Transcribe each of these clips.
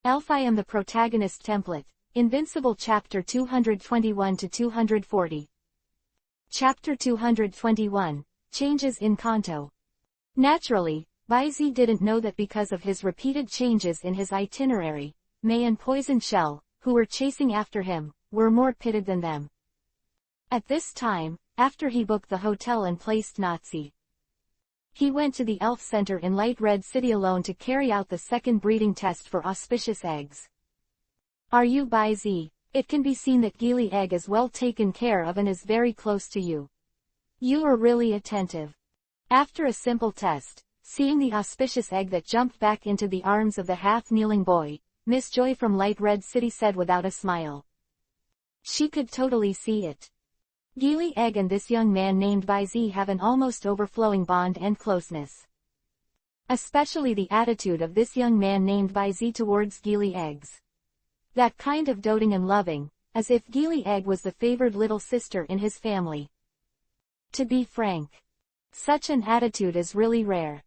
Elf I am the protagonist template, Invincible Chapter 221 to 240. Chapter 221, Changes in Kanto. Naturally, Baizi didn't know that because of his repeated changes in his itinerary, Mei and Poison Shell, who were chasing after him, were more pitted than them. At this time, after he booked the hotel and placed Nazi, he went to the Elf Center in Light Red City alone to carry out the second breeding test for auspicious eggs. Are you Baizi? It can be seen that Gili egg is well taken care of and is very close to you. You are really attentive. After a simple test, seeing the auspicious egg that jumped back into the arms of the half-kneeling boy, Miss Joy from Light Red City said without a smile. She could totally see it. Gili egg and this young man named Baizi have an almost overflowing bond and closeness. Especially the attitude of this young man named Baizi towards Gili eggs. That kind of doting and loving, as if Gili egg was the favored little sister in his family. To be frank, such an attitude is really rare.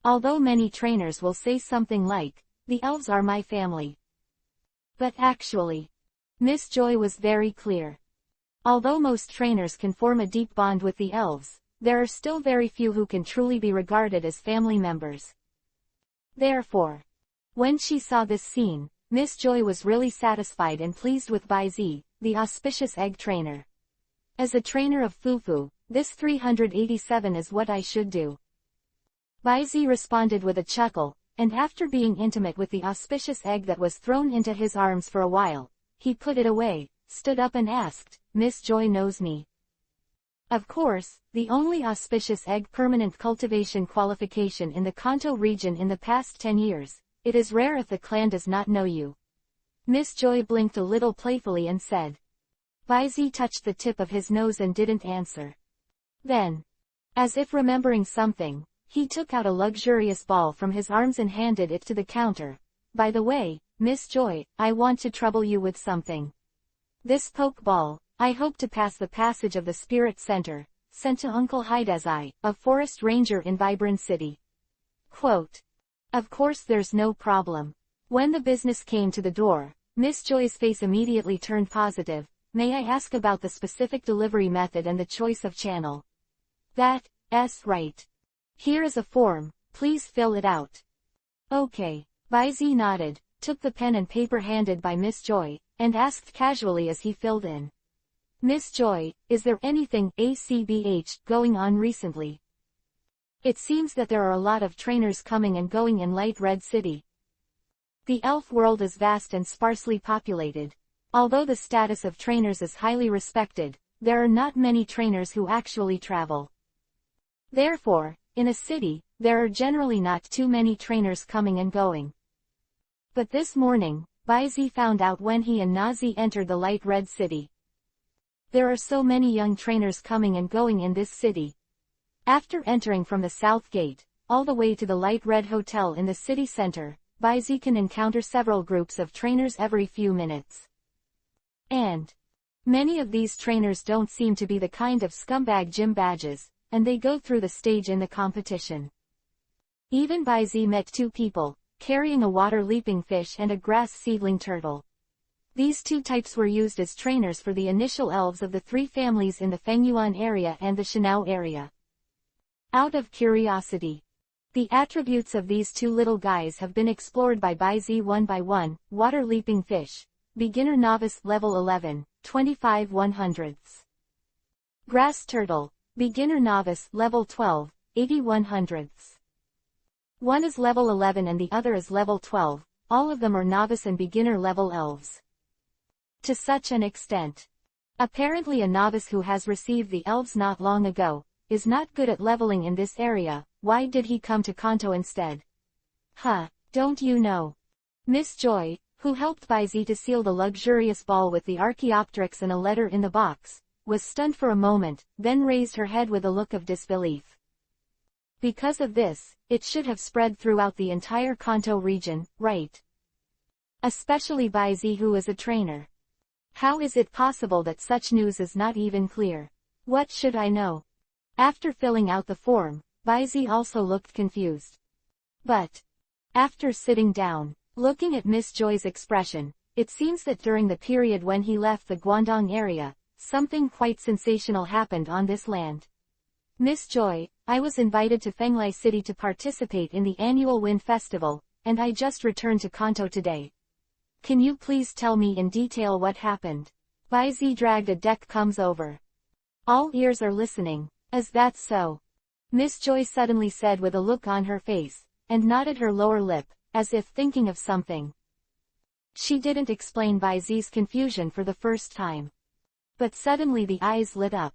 Although many trainers will say something like, "The elves are my family." But actually, Miss Joy was very clear. Although most trainers can form a deep bond with the elves, there are still very few who can truly be regarded as family members. Therefore, when she saw this scene, Miss Joy was really satisfied and pleased with Baizi, the auspicious egg trainer. As a trainer of Fufu, this 387 is what I should do. Baizi responded with a chuckle, and after being intimate with the auspicious egg that was thrown into his arms for a while, he put it away, stood up and asked, "Miss Joy knows me?" Of course, the only auspicious egg permanent cultivation qualification in the Kanto region in the past 10 years, it is rare if the clan does not know you. Miss Joy blinked a little playfully and said. Baizi touched the tip of his nose and didn't answer. Then, as if remembering something, he took out a luxurious ball from his arms and handed it to the counter. "By the way, Miss Joy, I want to trouble you with something. This poke ball, I hope to pass the passage of the Spirit Center, sent to Uncle Hidezai, a forest ranger in Vibrant City." Quote. Of course there's no problem. When the business came to the door, Miss Joy's face immediately turned positive. "May I ask about the specific delivery method and the choice of channel?" That's right. Here is a form, please fill it out." Okay. Baizi nodded, took the pen and paper handed by Miss Joy, and asked casually as he filled in. "Miss Joy, is there anything ACBH going on recently? It seems that there are a lot of trainers coming and going in Light Red City. The elf world is vast and sparsely populated. Although the status of trainers is highly respected, there are not many trainers who actually travel. Therefore, in a city, there are generally not too many trainers coming and going. But this morning, Baizi found out when he and Nazi entered the Light Red City. There are so many young trainers coming and going in this city. After entering from the South Gate, all the way to the Light Red Hotel in the city center, Baizi can encounter several groups of trainers every few minutes. And many of these trainers don't seem to be the kind of scumbag gym badges, and they go through the stage in the competition. Even Baizi met two people, carrying a water-leaping fish and a grass seedling turtle. These two types were used as trainers for the initial elves of the three families in the Fengyuan area and the Shanao area. Out of curiosity, the attributes of these two little guys have been explored by Baizi one by one. Water-leaping fish, beginner novice level 11, 25 100ths. Grass turtle, beginner novice level 12, 80 100ths. One is level 11 and the other is level 12, all of them are novice and beginner level elves. To such an extent. Apparently a novice who has received the elves not long ago, is not good at leveling in this area. Why did he come to Kanto instead? Don't you know? Miss Joy, who helped Baizi to seal the luxurious ball with the Archaeopteryx and a letter in the box, was stunned for a moment, then raised her head with a look of disbelief. Because of this, it should have spread throughout the entire Kanto region, right? Especially Baizi who is a trainer. How is it possible that such news is not even clear? What should I know? After filling out the form, Baizi also looked confused. But after sitting down, Looking at Miss Joy's expression, it seems that during the period when he left the Guangdong area, something quite sensational happened on this land. Miss Joy, I was invited to Fenglai City to participate in the annual Wind Festival, and I just returned to Kanto today. Can you please tell me in detail what happened? Bai Zi dragged a deck comes over. All ears are listening. Is that so? Miss Joy suddenly said with a look on her face, and nodded her lower lip, as if thinking of something. She didn't explain Bai Zi's confusion for the first time. But suddenly the eyes lit up.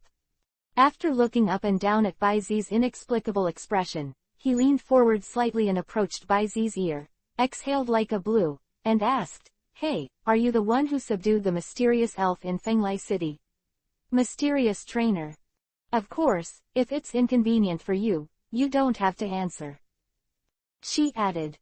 After looking up and down at Bai Zi's inexplicable expression, he leaned forward slightly and approached Bai Zi's ear, exhaled like a blue, and asked, "Hey, are you the one who subdued the mysterious elf in Fenglai City?" Mysterious trainer. Of course, if it's inconvenient for you, you don't have to answer. She added.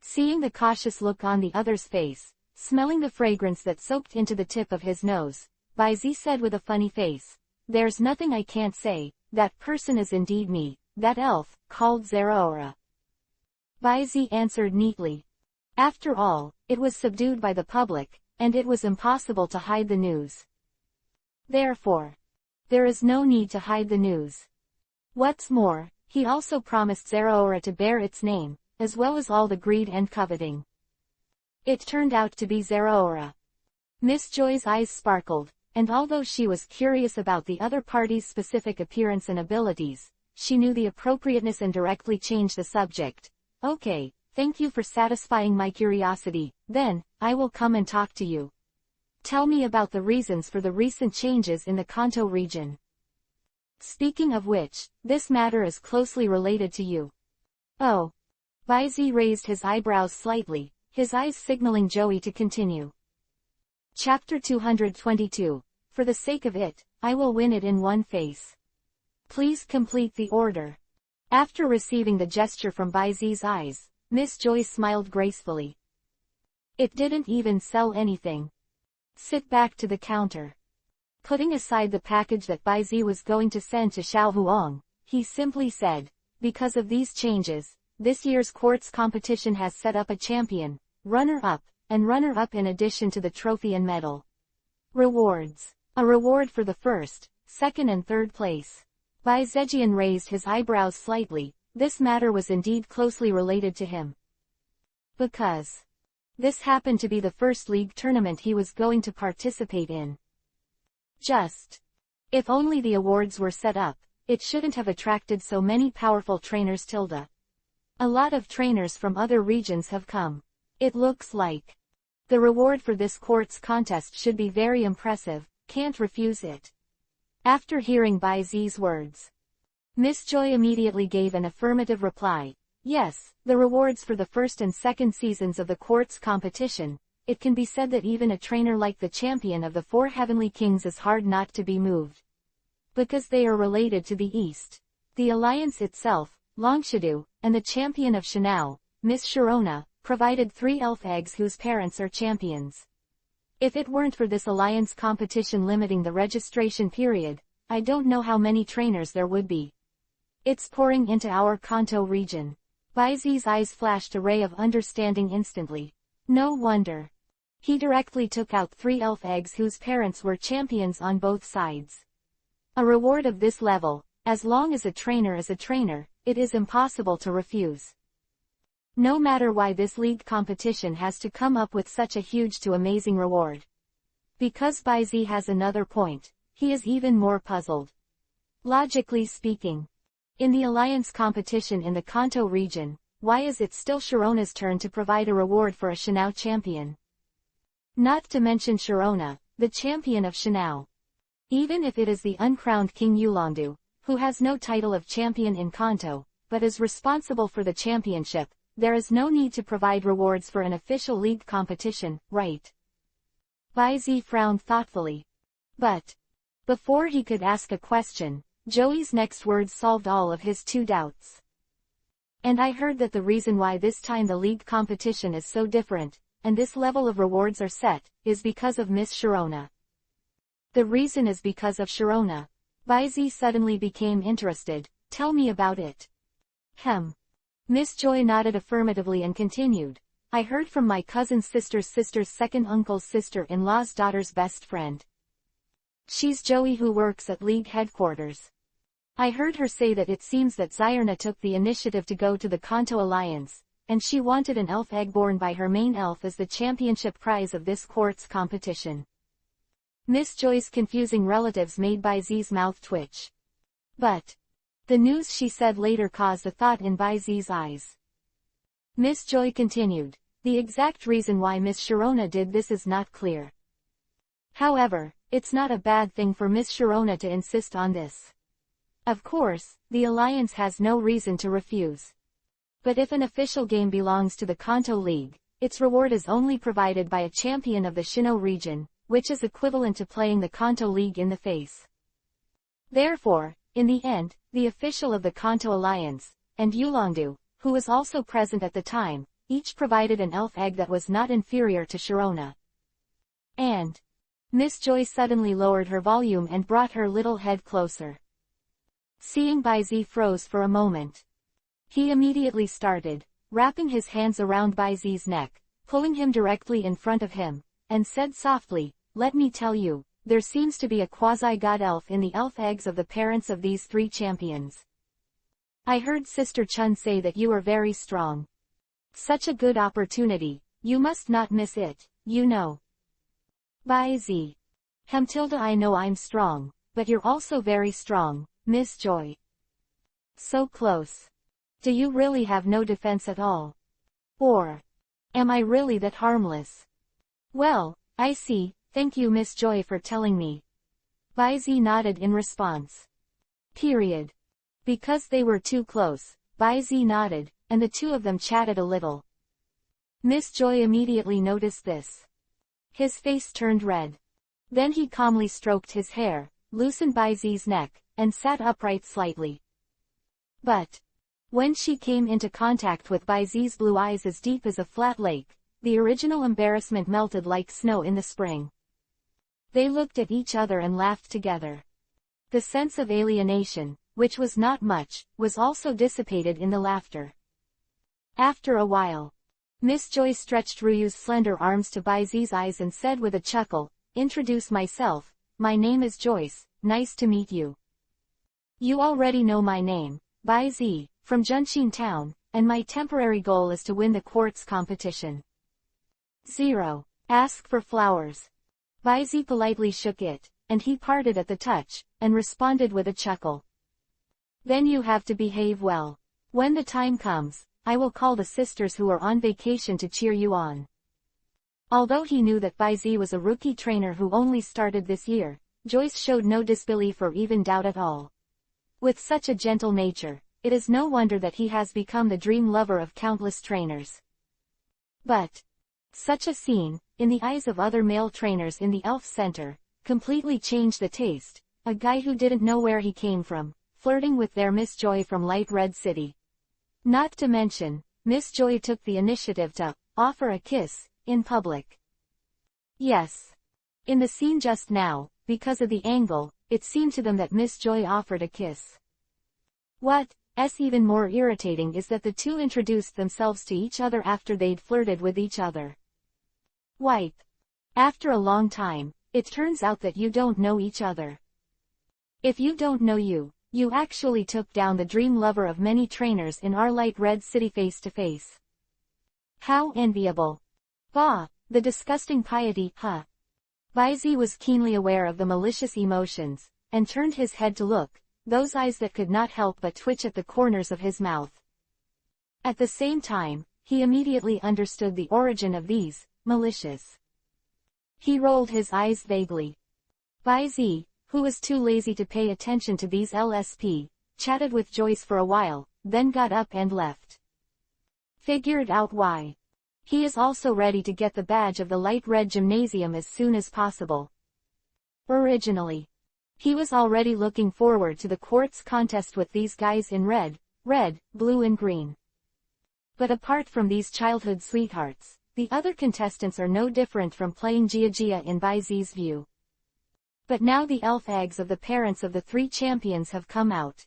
Seeing the cautious look on the other's face, smelling the fragrance that soaked into the tip of his nose, Bai Zi said with a funny face, "There's nothing I can't say, that person is indeed me, that elf, called Zeraora." Bai Zi answered neatly. After all, it was subdued by the public, and it was impossible to hide the news. Therefore, there is no need to hide the news. What's more, he also promised Zeraora to bear its name, as well as all the greed and coveting. It turned out to be Zeraora. Miss Joy's eyes sparkled, and although she was curious about the other party's specific appearance and abilities, she knew the appropriateness and directly changed the subject. "Okay, thank you for satisfying my curiosity, then, I will come and talk to you. Tell me about the reasons for the recent changes in the Kanto region. Speaking of which, this matter is closely related to you." "Oh." Bai Zi raised his eyebrows slightly, his eyes signaling Joey to continue. Chapter 222. For the sake of it, I will win it in one face. Please complete the order. After receiving the gesture from Bai Zi's eyes, Miss Joy smiled gracefully. It didn't even sell anything. Sit back to the counter. Putting aside the package that Bai Zi was going to send to Xiao Huang, he simply said, "Because of these changes, this year's quartz competition has set up a champion, runner-up, and runner-up in addition to the trophy and medal. Rewards. A reward for the first, second and third place." Bai Zhejian raised his eyebrows slightly. This matter was indeed closely related to him. Because this happened to be the first league tournament he was going to participate in. If only the awards were set up, it shouldn't have attracted so many powerful trainers. A lot of trainers from other regions have come. It looks like the reward for this quartz contest should be very impressive, can't refuse it. After hearing Bai Zi's words, Miss Joy immediately gave an affirmative reply. Yes, the rewards for the first and second seasons of the quartz competition, it can be said that even a trainer like the champion of the Four Heavenly Kings is hard not to be moved. Because they are related to the East. The alliance itself, Longshidu, and the champion of Shanao, Miss Sharona, provided 3 elf eggs whose parents are champions. If it weren't for this alliance competition limiting the registration period, I don't know how many trainers there would be. It's pouring into our Kanto region. Bai Zi's eyes flashed a ray of understanding instantly. No wonder. He directly took out 3 elf eggs whose parents were champions on both sides. A reward of this level, as long as a trainer is a trainer, it is impossible to refuse. No matter why this league competition has to come up with such a huge to amazing reward. Because Bai Zi has another point, he is even more puzzled. Logically speaking, in the alliance competition in the Kanto region, why is it still Sharona's turn to provide a reward for a Shanao champion? Not to mention Sharona, the champion of Shanao. Even if it is the uncrowned King Yulongdu, who has no title of champion in Kanto, but is responsible for the championship, there is no need to provide rewards for an official league competition, right? Bai Zi frowned thoughtfully. But before he could ask a question, Joey's next words solved all of his 2 doubts. And I heard that the reason why this time the league competition is so different, and this level of rewards are set, is because of Miss Sharona. The reason is because of Sharona. Bai Zi suddenly became interested. Tell me about it. Miss Joy nodded affirmatively and continued. I heard from my cousin's sister's second uncle's sister-in-law's daughter's best friend. She's Joey who works at League headquarters. I heard her say that it seems that Zyrna took the initiative to go to the Kanto Alliance, and she wanted an elf egg born by her main elf as the championship prize of this quartz competition. Miss Joy's confusing relatives made Baizi's mouth twitch. But the news she said later caused a thought in Baizi's eyes. Miss Joy continued, the exact reason why Miss Sharona did this is not clear. However, it's not a bad thing for Miss Sharona to insist on this. Of course, the Alliance has no reason to refuse. But if an official game belongs to the Kanto League, its reward is only provided by a champion of the Shino region, which is equivalent to playing the Kanto League in the face. Therefore, in the end, the official of the Kanto Alliance, and Yulongdu, who was also present at the time, each provided an elf egg that was not inferior to Sharona. And Miss Joy suddenly lowered her volume and brought her little head closer. Seeing Baizi froze for a moment. He immediately started, wrapping his hands around Baizi's neck, pulling him directly in front of him, and said softly, let me tell you, there seems to be a quasi-god elf in the elf eggs of the parents of these three champions. I heard Sister Chun say that you are very strong. Such a good opportunity, you must not miss it, you know. Baizi. Tilda, I know I'm strong, but you're also very strong, Miss Joy. So close. Do you really have no defense at all? Or am I really that harmless? Well, I see, thank you Miss Joy for telling me. Baizi nodded in response. Period. Because they were too close, Baizi nodded, and the two of them chatted a little. Miss Joy immediately noticed this. His face turned red. Then he calmly stroked his hair, loosened Baizi's neck, and sat upright slightly. But when she came into contact with Baizi's blue eyes as deep as a flat lake, the original embarrassment melted like snow in the spring. They looked at each other and laughed together. The sense of alienation, which was not much, was also dissipated in the laughter. After a while, Miss Joy stretched Ryu's slender arms to Baizi's eyes and said with a chuckle, introduce myself, my name is Joyce, nice to meet you. You already know my name, Baizi, from Junshin Town, and my temporary goal is to win the quartz competition. 0. Ask for flowers. Baizi politely shook it, and he parted at the touch, and responded with a chuckle. Then you have to behave well. When the time comes, I will call the sisters who are on vacation to cheer you on. Although he knew that Baizi was a rookie trainer who only started this year, Joyce showed no disbelief or even doubt at all. With such a gentle nature, it is no wonder that he has become the dream lover of countless trainers. But such a scene, in the eyes of other male trainers in the Elf Center, completely changed the taste. A guy who didn't know where he came from, flirting with their Miss Joy from Light Red City. Not to mention, Miss Joy took the initiative to offer a kiss in public. Yes. In the scene just now, because of the angle, it seemed to them that Miss Joy offered a kiss. What's even more irritating is that the two introduced themselves to each other after they'd flirted with each other. Wipe. After a long time, it turns out that you don't know each other. If you don't know you actually took down the dream lover of many trainers in our Light Red City face to face. How enviable. Bah, the disgusting piety, huh? Baizi was keenly aware of the malicious emotions, and turned his head to look, those eyes that could not help but twitch at the corners of his mouth. At the same time, he immediately understood the origin of these, malicious. He rolled his eyes vaguely. Baizi, who was too lazy to pay attention to these LSP, chatted with Joyce for a while, then got up and left. Figured out why. He is also ready to get the badge of the Light Red Gymnasium as soon as possible. Originally, he was already looking forward to the quartz contest with these guys in red, blue and green. But apart from these childhood sweethearts, the other contestants are no different from playing Gia in Baizi's view. But now the elf eggs of the parents of the three champions have come out.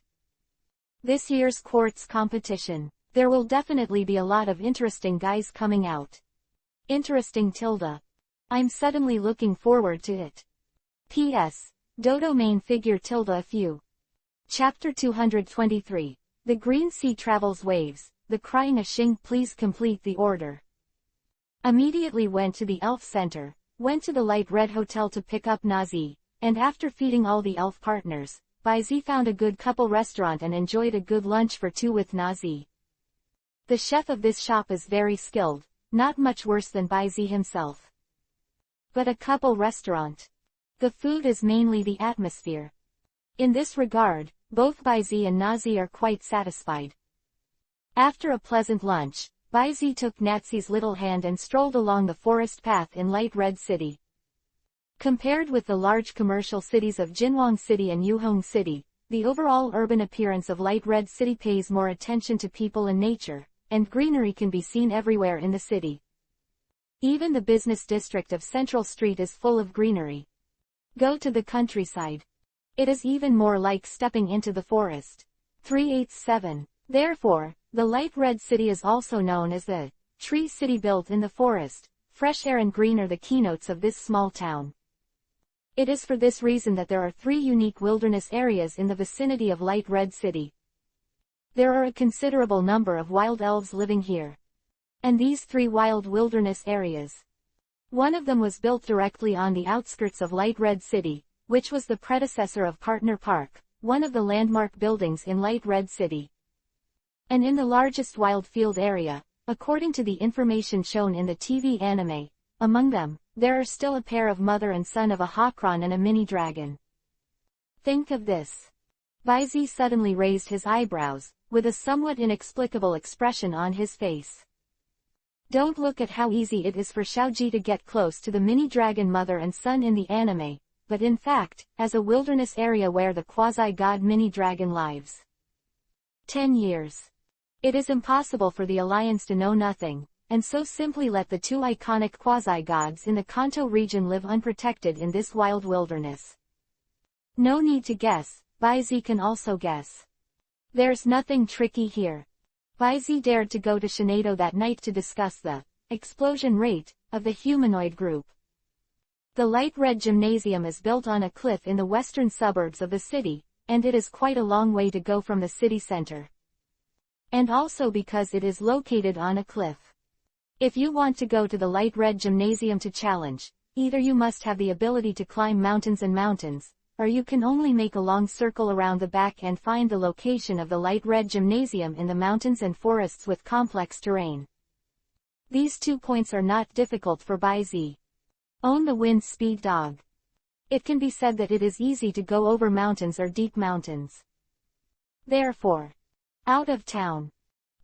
This year's quartz competition, There will definitely be a lot of interesting guys coming out. Interesting tilde. I'm suddenly looking forward to it. P.S. Dodo main figure tilde a few. Chapter 223. The Green Sea Travels Waves, the Crying a Shing. Please complete the order. Immediately went to the elf center, went to the Light Red Hotel to pick up Nazi, and after feeding all the elf partners, Baizi found a good couple restaurant and enjoyed a good lunch for two with Nazi. The chef of this shop is very skilled, not much worse than Baizi himself. But a couple restaurant. The food is mainly the atmosphere. In this regard, both Baizi and Nazi are quite satisfied. After a pleasant lunch, Baizi took Nazi's little hand and strolled along the forest path in Light Red City. Compared with the large commercial cities of Jinwang City and Yuhong City, the overall urban appearance of Light Red City pays more attention to people and nature, and greenery can be seen everywhere in the city. Even the business district of Central Street is full of greenery. Go to the countryside. It is even more like stepping into the forest. 387. Therefore, the Light Red City is also known as the Tree City built in the forest. Fresh air and green are the keynotes of this small town. It is for this reason that there are 3 unique wilderness areas in the vicinity of Light Red City. There are a considerable number of wild elves living here. And these 3 wild wilderness areas. One of them was built directly on the outskirts of Light Red City, which was the predecessor of Partner Park, one of the landmark buildings in Light Red City. And in the largest wild field area, according to the information shown in the TV anime, among them, there are still a pair of mother and son of a Hakron and a mini dragon. Think of this. Baizi suddenly raised his eyebrows, with a somewhat inexplicable expression on his face. Don't look at how easy it is for Xiaoji to get close to the mini dragon mother and son in the anime, but in fact, as a wilderness area where the quasi-god mini dragon lives. 10 years. It is impossible for the Alliance to know nothing, and so simply let the 2 iconic quasi-gods in the Kanto region live unprotected in this wild wilderness. No need to guess, Baizi can also guess. There's nothing tricky here. Baizi dared to go to Shinado that night to discuss the explosion rate of the humanoid group. The Light Red Gymnasium is built on a cliff in the western suburbs of the city, and it is quite a long way to go from the city center. And also because it is located on a cliff. If you want to go to the Light Red Gymnasium to challenge, either you must have the ability to climb mountains and mountains, or you can only make a long circle around the back and find the location of the Light Red Gymnasium in the mountains and forests with complex terrain. These 2 points are not difficult for Baizi. Own the wind speed dog. It can be said that it is easy to go over mountains or deep mountains. Therefore, out of town.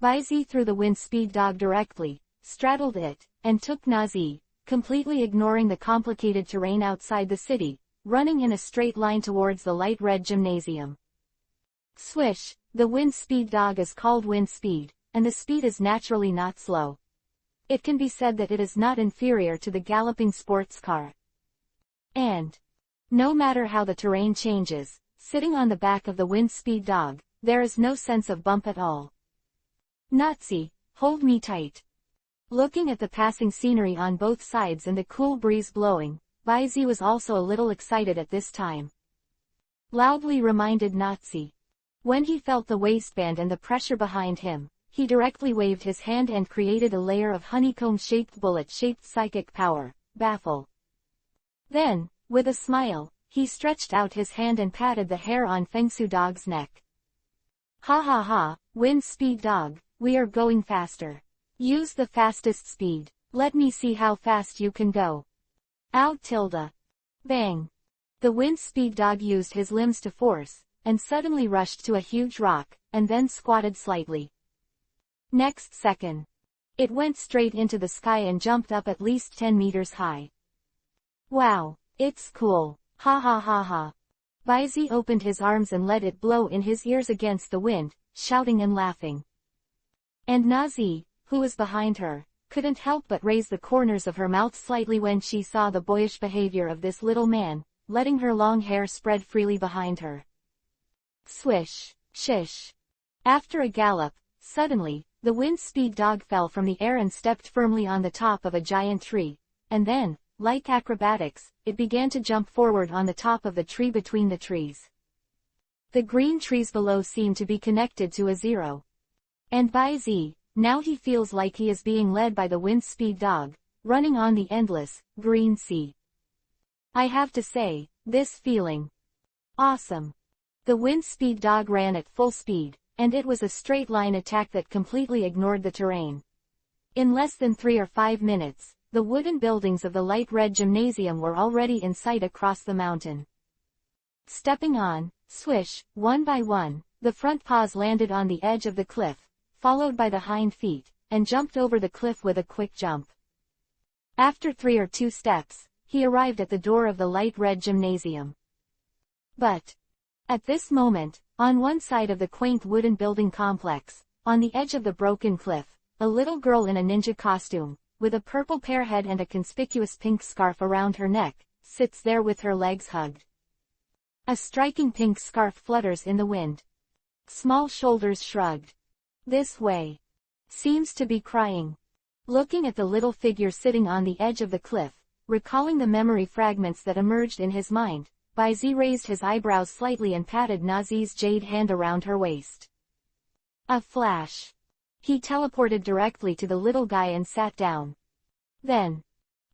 Baizi threw the wind speed dog directly, straddled it, and took Nazi, completely ignoring the complicated terrain outside the city, running in a straight line towards the Light Red Gymnasium. Swish, the wind speed dog is called wind speed, and the speed is naturally not slow. It can be said that it is not inferior to the galloping sports car. And, no matter how the terrain changes, sitting on the back of the wind speed dog, there is no sense of bump at all. Nazi, hold me tight. Looking at the passing scenery on both sides and the cool breeze blowing, Baizi was also a little excited at this time. Loudly reminded Nazi. When he felt the waistband and the pressure behind him, he directly waved his hand and created a layer of honeycomb-shaped bullet-shaped psychic power, baffle. Then, with a smile, he stretched out his hand and patted the hair on Fengsu Dog's neck. Ha ha ha, wind speed dog, we are going faster. Use the fastest speed. Let me see how fast you can go. Out tilde. Bang. The wind speed dog used his limbs to force, and suddenly rushed to a huge rock, and then squatted slightly. Next second. It went straight into the sky and jumped up at least 10 meters high. Wow, it's cool. Ha ha ha ha. Baizi opened his arms and let it blow in his ears against the wind, shouting and laughing. And Nazi, who was behind her, couldn't help but raise the corners of her mouth slightly when she saw the boyish behavior of this little man, letting her long hair spread freely behind her. Swish, shish. After a gallop, suddenly, The wind-speed dog fell from the air and stepped firmly on the top of a giant tree, and then, like acrobatics, it began to jump forward on the top of the tree between the trees. The green trees below seem to be connected to a zero. And by Z, now he feels like he is being led by the wind-speed dog, running on the endless, green sea. I have to say, this feeling. Awesome. The wind-speed dog ran at full speed, and it was a straight-line attack that completely ignored the terrain. In less than 3 or 5 minutes, the wooden buildings of the light red gymnasium were already in sight across the mountain. Stepping on, swish, one by one, the front paws landed on the edge of the cliff, followed by the hind feet, and jumped over the cliff with a quick jump. After 3 or 2 steps, he arrived at the door of the light red gymnasium. But, at this moment, on one side of the quaint wooden building complex, on the edge of the broken cliff, a little girl in a ninja costume, with a purple pear head and a conspicuous pink scarf around her neck, sits there with her legs hugged. A striking pink scarf flutters in the wind. Small shoulders shrugged. This way. Seems to be crying. Looking at the little figure sitting on the edge of the cliff, recalling the memory fragments that emerged in his mind, Baizi raised his eyebrows slightly and patted Nazi's jade hand around her waist. A flash. He teleported directly to the little guy and sat down. Then,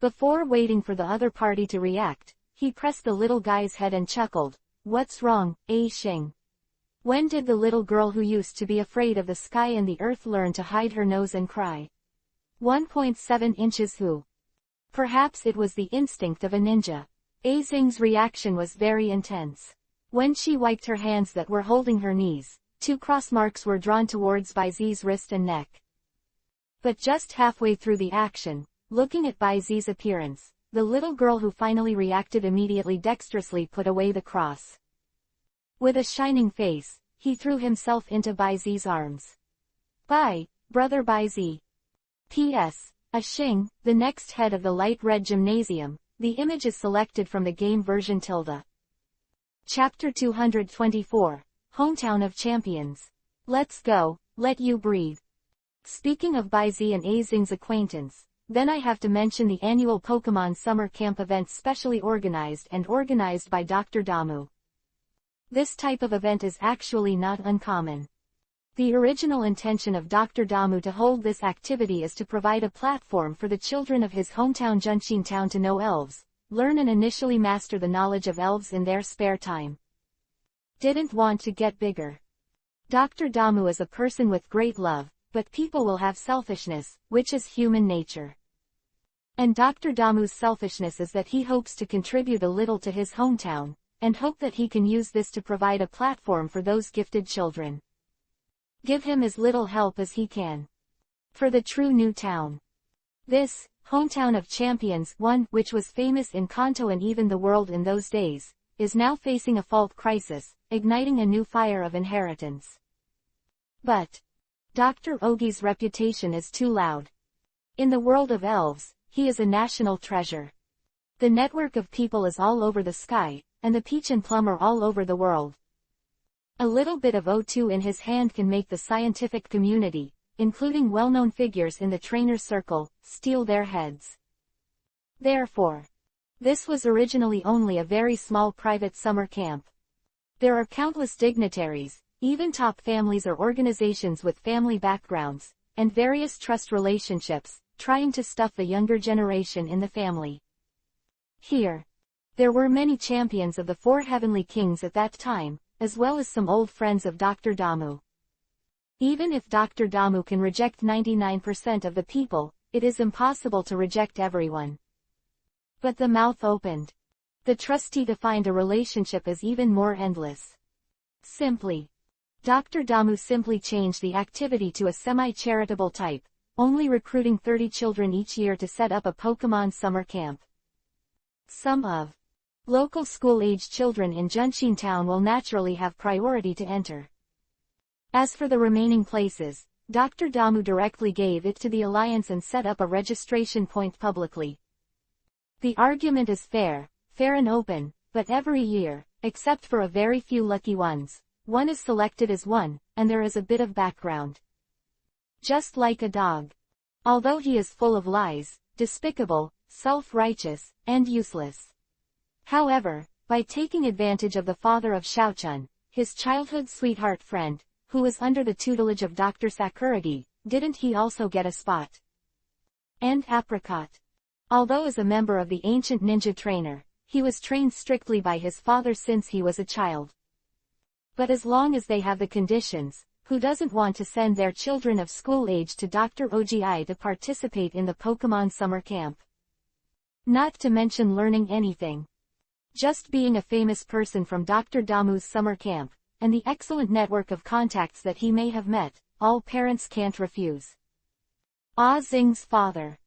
before waiting for the other party to react, he pressed the little guy's head and chuckled, "What's wrong, Xing? When did the little girl who used to be afraid of the sky and the earth learn to hide her nose and cry? 1.7 inches who?" Perhaps it was the instinct of a ninja. Xing's reaction was very intense. When she wiped her hands that were holding her knees, 2 cross marks were drawn towards Baizi's wrist and neck. But just halfway through the action, looking at Baizi's appearance, the little girl who finally reacted immediately dexterously put away the cross. With a shining face, he threw himself into Baizi's arms. "Bye, brother Baizi. P.S. Xing, the next head of the light red gymnasium." The image is selected from the game version tilde. Chapter 224, Hometown of Champions. Let's go, let you breathe. Speaking of Baizi and Xing's acquaintance, then I have to mention the annual Pokemon Summer Camp event specially organized by Dr. Damu. This type of event is actually not uncommon. The original intention of Dr. Damu to hold this activity is to provide a platform for the children of his hometown Junshin town to know elves, learn and initially master the knowledge of elves in their spare time. Didn't want to get bigger. Dr. Damu is a person with great love, but people will have selfishness, which is human nature. And Dr. Damu's selfishness is that he hopes to contribute a little to his hometown, and hope that he can use this to provide a platform for those gifted children. Give him as little help as he can. For the true new town. This, hometown of champions, one which was famous in Kanto and even the world in those days, is now facing a fault crisis, igniting a new fire of inheritance. But Dr. Ogi's reputation is too loud. In the world of elves, he is a national treasure. The network of people is all over the sky, and the peach and plum are all over the world. A little bit of O2 in his hand can make the scientific community, including well-known figures in the trainer's circle, steal their heads. Therefore, this was originally only a very small private summer camp. There are countless dignitaries, even top families or organizations with family backgrounds, and various trust relationships, trying to stuff the younger generation in the family. Here, there were many champions of the 4 heavenly kings at that time, as well as some old friends of Dr. Damu. Even if Dr. Damu can reject 99% of the people, it is impossible to reject everyone. But the mouth opened. The trustee defined a relationship as even more endless. Simply. Dr. Damu simply changed the activity to a semi-charitable type, only recruiting 30 children each year to set up a Pokemon summer camp. Some of local school-age children in Junshin Town will naturally have priority to enter. As for the remaining places, Dr. Damu directly gave it to the Alliance and set up a registration point publicly. The argument is fair and open, but every year, except for a very few lucky ones, one is selected as one, and there is a bit of background. Just like a dog. Although he is full of lies, despicable, self-righteous, and useless. However, by taking advantage of the father of Xiaochun, his childhood sweetheart friend, who was under the tutelage of Dr. Sakuragi, didn't he also get a spot? And Apricot. Although as a member of the ancient ninja trainer, he was trained strictly by his father since he was a child. But as long as they have the conditions, who doesn't want to send their children of school age to Dr. Ogi to participate in the Pokemon summer camp? Not to mention learning anything. Just being a famous person from Dr. Damu's summer camp, and the excellent network of contacts that he may have met, all parents can't refuse. Xing's father.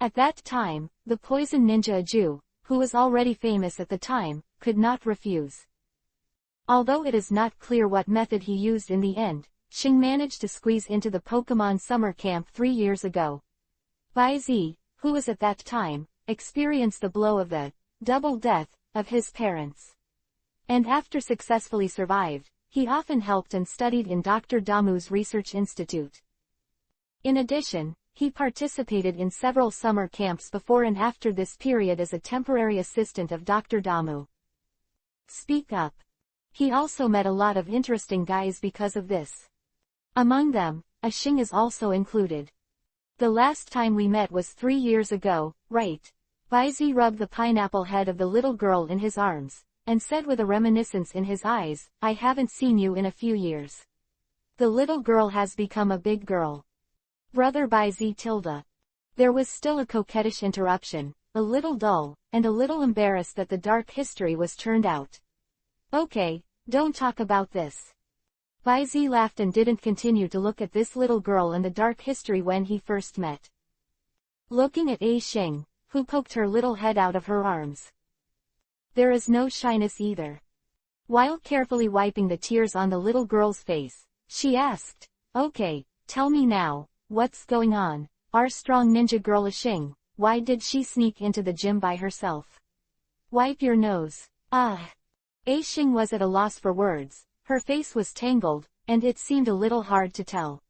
At that time, the poison ninja Aju, who was already famous at the time, could not refuse. Although it is not clear what method he used in the end, Xing managed to squeeze into the Pokemon summer camp 3 years ago. Bai Zi, who was at that time, experienced the blow of the double death of his parents. And after successfully survived, he often helped and studied in Dr. Damu's research institute. In addition, he participated in several summer camps before and after this period as a temporary assistant of Dr. Damu. Speak up. He also met a lot of interesting guys because of this. Among them, Xing is also included. The last time we met was 3 years ago, right? Bai Zi rubbed the pineapple head of the little girl in his arms, and said with a reminiscence in his eyes, I haven't seen you in a few years. The little girl has become a big girl. Brother Bai Zi tilde. There was still a coquettish interruption, a little dull, and a little embarrassed that the dark history was turned out. Okay, don't talk about this. Bai Zi laughed and didn't continue to look at this little girl and the dark history when he first met. Looking at Xing, who poked her little head out of her arms. There is no shyness either. While carefully wiping the tears on the little girl's face, she asked, okay, tell me now, what's going on? Our strong ninja girl Xing, why did she sneak into the gym by herself? Wipe your nose. Xing was at a loss for words, her face was tangled, and it seemed a little hard to tell.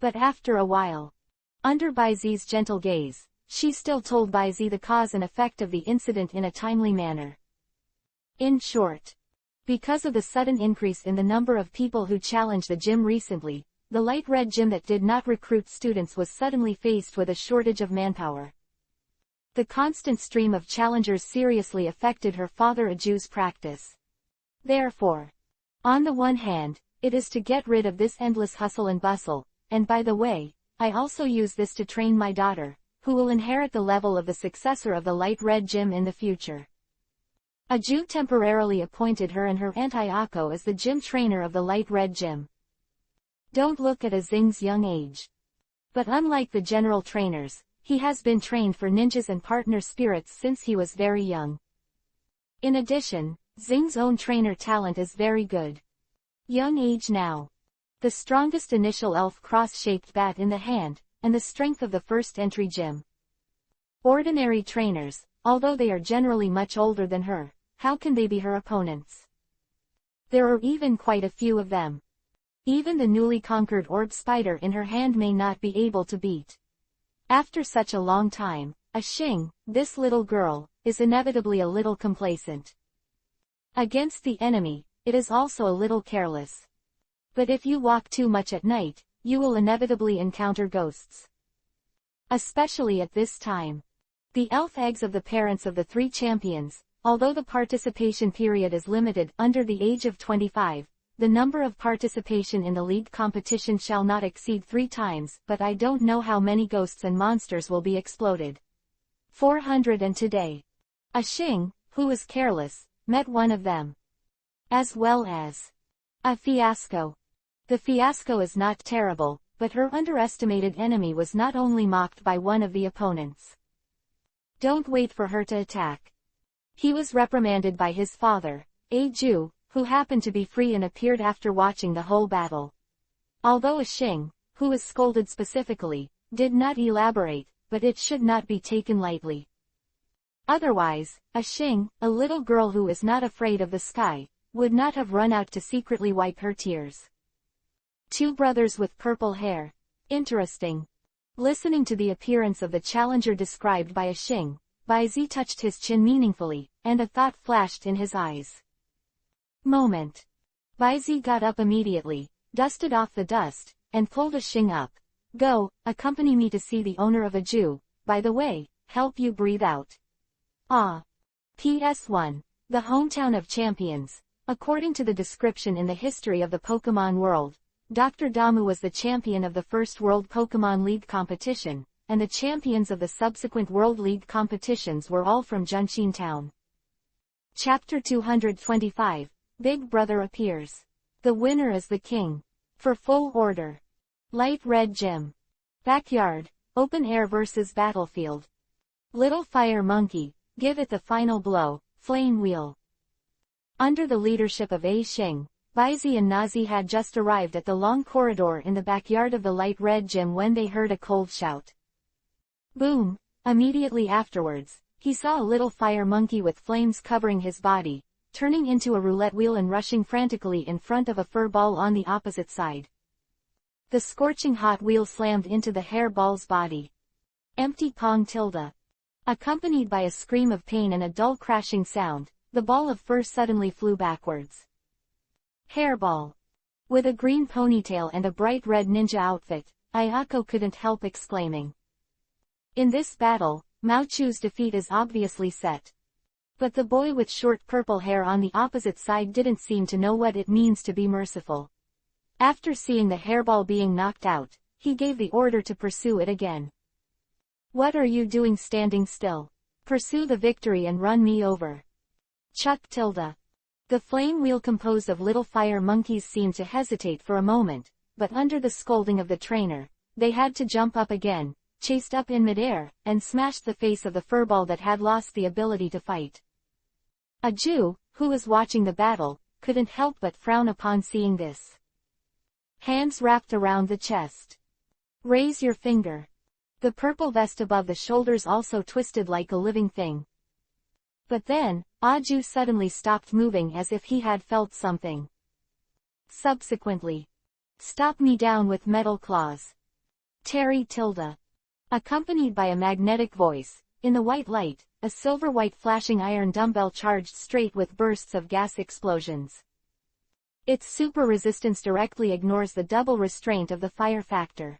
But after a while, under Bai Zi's gentle gaze, she still told Bai Zi the cause and effect of the incident in a timely manner. In short, because of the sudden increase in the number of people who challenged the gym recently, the light red gym that did not recruit students was suddenly faced with a shortage of manpower. The constant stream of challengers seriously affected her father Aju's practice. Therefore, on the one hand, it is to get rid of this endless hustle and bustle, and by the way, I also use this to train my daughter, who will inherit the level of the successor of the light red gym in the future. Aju temporarily appointed her and her Aunt Ayako as the gym trainer of the light red gym. Don't look at Xing's young age. But unlike the general trainers, he has been trained for ninjas and partner spirits since he was very young. In addition, Xing's own trainer talent is very good. Young age now. The strongest initial elf cross-shaped bat in the hand, and the strength of the first entry gym. Ordinary trainers, although they are generally much older than her, how can they be her opponents? There are even quite a few of them. Even the newly conquered orb spider in her hand may not be able to beat. After such a long time, Xing, this little girl, is inevitably a little complacent. Against the enemy, it is also a little careless. But if you walk too much at night, you will inevitably encounter ghosts. Especially at this time. The elf eggs of the parents of the 3 champions, although the participation period is limited under the age of 25, the number of participation in the league competition shall not exceed 3 times, but I don't know how many ghosts and monsters will be exploded. 400 and today. Xing, who was careless, met one of them. As well as a fiasco. The fiasco is not terrible, but her underestimated enemy was not only mocked by one of the opponents. Don't wait for her to attack. He was reprimanded by his father, Aju, who happened to be free and appeared after watching the whole battle. Although Xing, who was scolded specifically, did not elaborate, but it should not be taken lightly. Otherwise, Xing, a little girl who is not afraid of the sky, would not have run out to secretly wipe her tears. 2 brothers with purple hair. Interesting. Listening to the appearance of the challenger described by a Xing, Baizi touched his chin meaningfully, and a thought flashed in his eyes. Moment. Baizi got up immediately, dusted off the dust, and pulled a Xing up. Go, accompany me to see the owner of a Jew, by the way, help you breathe out. Ah. PS1. The hometown of champions. According to the description in the history of the Pokemon world, Dr. Damu was the champion of the first World Pokemon League competition, and the champions of the subsequent World League competitions were all from Junshin Town. Chapter 225. Big Brother appears. The winner is the king. For full order. Light Red Gym. Backyard, open air versus battlefield. Little Fire Monkey, give it the final blow, Flame Wheel. Under the leadership of A Xing, Baizi and Nazi had just arrived at the long corridor in the backyard of the Light Red Gym when they heard a cold shout. Boom! Immediately afterwards, he saw a little fire monkey with flames covering his body, turning into a roulette wheel and rushing frantically in front of a fur ball on the opposite side. The scorching hot wheel slammed into the hair ball's body. Empty Pong tilde. Accompanied by a scream of pain and a dull crashing sound, the ball of fur suddenly flew backwards. Hairball. With a green ponytail and a bright red ninja outfit, Ayako couldn't help exclaiming. In this battle, Mao Chu's defeat is obviously set. But the boy with short purple hair on the opposite side didn't seem to know what it means to be merciful. After seeing the hairball being knocked out, he gave the order to pursue it again. What are you doing standing still? Pursue the victory and run me over. Chuck tilde. The flame wheel composed of little fire monkeys seemed to hesitate for a moment, but under the scolding of the trainer, they had to jump up again, chased up in midair, and smashed the face of the furball that had lost the ability to fight. A Jew, who was watching the battle, couldn't help but frown upon seeing this. Hands wrapped around the chest. Raise your finger. The purple vest above the shoulders also twisted like a living thing. But then, Aju suddenly stopped moving as if he had felt something. Subsequently. Stop me down with metal claws. Terry tilde. Accompanied by a magnetic voice, in the white light, a silver-white flashing iron dumbbell charged straight with bursts of gas explosions. Its super resistance directly ignores the double restraint of the fire factor.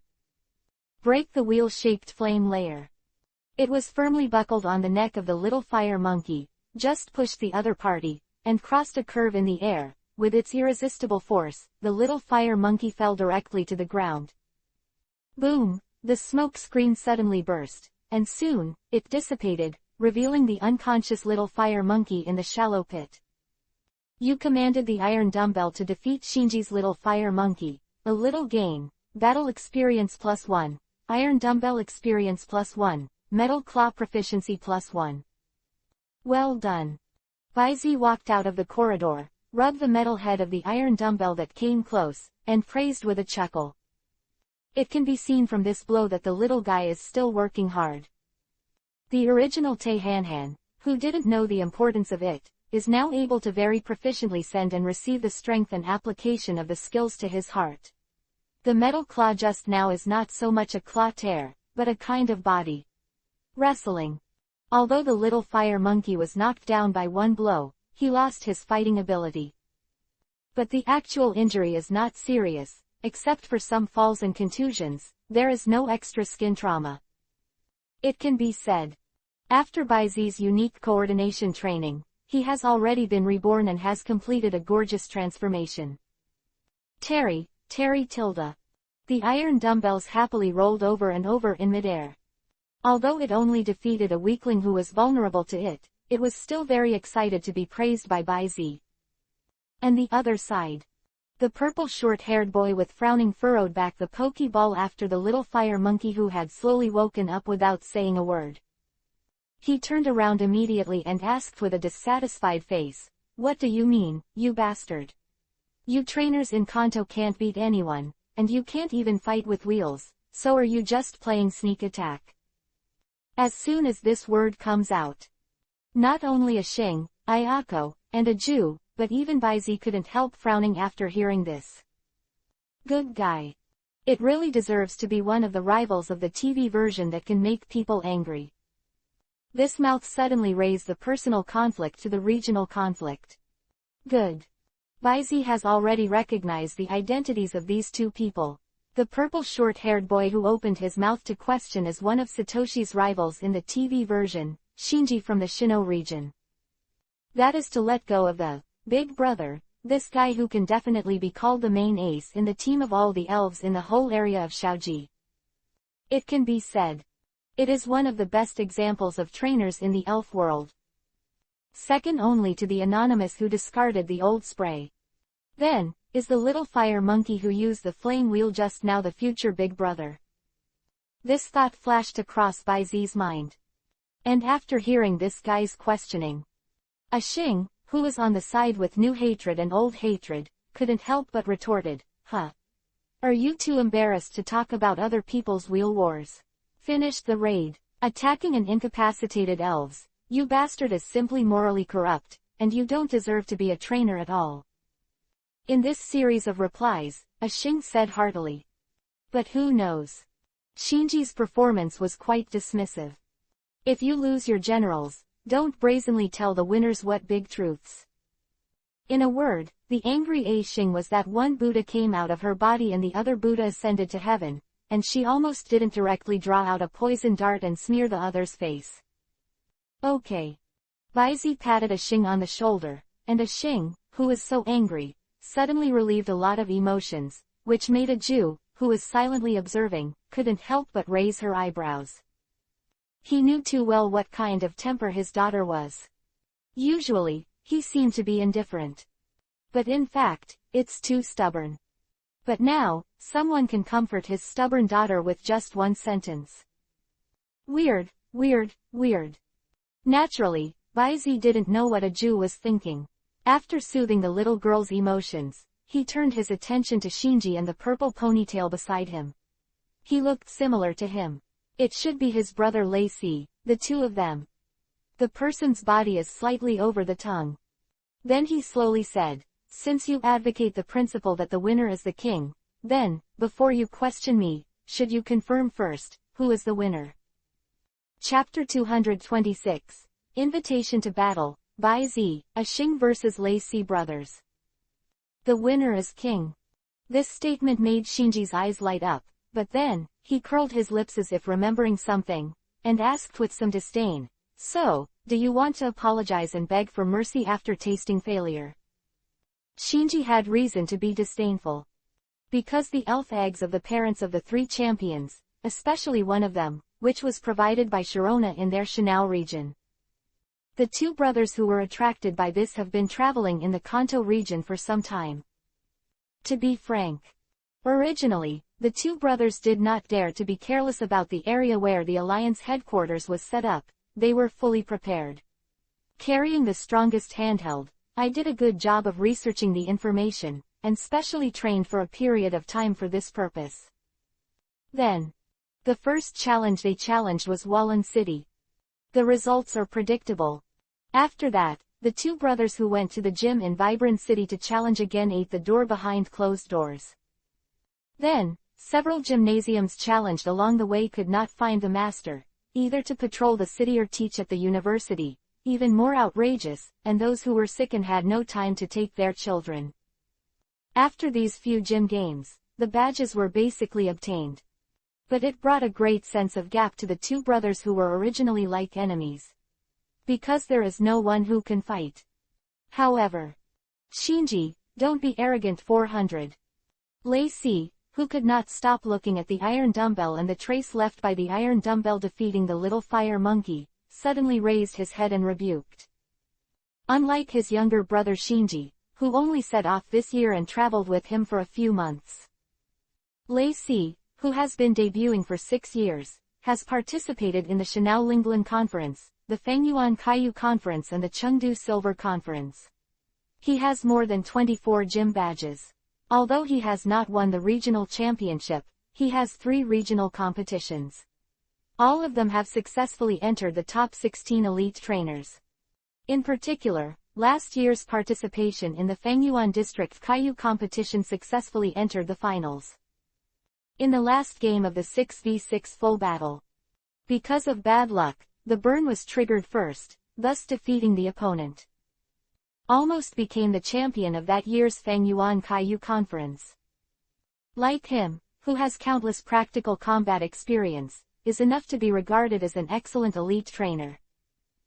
Break the wheel-shaped flame layer. It was firmly buckled on the neck of the little fire monkey, just pushed the other party, and crossed a curve in the air. With its irresistible force, the little fire monkey fell directly to the ground. Boom! The smoke screen suddenly burst, and soon, it dissipated, revealing the unconscious little fire monkey in the shallow pit. You commanded the iron dumbbell to defeat Shinji's little fire monkey. A little gain. Battle experience +1. Iron dumbbell experience +1. Metal claw proficiency +1. Well done. Baizi walked out of the corridor, rubbed the metal head of the iron dumbbell that came close, and praised with a chuckle. It can be seen from this blow that the little guy is still working hard. The original Tae Han, who didn't know the importance of it, is now able to very proficiently send and receive the strength and application of the skills to his heart. The metal claw just now is not so much a claw tear, but a kind of body. Wrestling. Although the little fire monkey was knocked down by one blow, he lost his fighting ability. But the actual injury is not serious, except for some falls and contusions. There is no extra skin trauma. It can be said. After Baizi's unique coordination training, he has already been reborn and has completed a gorgeous transformation. Terry tilde. The iron dumbbells happily rolled over and over in midair. Although it only defeated a weakling who was vulnerable to it, it was still very excited to be praised by Baizi. And the other side. The purple short-haired boy with frowning furrowed back the pokeball after the little fire monkey who had slowly woken up without saying a word. He turned around immediately and asked with a dissatisfied face, "What do you mean, you bastard? You trainers in Kanto can't beat anyone, and you can't even fight with wheels, so are you just playing sneak attack?" As soon as this word comes out, not only a Xing, Ayako, and a Jew, but even Baizi couldn't help frowning after hearing this. Good guy. It really deserves to be one of the rivals of the TV version that can make people angry. This mouth suddenly raised the personal conflict to the regional conflict. Good. Baizi has already recognized the identities of these two people. The purple short-haired boy who opened his mouth to question is one of Satoshi's rivals in the TV version, Shinji from the Shino region. That is to let go of the big brother, this guy who can definitely be called the main ace in the team of all the elves in the whole area of Shaoji. It can be said. It is one of the best examples of trainers in the elf world. Second only to the anonymous who discarded the old spray. Then, is the little fire monkey who used the flame wheel just now the future big brother. This thought flashed across Baizi's mind. And after hearing this guy's questioning, a Xing, who was on the side with new hatred and old hatred, couldn't help but retorted, "Huh? Are you too embarrassed to talk about other people's wheel wars? Finished the raid. Attacking and incapacitated elves, you bastard is simply morally corrupt, and you don't deserve to be a trainer at all." In this series of replies, a Xing said heartily. But who knows? Shinji's performance was quite dismissive. If you lose your generals, don't brazenly tell the winners what big truths. In a word, the angry A Xing was that one Buddha came out of her body and the other Buddha ascended to heaven, and she almost didn't directly draw out a poison dart and smear the other's face. Okay. Baizi patted a Xing on the shoulder, and a Xing, who was so angry, suddenly relieved a lot of emotions, which made a Jew, who was silently observing, couldn't help but raise her eyebrows. He knew too well what kind of temper his daughter was. Usually, he seemed to be indifferent. But in fact, it's too stubborn. But now, someone can comfort his stubborn daughter with just one sentence. Weird, weird, weird. Naturally, Baizi didn't know what a Jew was thinking. After soothing the little girl's emotions, he turned his attention to Shinji and the purple ponytail beside him. He looked similar to him. It should be his brother Lacey, the two of them. The person's body is slightly over the tongue. Then he slowly said, "Since you advocate the principle that the winner is the king, then, before you question me, should you confirm first, who is the winner?" Chapter 226, Invitation to Battle, Baizi, a Xing vs. Lacey brothers. The winner is king. This statement made Shinji's eyes light up, but then, he curled his lips as if remembering something, and asked with some disdain, "So, do you want to apologize and beg for mercy after tasting failure?" Shinji had reason to be disdainful. Because the elf eggs of the parents of the three champions, especially one of them, which was provided by Sharona in their Shinao region. The two brothers who were attracted by this have been traveling in the Kanto region for some time. To be frank, originally, the two brothers did not dare to be careless about the area where the Alliance headquarters was set up. They were fully prepared. Carrying the strongest handheld, I did a good job of researching the information, and specially trained for a period of time for this purpose. Then, the first challenge they challenged was Wallen City. The results are predictable. After that, the two brothers who went to the gym in Vibrant City to challenge again ate the door behind closed doors. Then, several gymnasiums challenged along the way could not find the master, either to patrol the city or teach at the university, even more outrageous, and those who were sick and had no time to take their children. After these few gym games, the badges were basically obtained. But it brought a great sense of gap to the two brothers who were originally like enemies. Because there is no one who can fight. However, Shinji, don't be arrogant 400. Lacey, who could not stop looking at the iron dumbbell and the trace left by the iron dumbbell defeating the little fire monkey, suddenly raised his head and rebuked. Unlike his younger brother Shinji, who only set off this year and traveled with him for a few months. Lacey, who has been debuting for 6 years, has participated in the Shinao Linglan Conference, the Fengyuan Kaiyu Conference and the Chengdu Silver Conference. He has more than 24 gym badges. Although he has not won the regional championship, he has 3 regional competitions. All of them have successfully entered the top 16 elite trainers. In particular, last year's participation in the Fengyuan District Kaiyu competition successfully entered the finals. in the last game of the 6v6 full battle. Because of bad luck, the burn was triggered first, thus defeating the opponent. Almost became the champion of that year's Fangyuan Kaiyu conference. Like him, who has countless practical combat experience, is enough to be regarded as an excellent elite trainer.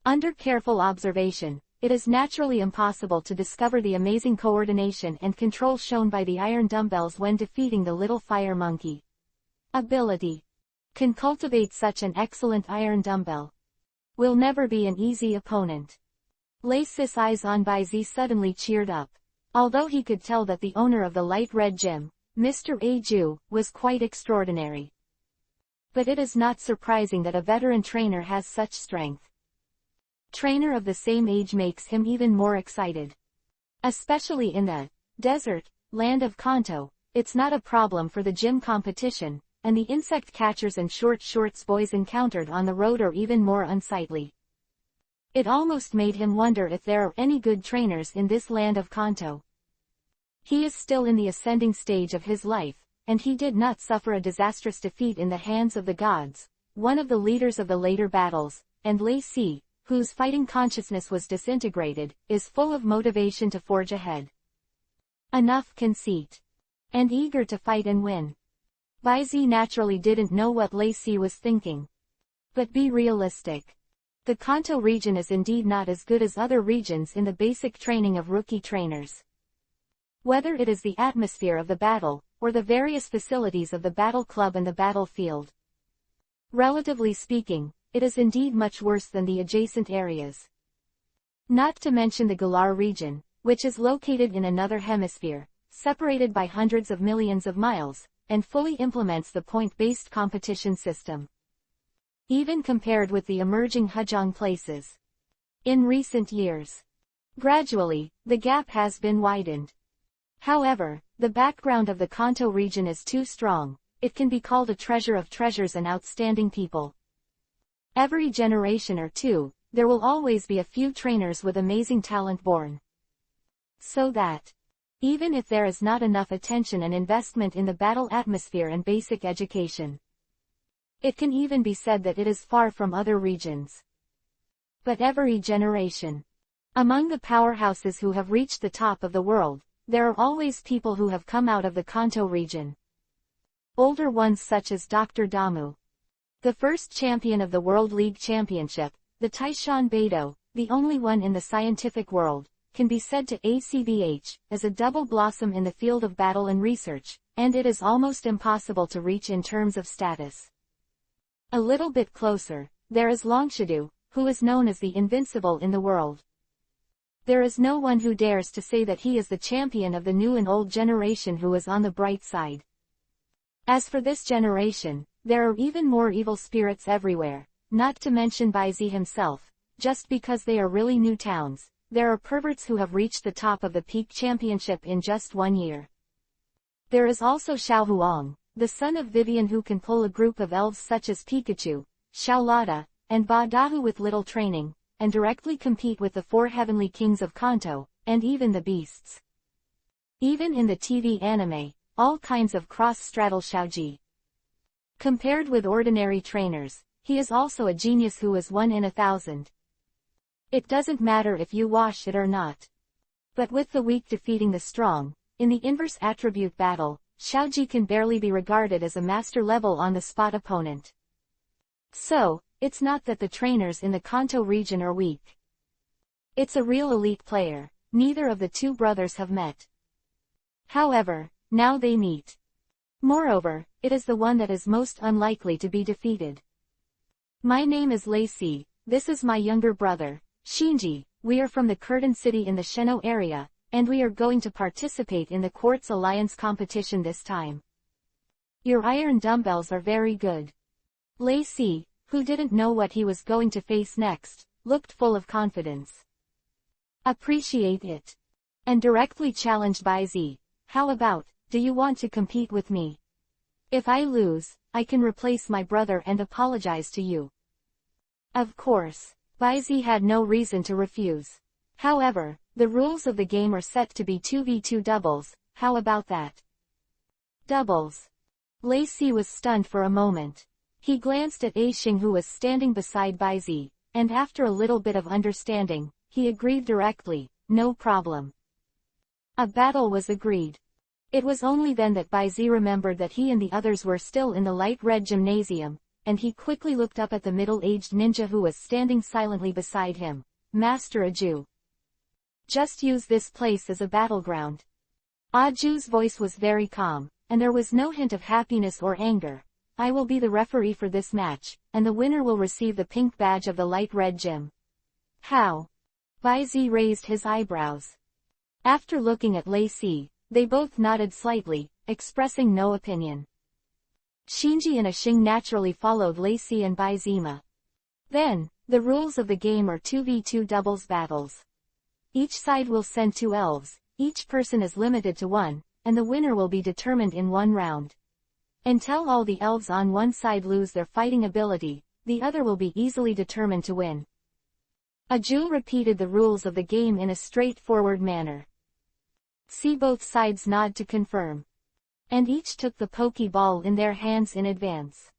Under careful observation, it is naturally impossible to discover the amazing coordination and control shown by the iron dumbbells when defeating the little fire monkey. Ability. Can cultivate such an excellent iron dumbbell. Will never be an easy opponent. Lace's eyes on Baizi suddenly cheered up. Although he could tell that the owner of the light red gym, Mr. Aju, was quite extraordinary. But it is not surprising that a veteran trainer has such strength. Trainer of the same age makes him even more excited. Especially in the desert land of Kanto, it's not a problem for the gym competition, and the insect catchers and short shorts boys encountered on the road are even more unsightly. It almost made him wonder if there are any good trainers in this land of Kanto. He is still in the ascending stage of his life, and he did not suffer a disastrous defeat in the hands of the gods, one of the leaders of the later battles, and Lei Si, whose fighting consciousness was disintegrated, is full of motivation to forge ahead. Enough conceit. And eager to fight and win. Baizi naturally didn't know what Lei Si was thinking. But be realistic. The Kanto region is indeed not as good as other regions in the basic training of rookie trainers. Whether it is the atmosphere of the battle, or the various facilities of the battle club and the battlefield. Relatively speaking, it is indeed much worse than the adjacent areas. Not to mention the Galar region, which is located in another hemisphere, separated by hundreds of millions of miles, and fully implements the point-based competition system. Even compared with the emerging Hejong places. In recent years. Gradually, the gap has been widened. However, the background of the Kanto region is too strong. It can be called a treasure of treasures and outstanding people. Every generation or two, there will always be a few trainers with amazing talent born. So that, even if there is not enough attention and investment in the battle atmosphere and basic education, it can even be said that it is far from other regions. But every generation, among the powerhouses who have reached the top of the world, there are always people who have come out of the Kanto region. Older ones such as Dr. Damu, the first champion of the World League Championship, the Taishan Beidou, the only one in the scientific world, can be said to ACBH, as a double blossom in the field of battle and research, and it is almost impossible to reach in terms of status. A little bit closer, there is Longshidu, who is known as the invincible in the world. There is no one who dares to say that he is the champion of the new and old generation who is on the bright side. As for this generation, there are even more evil spirits everywhere, not to mention Baizi himself. Just because they are really new towns, there are perverts who have reached the top of the peak championship in just 1 year. There is also Xiao Huang, the son of Vivian, who can pull a group of elves such as Pikachu, Xiaolada, and Ba Dahu with little training, and directly compete with the 4 heavenly kings of Kanto, and even the beasts. Even in the TV anime, all kinds of cross-straddle Xiaoji. Compared with ordinary trainers, he is also a genius who is 1 in 1,000. It doesn't matter if you wash it or not. But with the weak defeating the strong, in the inverse attribute battle, Xiaoji can barely be regarded as a master-level on-the-spot opponent. So, it's not that the trainers in the Kanto region are weak. It's a real elite player. Neither of the two brothers have met. However, now they meet. Moreover, it is the one that is most unlikely to be defeated. My name is Lei Si, this is my younger brother, Shinji, we are from the Curtain City in the Sheno area, and we are going to participate in the Quartz Alliance competition this time. Your iron dumbbells are very good. Lei Si, who didn't know what he was going to face next, looked full of confidence. Appreciate it. And directly challenged Baizi, how about, do you want to compete with me? If I lose, I can replace my brother and apologize to you. Of course, Baizi had no reason to refuse. However, the rules of the game are set to be 2v2 doubles, how about that? Doubles. Lacey was stunned for a moment. He glanced at Aixing, who was standing beside Baizi, and after a little bit of understanding, he agreed directly, no problem. A battle was agreed. It was only then that Baizi remembered that he and the others were still in the light red gymnasium, and he quickly looked up at the middle-aged ninja who was standing silently beside him. Master Aju. Just use this place as a battleground. Aju's voice was very calm, and there was no hint of happiness or anger. I will be the referee for this match, and the winner will receive the pink badge of the light red gym. How? Baizi raised his eyebrows. After looking at Lacey, they both nodded slightly, expressing no opinion. Shinji and Aixing naturally followed Lacey and Baizima. Then, the rules of the game are 2v2 doubles battles. Each side will send 2 elves, each person is limited to 1, and the winner will be determined in 1 round. Until all the elves on one side lose their fighting ability, the other will be easily determined to win. Aju repeated the rules of the game in a straightforward manner. See both sides nod to confirm. And each took the Pokeball in their hands in advance.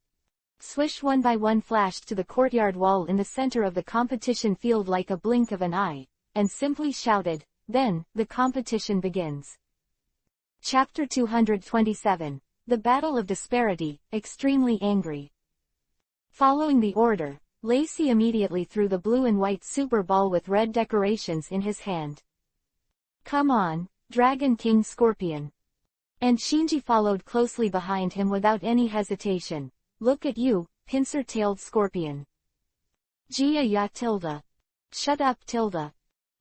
Swish one by one flashed to the courtyard wall in the center of the competition field like a blink of an eye, and simply shouted, "Then, the competition begins." Chapter 227. The Battle of Disparity, Extremely Angry. Following the order, Lacey immediately threw the blue and white Super Ball with red decorations in his hand. Come on, Dragon King Scorpion. And Shinji followed closely behind him without any hesitation. Look at you, pincer-tailed scorpion. Jia ya tilde. Shut up tilde.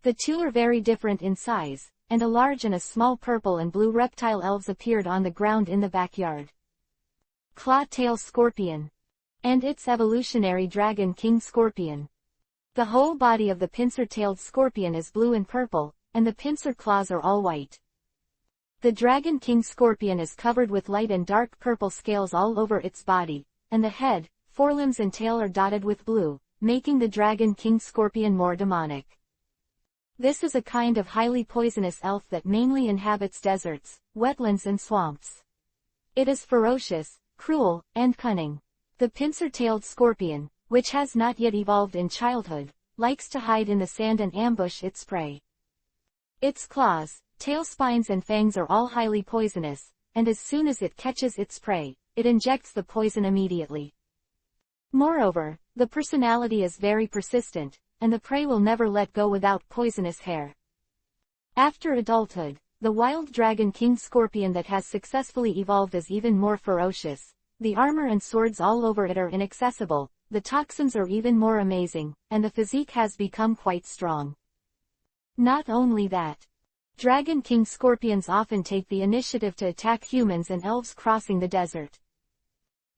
The two are very different in size, and a large and a small purple and blue reptile elves appeared on the ground in the backyard. Claw-tail scorpion. And its evolutionary Dragon King Scorpion. The whole body of the pincer-tailed scorpion is blue and purple, and the pincer claws are all white. The Dragon King Scorpion is covered with light and dark purple scales all over its body, and the head, forelimbs and tail are dotted with blue, making the Dragon King Scorpion more demonic. This is a kind of highly poisonous elf that mainly inhabits deserts, wetlands and swamps. It is ferocious, cruel, and cunning. The pincer-tailed scorpion, which has not yet evolved in childhood, likes to hide in the sand and ambush its prey. Its claws, tail spines and fangs are all highly poisonous, and as soon as it catches its prey, it injects the poison immediately. Moreover, the personality is very persistent, and the prey will never let go without poisonous hair. After adulthood, the wild Dragon King Scorpion that has successfully evolved is even more ferocious. The armor and swords all over it are inaccessible, the toxins are even more amazing, and the physique has become quite strong. Not only that, Dragon King Scorpions often take the initiative to attack humans and elves crossing the desert.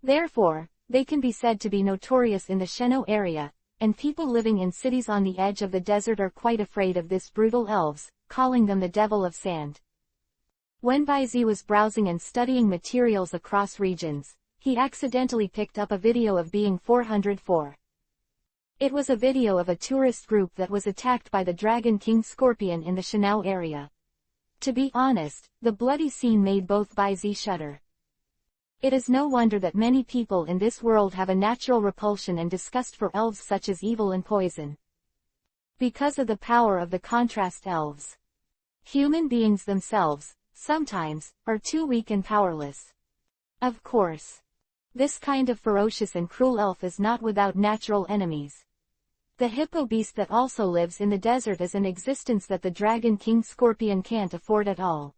Therefore, they can be said to be notorious in the Sheno area, and people living in cities on the edge of the desert are quite afraid of this brutal elves, calling them the Devil of Sand. When Baizi was browsing and studying materials across regions, he accidentally picked up a video of Being 404. It was a video of a tourist group that was attacked by the Dragon King Scorpion in the Shanao area. To be honest, the bloody scene made both Baizi shudder. It is no wonder that many people in this world have a natural repulsion and disgust for elves such as evil and poison. Because of the power of the contrast elves. Human beings themselves, sometimes, are too weak and powerless. Of course. This kind of ferocious and cruel elf is not without natural enemies. The hippo beast that also lives in the desert is an existence that the Dragon King Scorpion can't afford at all.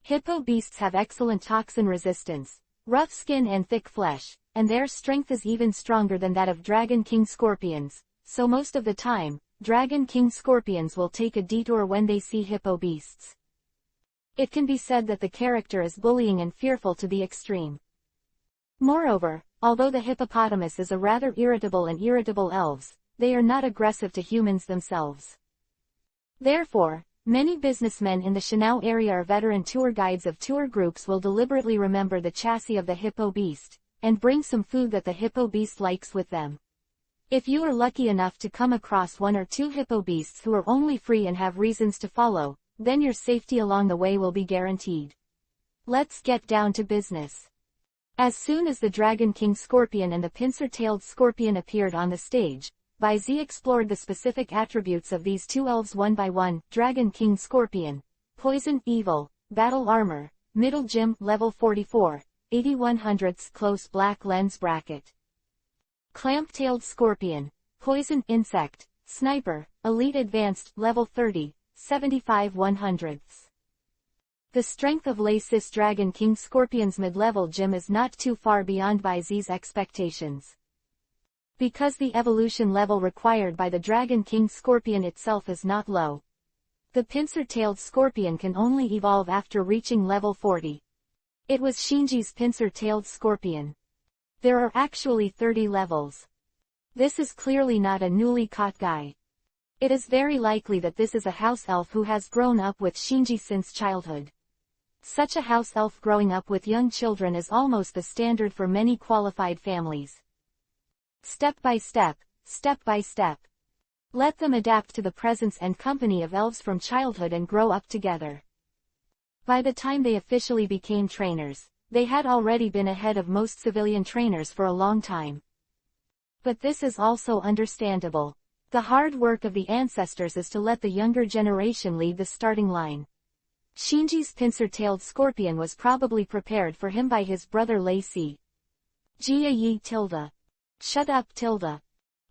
Hippo beasts have excellent toxin resistance, rough skin and thick flesh, and their strength is even stronger than that of Dragon King Scorpions, so most of the time, Dragon King Scorpions will take a detour when they see hippo beasts. It can be said that the character is bullying and fearful to the extreme. Moreover, although the hippopotamus is a rather irritable and irritable elves, they are not aggressive to humans themselves. Therefore, many businessmen in the Shanao area or veteran tour guides of tour groups will deliberately remember the chassis of the hippo beast, and bring some food that the hippo beast likes with them. If you are lucky enough to come across one or two hippo beasts who are only free and have reasons to follow, then your safety along the way will be guaranteed. Let's get down to business. As soon as the Dragon King Scorpion and the Pincer-tailed Scorpion appeared on the stage, Baizi explored the specific attributes of these two elves one by one. Dragon King Scorpion. Poison, Evil, Battle Armor, Middle Gym, Level 44, 8100ths close black lens bracket. Clamp-tailed Scorpion. Poison, Insect, Sniper, Elite Advanced, Level 30, 75 100ths. The strength of Lei-Sis Dragon King Scorpion's mid-level gym is not too far beyond Baizi's expectations. Because the evolution level required by the Dragon King Scorpion itself is not low. The Pincer-tailed Scorpion can only evolve after reaching level 40. It was Shinji's Pincer-tailed Scorpion. There are actually 30 levels. This is clearly not a newly caught guy. It is very likely that this is a house elf who has grown up with Shinji since childhood. Such a house elf growing up with young children is almost the standard for many qualified families. Step by step, step by step. Let them adapt to the presence and company of elves from childhood and grow up together. By the time they officially became trainers, they had already been ahead of most civilian trainers for a long time. But this is also understandable. The hard work of the ancestors is to let the younger generation lead the starting line. Shinji's Pincer-tailed Scorpion was probably prepared for him by his brother Lei-Si. Jia Yi tilde. Shut up tilde.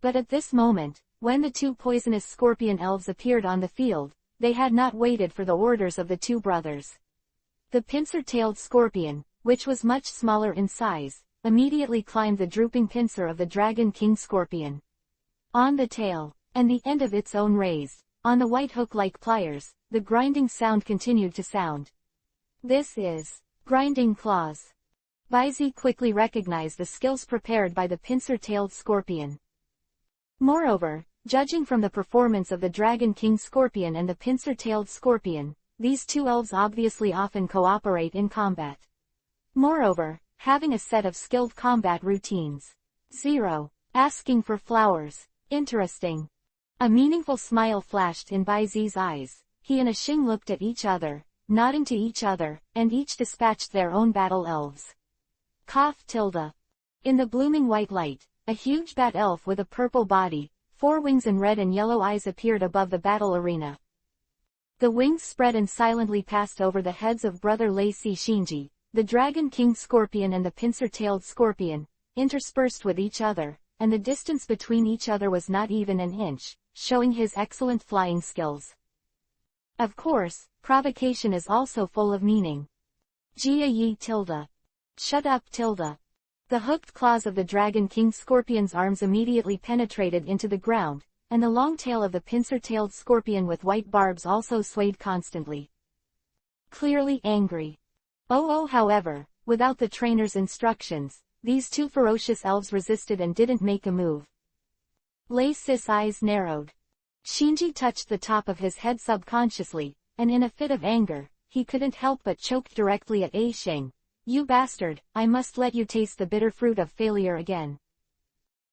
But at this moment, when the two poisonous scorpion elves appeared on the field, they had not waited for the orders of the two brothers. The Pincer-tailed Scorpion, which was much smaller in size, immediately climbed the drooping pincer of the Dragon King Scorpion. On the tail, and the end of its own raised, on the white hook-like pliers, the grinding sound continued to sound. This is grinding claws. Baizi quickly recognized the skills prepared by the Pincer-tailed Scorpion. Moreover, judging from the performance of the Dragon King Scorpion and the Pincer-tailed Scorpion, these two elves obviously often cooperate in combat. Moreover, having a set of skilled combat routines. 0. Asking for flowers. Interesting. A meaningful smile flashed in Baizi's eyes. He and Xing looked at each other, nodding to each other, and each dispatched their own battle elves. Cough tilde. In the blooming white light, a huge bat elf with a purple body, 4 wings and red and yellow eyes appeared above the battle arena. The wings spread and silently passed over the heads of brother Lei-Si Shinji, the Dragon King Scorpion and the Pincer-tailed Scorpion, interspersed with each other, and the distance between each other was not even an inch, showing his excellent flying skills. Of course, provocation is also full of meaning. Jia Yi tilde. Shut up tilde. The hooked claws of the Dragon King Scorpion's arms immediately penetrated into the ground, and the long tail of the Pincer-tailed Scorpion with white barbs also swayed constantly. Clearly angry. However, without the trainer's instructions, these two ferocious elves resisted and didn't make a move. Lei-Sis' eyes narrowed. Shinji touched the top of his head subconsciously, and in a fit of anger, he couldn't help but choke directly at Sheng. You bastard, I must let you taste the bitter fruit of failure again.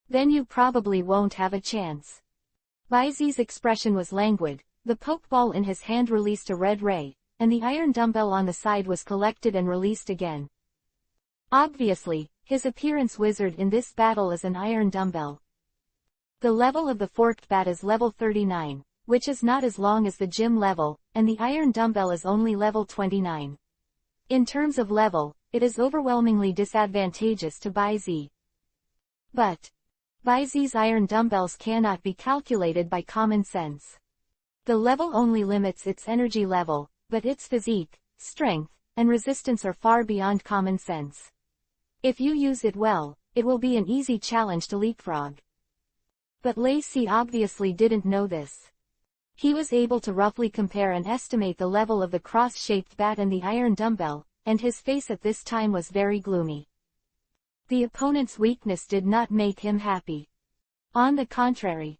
Then you probably won't have a chance. Baizi's expression was languid, the pokeball in his hand released a red ray, and the iron dumbbell on the side was collected and released again. Obviously, his appearance wizard in this battle is an iron dumbbell. The level of the forked bat is level 39, which is not as long as the gym level, and the iron dumbbell is only level 29. In terms of level, it is overwhelmingly disadvantageous to Baizi. But Baizi's iron dumbbells cannot be calculated by common sense. The level only limits its energy level, but its physique, strength, and resistance are far beyond common sense. If you use it well, it will be an easy challenge to leapfrog. But Lei-Si obviously didn't know this. He was able to roughly compare and estimate the level of the cross-shaped bat and the iron dumbbell, and his face at this time was very gloomy. The opponent's weakness did not make him happy. On the contrary.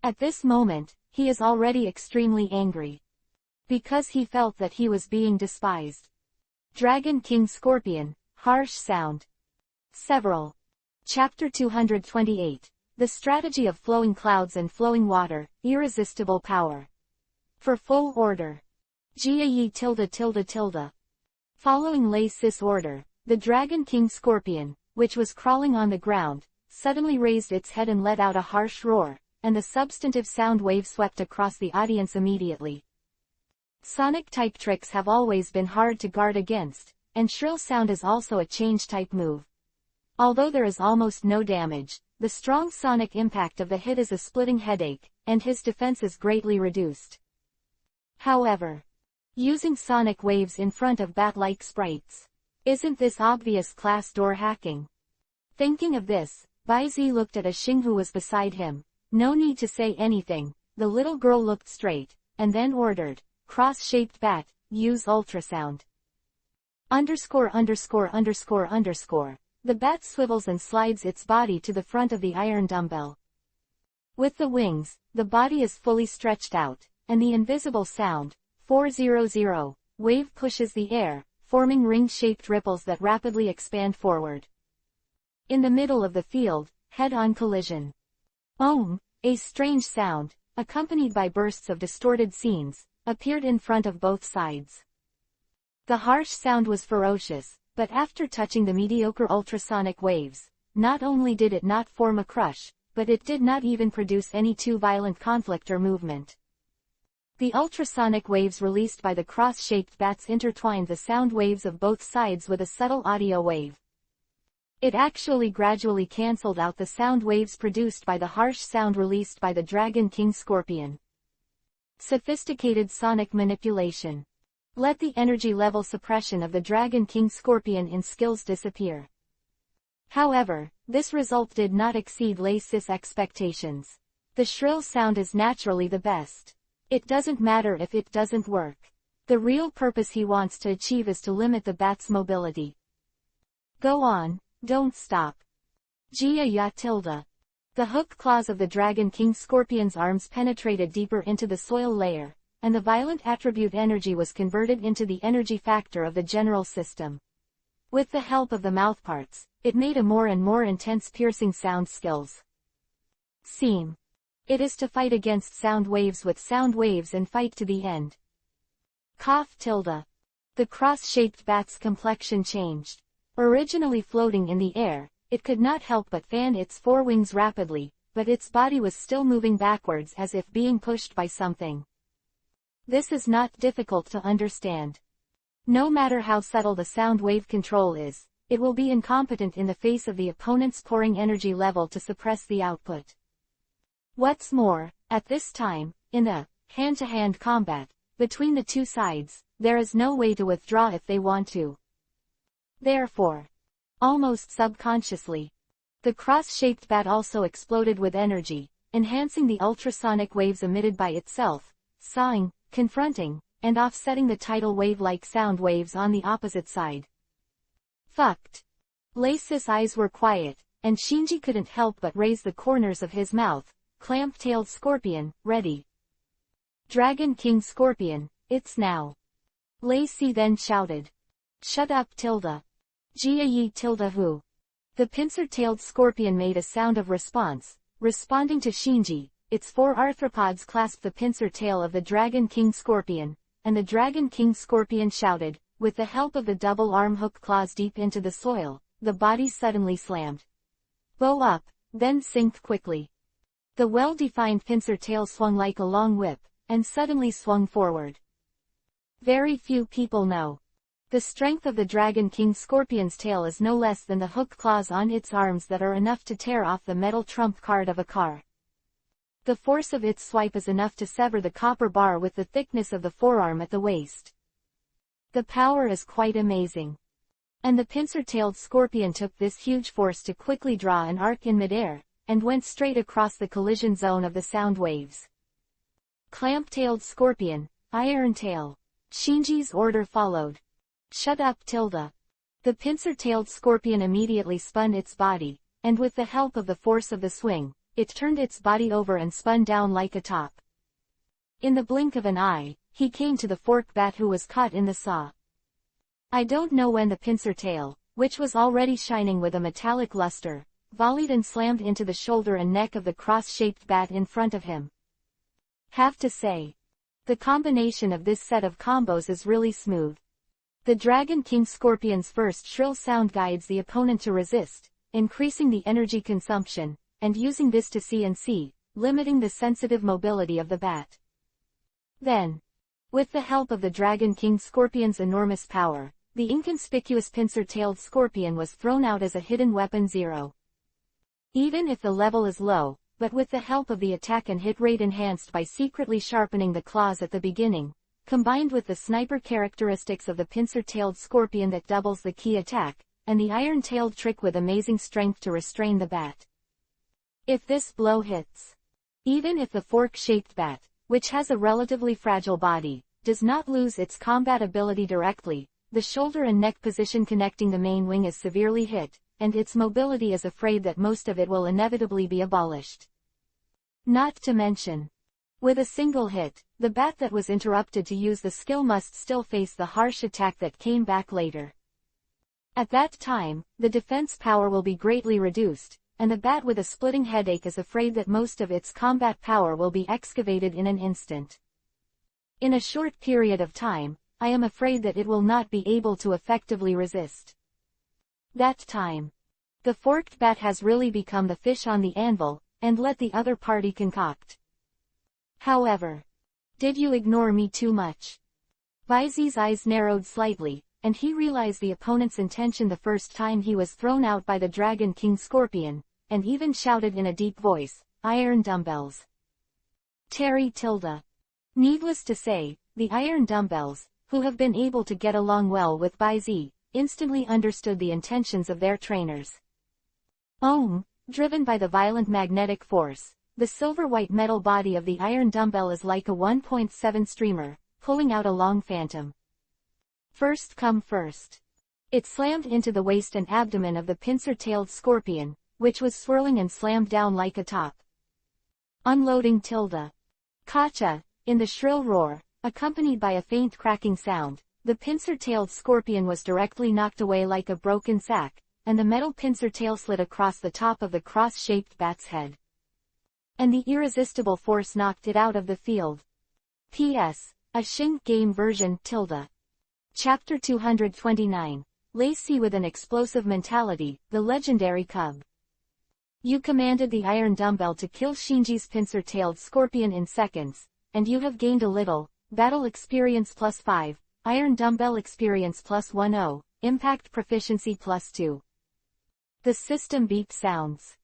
At this moment, he is already extremely angry. Because he felt that he was being despised. Dragon King Scorpion, harsh sound. Several. Chapter 228. The strategy of flowing clouds and flowing water, irresistible power. For full order. Jia Yi tilde tilde tilde. Following Lei-Sis' order, the Dragon King Scorpion, which was crawling on the ground, suddenly raised its head and let out a harsh roar, and the substantive sound wave swept across the audience immediately. Sonic-type tricks have always been hard to guard against, and shrill sound is also a change-type move. Although there is almost no damage, the strong sonic impact of the hit is a splitting headache, and his defense is greatly reduced. However, using sonic waves in front of bat-like sprites, isn't this obvious class door hacking? Thinking of this, Bai Zi looked at a Xing who was beside him. No need to say anything, the little girl looked straight, and then ordered, cross-shaped bat, use ultrasound. _______. The bat swivels and slides its body to the front of the iron dumbbell. With the wings, the body is fully stretched out, and the invisible sound, 400, wave pushes the air, forming ring-shaped ripples that rapidly expand forward. In the middle of the field, head-on collision. A strange sound, accompanied by bursts of distorted scenes, appeared in front of both sides. The harsh sound was ferocious, but after touching the mediocre ultrasonic waves, not only did it not form a crush, but it did not even produce any too violent conflict or movement. The ultrasonic waves released by the cross-shaped bats intertwined the sound waves of both sides with a subtle audio wave. It actually gradually cancelled out the sound waves produced by the harsh sound released by the Dragon King Scorpion. Sophisticated sonic manipulation. Let the energy level suppression of the Dragon King Scorpion in skills disappear. However, this result did not exceed Lei Si's expectations. The shrill sound is naturally the best. It doesn't matter if it doesn't work. The real purpose he wants to achieve is to limit the bat's mobility. Go on, don't stop. Jia ya tilde. The hook claws of the Dragon King Scorpion's arms penetrated deeper into the soil layer, and the violent attribute energy was converted into the energy factor of the general system. With the help of the mouthparts, it made a more and more intense piercing sound skills. Seam. It is to fight against sound waves with sound waves and fight to the end. Cough tilde. The cross-shaped bat's complexion changed. Originally floating in the air, it could not help but fan its forewings rapidly, but its body was still moving backwards as if being pushed by something. This is not difficult to understand. No matter how subtle the sound wave control is, it will be incompetent in the face of the opponent's pouring energy level to suppress the output. What's more, at this time, in the hand-to-hand combat between the two sides, there is no way to withdraw if they want to. Therefore, almost subconsciously, the cross-shaped bat also exploded with energy, enhancing the ultrasonic waves emitted by itself, sawing, confronting, and offsetting the tidal wave-like sound waves on the opposite side. Fucked. Lei Si's eyes were quiet, and Shinji couldn't help but raise the corners of his mouth. Clamp-tailed scorpion, ready. Dragon King Scorpion, it's now. Lei Si then shouted. Shut up tilde. Jia yi tilde hu. The pincer-tailed scorpion made a sound of response, responding to Shinji. Its four arthropods clasped the pincer tail of the Dragon King Scorpion, and the Dragon King Scorpion shouted. With the help of the double arm hook claws deep into the soil, the body suddenly slammed. Bow up, then sink quickly. The well-defined pincer tail swung like a long whip, and suddenly swung forward. Very few people know. The strength of the Dragon King Scorpion's tail is no less than the hook claws on its arms that are enough to tear off the metal trump card of a car. The force of its swipe is enough to sever the copper bar with the thickness of the forearm at the waist. The power is quite amazing. And the pincer-tailed scorpion took this huge force to quickly draw an arc in midair, and went straight across the collision zone of the sound waves. Clamp-tailed scorpion, iron tail. Shinji's order followed. Shut up tilde. The pincer-tailed scorpion immediately spun its body, and with the help of the force of the swing, it turned its body over and spun down like a top. In the blink of an eye, he came to the fork bat who was caught in the saw. I don't know when the pincer tail, which was already shining with a metallic luster, volleyed and slammed into the shoulder and neck of the cross-shaped bat in front of him. Have to say, the combination of this set of combos is really smooth. The Dragon King Scorpion's first shrill sound guides the opponent to resist, increasing the energy consumption, and using this to CNC, limiting the sensitive mobility of the bat. Then, with the help of the Dragon King Scorpion's enormous power, the inconspicuous pincer-tailed scorpion was thrown out as a hidden weapon 0. Even if the level is low, but with the help of the attack and hit rate enhanced by secretly sharpening the claws at the beginning, combined with the sniper characteristics of the pincer-tailed scorpion that doubles the key attack, and the iron-tailed trick with amazing strength to restrain the bat. If this blow hits, even if the fork-shaped bat, which has a relatively fragile body, does not lose its combat ability directly, the shoulder and neck position connecting the main wing is severely hit, and its mobility is afraid that most of it will inevitably be abolished. Not to mention, with a single hit, the bat that was interrupted to use the skill must still face the harsh attack that came back later. At that time, the defense power will be greatly reduced, and the bat with a splitting headache is afraid that most of its combat power will be excavated in an instant. In a short period of time, I am afraid that it will not be able to effectively resist. That time, the forked bat has really become the fish on the anvil, and let the other party concoct. However, did you ignore me too much? Baizi's eyes narrowed slightly, and he realized the opponent's intention the first time he was thrown out by the Dragon King Scorpion, and even shouted in a deep voice, "Iron dumbbells." Terry tilde. Needless to say, the Iron Dumbbells, who have been able to get along well with Baizi, instantly understood the intentions of their trainers. Driven by the violent magnetic force, the silver-white metal body of the iron dumbbell is like a 1.7 streamer, pulling out a long phantom. First come first. It slammed into the waist and abdomen of the pincer-tailed scorpion, which was swirling and slammed down like a top. Unloading tilde. Kacha, in the shrill roar, accompanied by a faint cracking sound, the pincer-tailed scorpion was directly knocked away like a broken sack, and the metal pincer tail slid across the top of the cross-shaped bat's head. And the irresistible force knocked it out of the field. P.S. A Shin game version tilde. Chapter 229. Lacey with an explosive mentality, the legendary cub. You commanded the iron dumbbell to kill Shinji's pincer-tailed scorpion in seconds, and you have gained a little, battle experience +5, iron dumbbell experience +10, impact proficiency +2. The system beep sounds.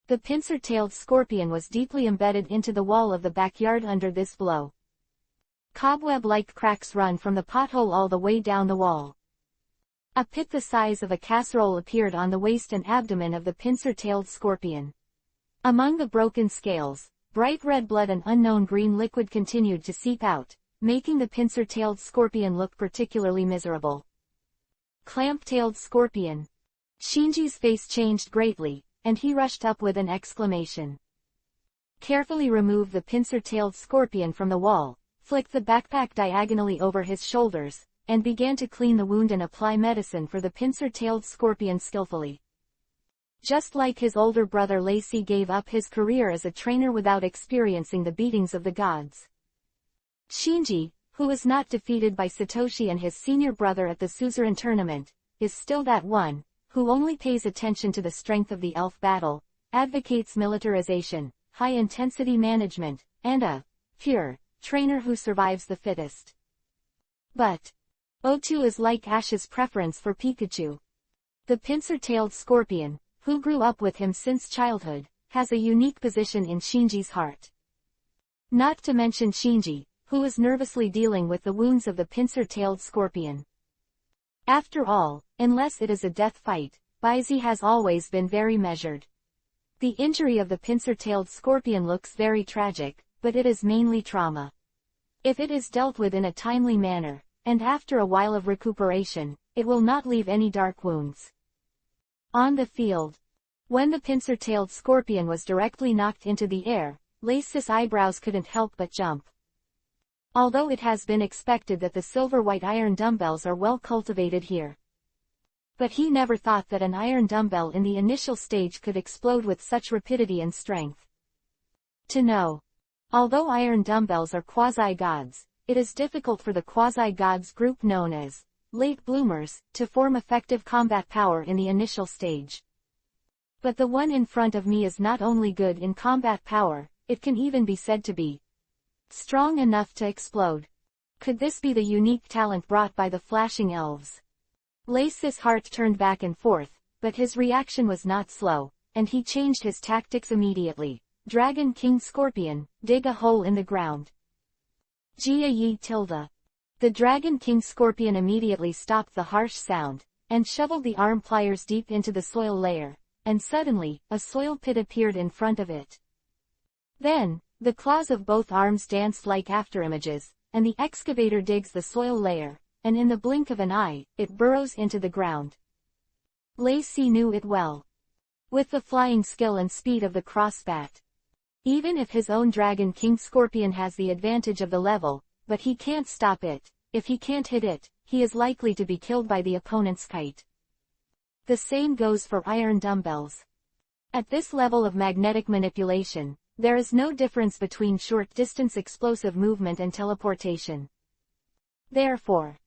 The pincer-tailed scorpion was deeply embedded into the wall of the backyard under this blow. Cobweb-like cracks run from the pothole all the way down the wall. A pit the size of a casserole appeared on the waist and abdomen of the pincer-tailed scorpion. Among the broken scales, bright red blood and unknown green liquid continued to seep out, making the pincer-tailed scorpion look particularly miserable. Clamp-tailed scorpion. Shinji's face changed greatly, and he rushed up with an exclamation. Carefully remove the pincer-tailed scorpion from the wall, flicked the backpack diagonally over his shoulders, and began to clean the wound and apply medicine for the pincer-tailed scorpion skillfully. Just like his older brother, Lacey gave up his career as a trainer without experiencing the beatings of the gods. Shinji, who was not defeated by Satoshi and his senior brother at the suzerain tournament, is still that one, who only pays attention to the strength of the elf battle, advocates militarization, high-intensity management, and a pure trainer who survives the fittest. But O2 is like Ash's preference for Pikachu. The pincer-tailed scorpion, who grew up with him since childhood, has a unique position in Shinji's heart. Not to mention Shinji, who is nervously dealing with the wounds of the pincer-tailed scorpion. After all, unless it is a death fight, Baizi has always been very measured. The injury of the pincer-tailed scorpion looks very tragic, but it is mainly trauma. If it is dealt with in a timely manner, and after a while of recuperation, it will not leave any dark wounds. On the field. When the pincer-tailed scorpion was directly knocked into the air, Lacey's eyebrows couldn't help but jump. Although it has been expected that the silver-white iron dumbbells are well cultivated here. But he never thought that an iron dumbbell in the initial stage could explode with such rapidity and strength. To know. Although iron dumbbells are quasi-gods, it is difficult for the quasi-gods group known as late bloomers, to form effective combat power in the initial stage. But the one in front of me is not only good in combat power, it can even be said to be strong enough to explode. Could this be the unique talent brought by the flashing elves? Lace's heart turned back and forth, but his reaction was not slow, and he changed his tactics immediately. Dragon King Scorpion, dig a hole in the ground. Jia Yi tilde. The Dragon King Scorpion immediately stopped the harsh sound, and shoveled the arm pliers deep into the soil layer, and suddenly, a soil pit appeared in front of it. Then, the claws of both arms danced like afterimages, and the excavator digs the soil layer, and in the blink of an eye, it burrows into the ground. Lacey knew it well. With the flying skill and speed of the crossbat. Even if his own Dragon King Scorpion has the advantage of the level, but he can't stop it, if he can't hit it, he is likely to be killed by the opponent's kite. The same goes for iron dumbbells. At this level of magnetic manipulation, there is no difference between short-distance explosive movement and teleportation. Therefore,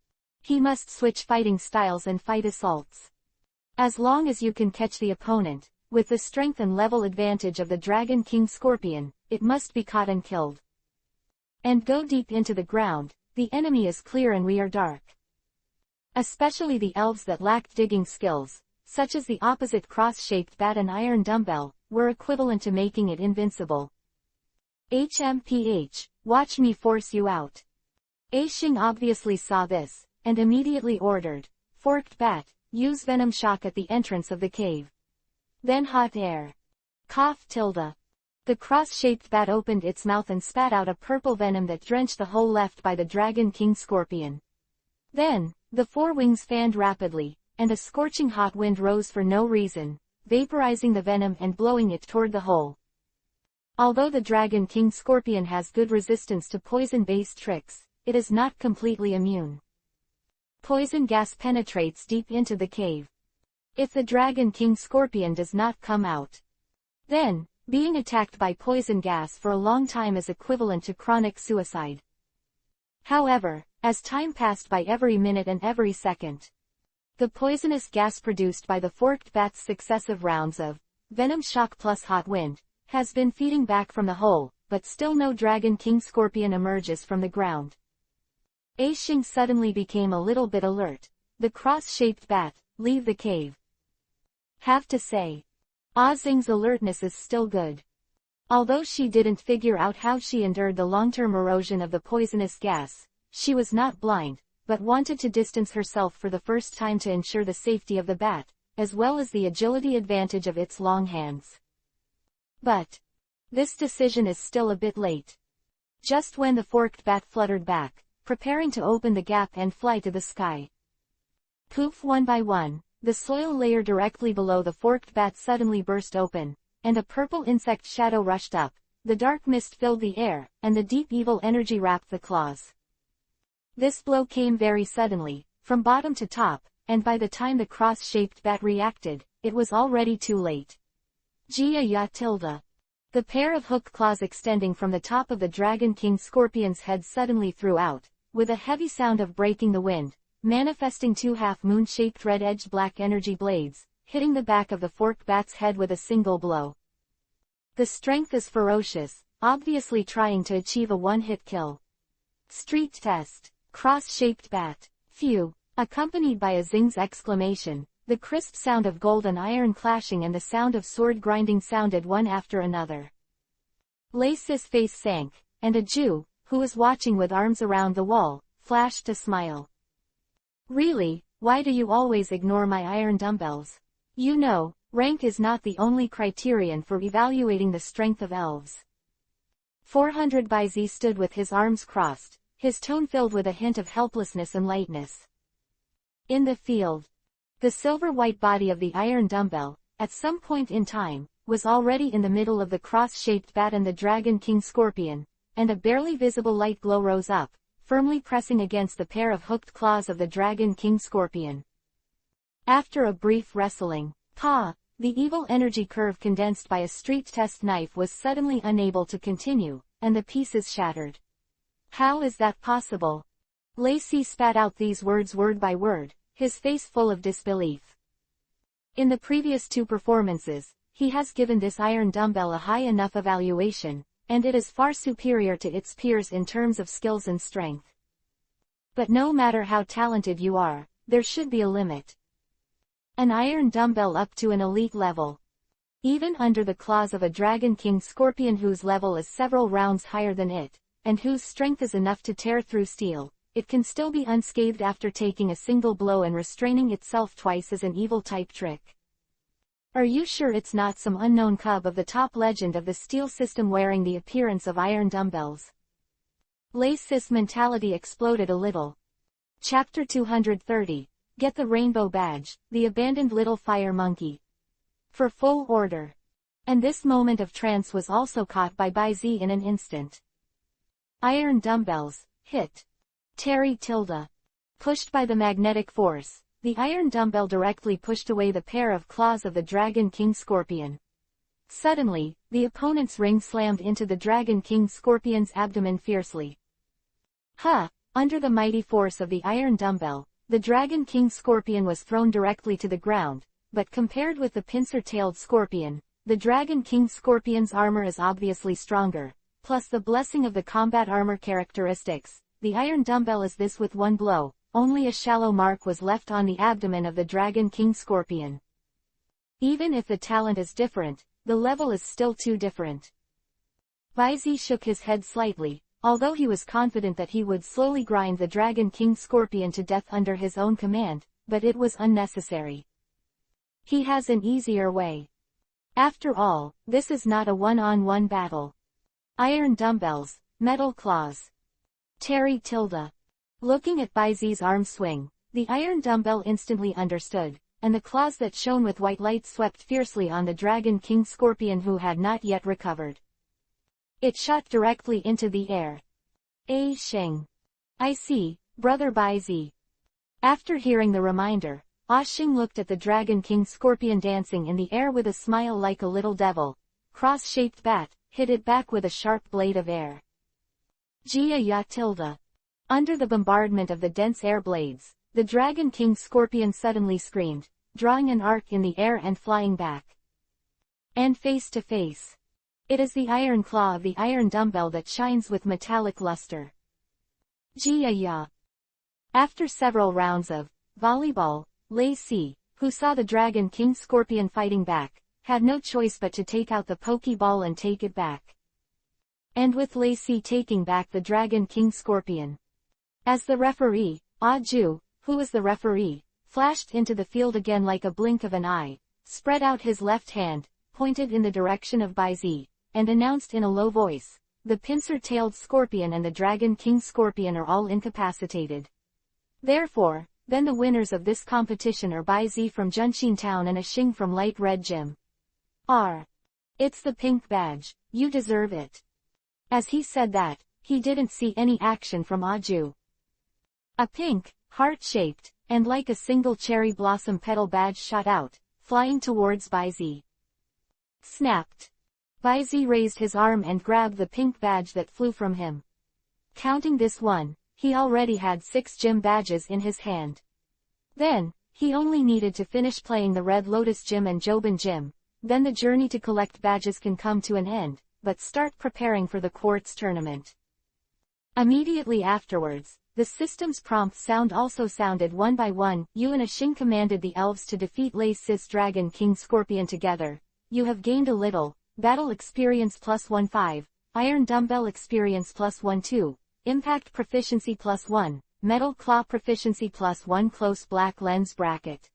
he must switch fighting styles and fight assaults. As long as you can catch the opponent, with the strength and level advantage of the Dragon King Scorpion, it must be caught and killed. And go deep into the ground, the enemy is clear and we are dark. Especially the elves that lacked digging skills, such as the opposite cross-shaped bat and iron dumbbell, were equivalent to making it invincible. HMPH, watch me force you out. Aixing obviously saw this, and immediately ordered, Forked Bat, use Venom Shock at the entrance of the cave. Then Hot Air. Cough tilde. The cross-shaped bat opened its mouth and spat out a purple venom that drenched the hole left by the Dragon King Scorpion. Then, the four wings fanned rapidly, and a scorching hot wind rose for no reason, vaporizing the venom and blowing it toward the hole. Although the Dragon King Scorpion has good resistance to poison-based tricks, it is not completely immune. Poison gas penetrates deep into the cave. If the Dragon King Scorpion does not come out, then, being attacked by poison gas for a long time is equivalent to chronic suicide. However, as time passed by every minute and every second, the poisonous gas produced by the forked bat's successive rounds of Venom Shock plus Hot Wind has been feeding back from the hole, but still no Dragon King Scorpion emerges from the ground. Aixing suddenly became a little bit alert. The cross-shaped bat, leave the cave. Have to say, Ozing's alertness is still good. Although she didn't figure out how she endured the long-term erosion of the poisonous gas, she was not blind, but wanted to distance herself for the first time to ensure the safety of the bat, as well as the agility advantage of its long hands. But this decision is still a bit late. Just when the forked bat fluttered back, preparing to open the gap and fly to the sky. Poof! One by one, the soil layer directly below the forked bat suddenly burst open, and a purple insect shadow rushed up. The dark mist filled the air, and the deep evil energy wrapped the claws. This blow came very suddenly, from bottom to top, and by the time the cross-shaped bat reacted, it was already too late. Jia Ya tilde. The pair of hook claws extending from the top of the Dragon King Scorpion's head suddenly threw out, with a heavy sound of breaking the wind, manifesting two half-moon-shaped red-edged black energy blades, hitting the back of the forked bat's head with a single blow. The strength is ferocious, obviously trying to achieve a one-hit kill. Street test. Cross-shaped bat. Phew. Accompanied by a zing's exclamation, the crisp sound of gold and iron clashing and the sound of sword grinding sounded one after another. Lace's face sank, and a Jew, who was watching with arms around the wall, flashed a smile. Really, why do you always ignore my iron dumbbells? You know, rank is not the only criterion for evaluating the strength of elves. 400 Baizi stood with his arms crossed, his tone filled with a hint of helplessness and lightness. In the field, the silver-white body of the iron dumbbell, at some point in time, was already in the middle of the cross-shaped bat and the Dragon King Scorpion, and a barely visible light glow rose up, firmly pressing against the pair of hooked claws of the Dragon King Scorpion. After a brief wrestling, the evil energy curve condensed by a street test knife was suddenly unable to continue, and the pieces shattered. How is that possible? Lacey spat out these words word by word, his face full of disbelief. In the previous 2 performances, he has given this iron dumbbell a high enough evaluation, and it is far superior to its peers in terms of skills and strength. But no matter how talented you are, there should be a limit. An iron dumbbell up to an elite level. Even under the claws of a Dragon King Scorpion whose level is several rounds higher than it, and whose strength is enough to tear through steel, it can still be unscathed after taking a single blow and restraining itself twice as an evil-type trick. Are you sure it's not some unknown cub of the top legend of the steel system wearing the appearance of iron dumbbells? Lacey's mentality exploded a little. Chapter 230. Get the Rainbow Badge, the Abandoned Little Fire Monkey. For full order. And this moment of trance was also caught by Bai-Zi in an instant. Iron dumbbells, hit. Terry tilde. Pushed by the magnetic force, the iron dumbbell directly pushed away the pair of claws of the Dragon King Scorpion. Suddenly, the opponent's ring slammed into the Dragon King Scorpion's abdomen fiercely. Under the mighty force of the iron dumbbell, the Dragon King Scorpion was thrown directly to the ground, but compared with the pincer-tailed scorpion, the Dragon King Scorpion's armor is obviously stronger, plus the blessing of the combat armor characteristics. The iron dumbbell is this with one blow, only a shallow mark was left on the abdomen of the Dragon King Scorpion. Even if the talent is different, the level is still too different. Bai-Zi shook his head slightly, although he was confident that he would slowly grind the Dragon King Scorpion to death under his own command, but it was unnecessary. He has an easier way. After all, this is not a one-on-one battle. Iron dumbbells, metal claws. Terry tilde. Looking at Bai-Zi's arm swing, the iron dumbbell instantly understood, and the claws that shone with white light swept fiercely on the Dragon King Scorpion who had not yet recovered. It shot directly into the air. Xing. I see, brother Bai-Zi. After hearing the reminder, Xing looked at the Dragon King Scorpion dancing in the air with a smile like a little devil. Cross-shaped bat, hit it back with a sharp blade of air. Jia ya tilde. Under the bombardment of the dense air blades, the Dragon King Scorpion suddenly screamed, drawing an arc in the air and flying back. And face to face. It is the iron claw of the iron dumbbell that shines with metallic luster. Jia ya. After several rounds of volleyball, Lacey, who saw the Dragon King Scorpion fighting back, had no choice but to take out the Pokeball and take it back. And with Lacey taking back the Dragon King Scorpion. As the referee, Ju, who was the referee, flashed into the field again like a blink of an eye, spread out his left hand, pointed in the direction of Bai-Zi, and announced in a low voice, the pincer-tailed scorpion and the Dragon King Scorpion are all incapacitated. Therefore, then the winners of this competition are Bai-Zi from Junshin Town and Xing from Light Red Gym. It's the pink badge, you deserve it. As he said that, he didn't see any action from Ju. A pink, heart-shaped, and like a single cherry blossom petal badge shot out, flying towards Bai-Zi. Snapped. Bai-Zi raised his arm and grabbed the pink badge that flew from him. Counting this one, he already had 6 gym badges in his hand. Then, he only needed to finish playing the Red Lotus Gym and Jobin Gym, then the journey to collect badges can come to an end, but start preparing for the Quartz tournament. Immediately afterwards, the system's prompt sound also sounded one by one. You and Xing commanded the elves to defeat Lacey's Dragon King Scorpion together. You have gained a little, battle experience +1 iron dumbbell experience +1 impact proficiency +1, metal claw proficiency +1 close black lens bracket.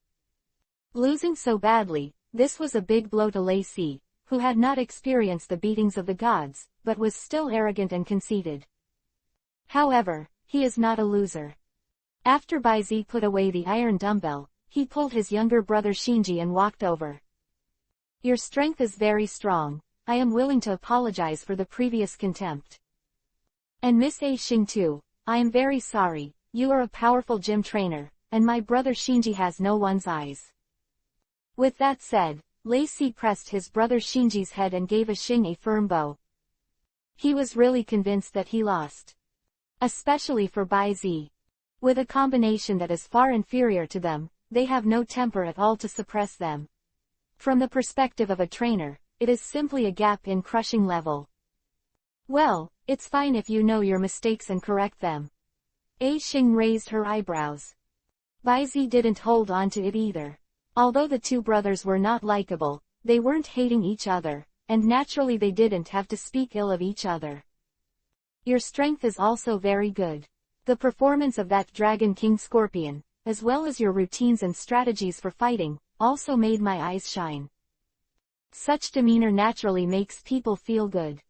Losing so badly, this was a big blow to Lacey, who had not experienced the beatings of the gods, but was still arrogant and conceited. However, he is not a loser. After Bai-Zi put away the iron dumbbell, he pulled his younger brother Shinji and walked over. Your strength is very strong, I am willing to apologize for the previous contempt. And Miss Xing too, I am very sorry, you are a powerful gym trainer, and my brother Shinji has no one's eyes. With that said, Lacey pressed his brother Shinji's head and gave Xing a firm bow. He was really convinced that he lost. Especially for Bai-Zi. With a combination that is far inferior to them, they have no temper at all to suppress them. From the perspective of a trainer, it is simply a gap in crushing level. Well, it's fine if you know your mistakes and correct them. A Xing raised her eyebrows. Bai Zi didn't hold on to it either. Although the two brothers were not likable, they weren't hating each other, and naturally they didn't have to speak ill of each other. Your strength is also very good. The performance of that Dragon King Scorpion, as well as your routines and strategies for fighting, also made my eyes shine. Such demeanor naturally makes people feel good.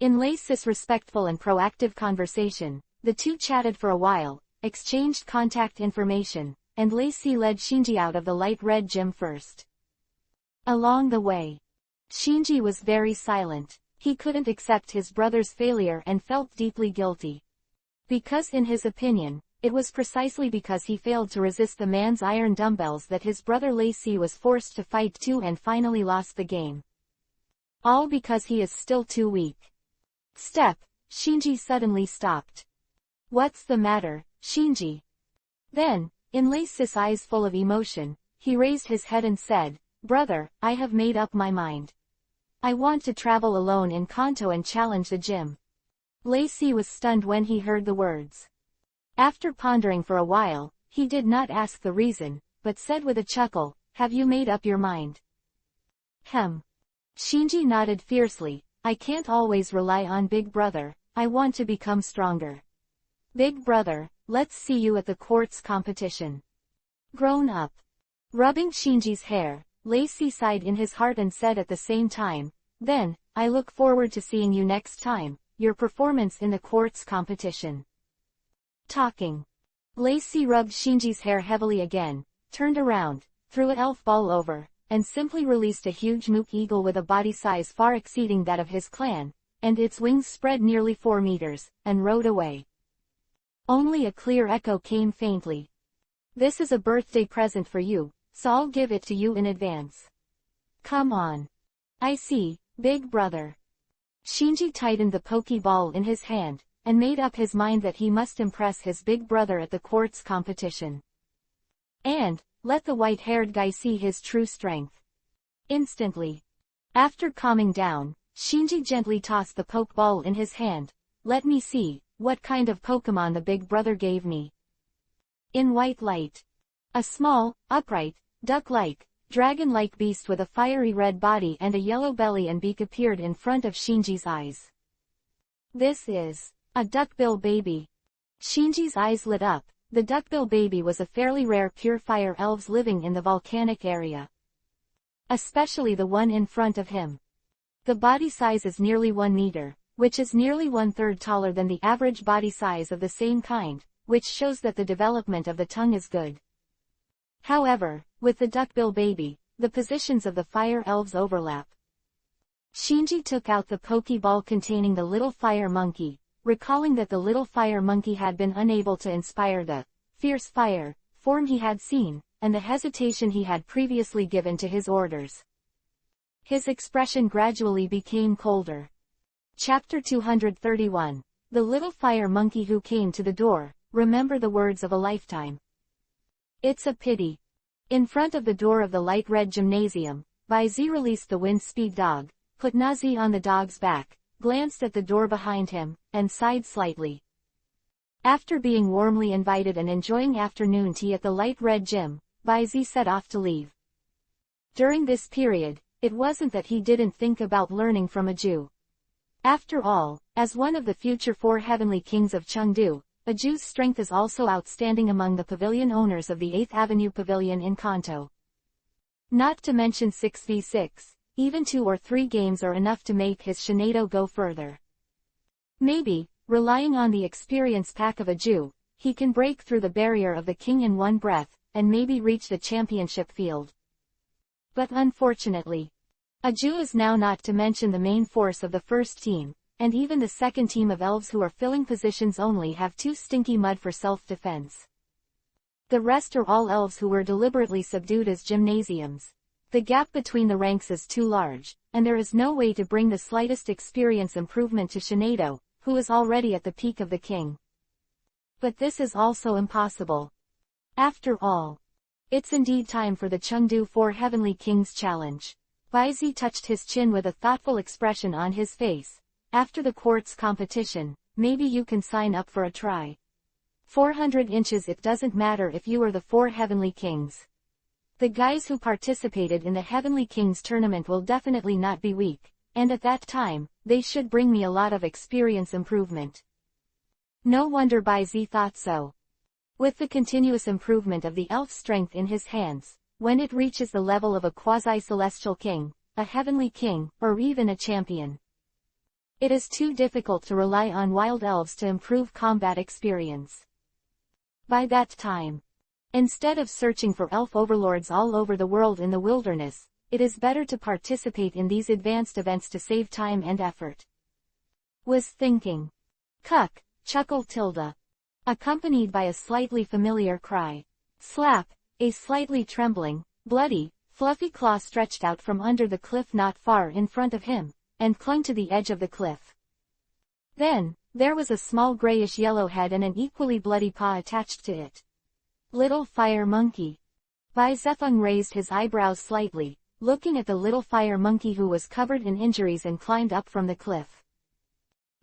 In Lei Si's respectful and proactive conversation, the two chatted for a while, exchanged contact information, and Lei Si led Shinji out of the light red gym first. Along the way, Shinji was very silent. He couldn't accept his brother's failure and felt deeply guilty. Because in his opinion, it was precisely because he failed to resist the man's iron dumbbells that his brother Lei Si was forced to fight too and finally lost the game. All because he is still too weak. Shinji suddenly stopped. What's the matter, Shinji? Then, in Lei Si's eyes full of emotion, he raised his head and said, Brother, I have made up my mind. I want to travel alone in Kanto and challenge the gym. Lei Si was stunned when he heard the words. After pondering for a while, he did not ask the reason, but said with a chuckle, Have you made up your mind? Shinji nodded fiercely, I can't always rely on Big Brother, I want to become stronger. Big Brother, let's see you at the quartz competition. Grown up. Rubbing Shinji's hair, Lei Si sighed in his heart and said at the same time, Then, I look forward to seeing you next time, your performance in the quartz competition. Talking. Lei Si rubbed Shinji's hair heavily again, turned around, threw an elf ball over, and simply released a huge mook eagle with a body size far exceeding that of his clan, and its wings spread nearly 4 meters, and rode away. Only a clear echo came faintly. This is a birthday present for you, so I'll give it to you in advance. Come on. I see, Big Brother. Shinji tightened the pokeball in his hand, and made up his mind that he must impress his big brother at the quartz competition. And, let the white-haired guy see his true strength. Instantly. After calming down, Shinji gently tossed the pokeball in his hand. Let me see, what kind of Pokemon the big brother gave me. In white light. A small, upright, duck-like, dragon-like beast with a fiery red body and a yellow belly and beak appeared in front of Shinji's eyes. This is a duckbill baby. Shinji's eyes lit up. The duckbill baby was a fairly rare pure fire elves living in the volcanic area. Especially the one in front of him. The body size is nearly 1 meter, which is nearly 1/3 taller than the average body size of the same kind, which shows that the development of the tongue is good. However, with the duckbill baby, the positions of the fire elves overlap. Shinji took out the pokeball containing the little fire monkey, recalling that the little fire monkey had been unable to inspire the fierce fire form he had seen, and the hesitation he had previously given to his orders. His expression gradually became colder. Chapter 231. The Little Fire Monkey Who Came to the Door, Remember the Words of a Lifetime. It's a pity. In front of the door of the light red gymnasium, Bai Zi released the wind speed dog, put Nazi on the dog's back, glanced at the door behind him, and sighed slightly. After being warmly invited and enjoying afternoon tea at the light red gym, Bai Zi set off to leave. During this period, it wasn't that he didn't think about learning from a Jew. After all, as one of the future 4 heavenly kings of Chengdu, a Jew's strength is also outstanding among the pavilion owners of the 8th Avenue Pavilion in Kanto. Not to mention 6v6, even 2 or 3 games are enough to make his Shinado go further. Maybe, relying on the experience pack of a Jew, he can break through the barrier of the king in one breath, and maybe reach the championship field. But unfortunately, a Jew is now not to mention the main force of the first team, and even the second team of elves who are filling positions only have 2 stinky mud for self-defense. The rest are all elves who were deliberately subdued as gymnasiums. The gap between the ranks is too large, and there is no way to bring the slightest experience improvement to Shinado, who is already at the peak of the king. But this is also impossible. After all, it's indeed time for the Chengdu Four Heavenly Kings challenge. Baizi touched his chin with a thoughtful expression on his face. After the quartz competition, maybe you can sign up for a try. 400 inches. It doesn't matter if you are the Four Heavenly Kings. The guys who participated in the Heavenly Kings tournament will definitely not be weak, and at that time, they should bring me a lot of experience improvement. No wonder Baizi thought so. With the continuous improvement of the elf's strength in his hands, when it reaches the level of a quasi-celestial king, a heavenly king, or even a champion, it is too difficult to rely on wild elves to improve combat experience. By that time, instead of searching for elf overlords all over the world in the wilderness, it is better to participate in these advanced events to save time and effort. Was thinking. Cuck, chuckled Tilda, accompanied by a slightly familiar cry. Slap, a slightly trembling, bloody, fluffy claw stretched out from under the cliff not far in front of him, and clung to the edge of the cliff. Then, there was a small grayish-yellow head and an equally bloody paw attached to it. Little fire monkey. Bai Zefeng raised his eyebrows slightly, looking at the little fire monkey who was covered in injuries and climbed up from the cliff.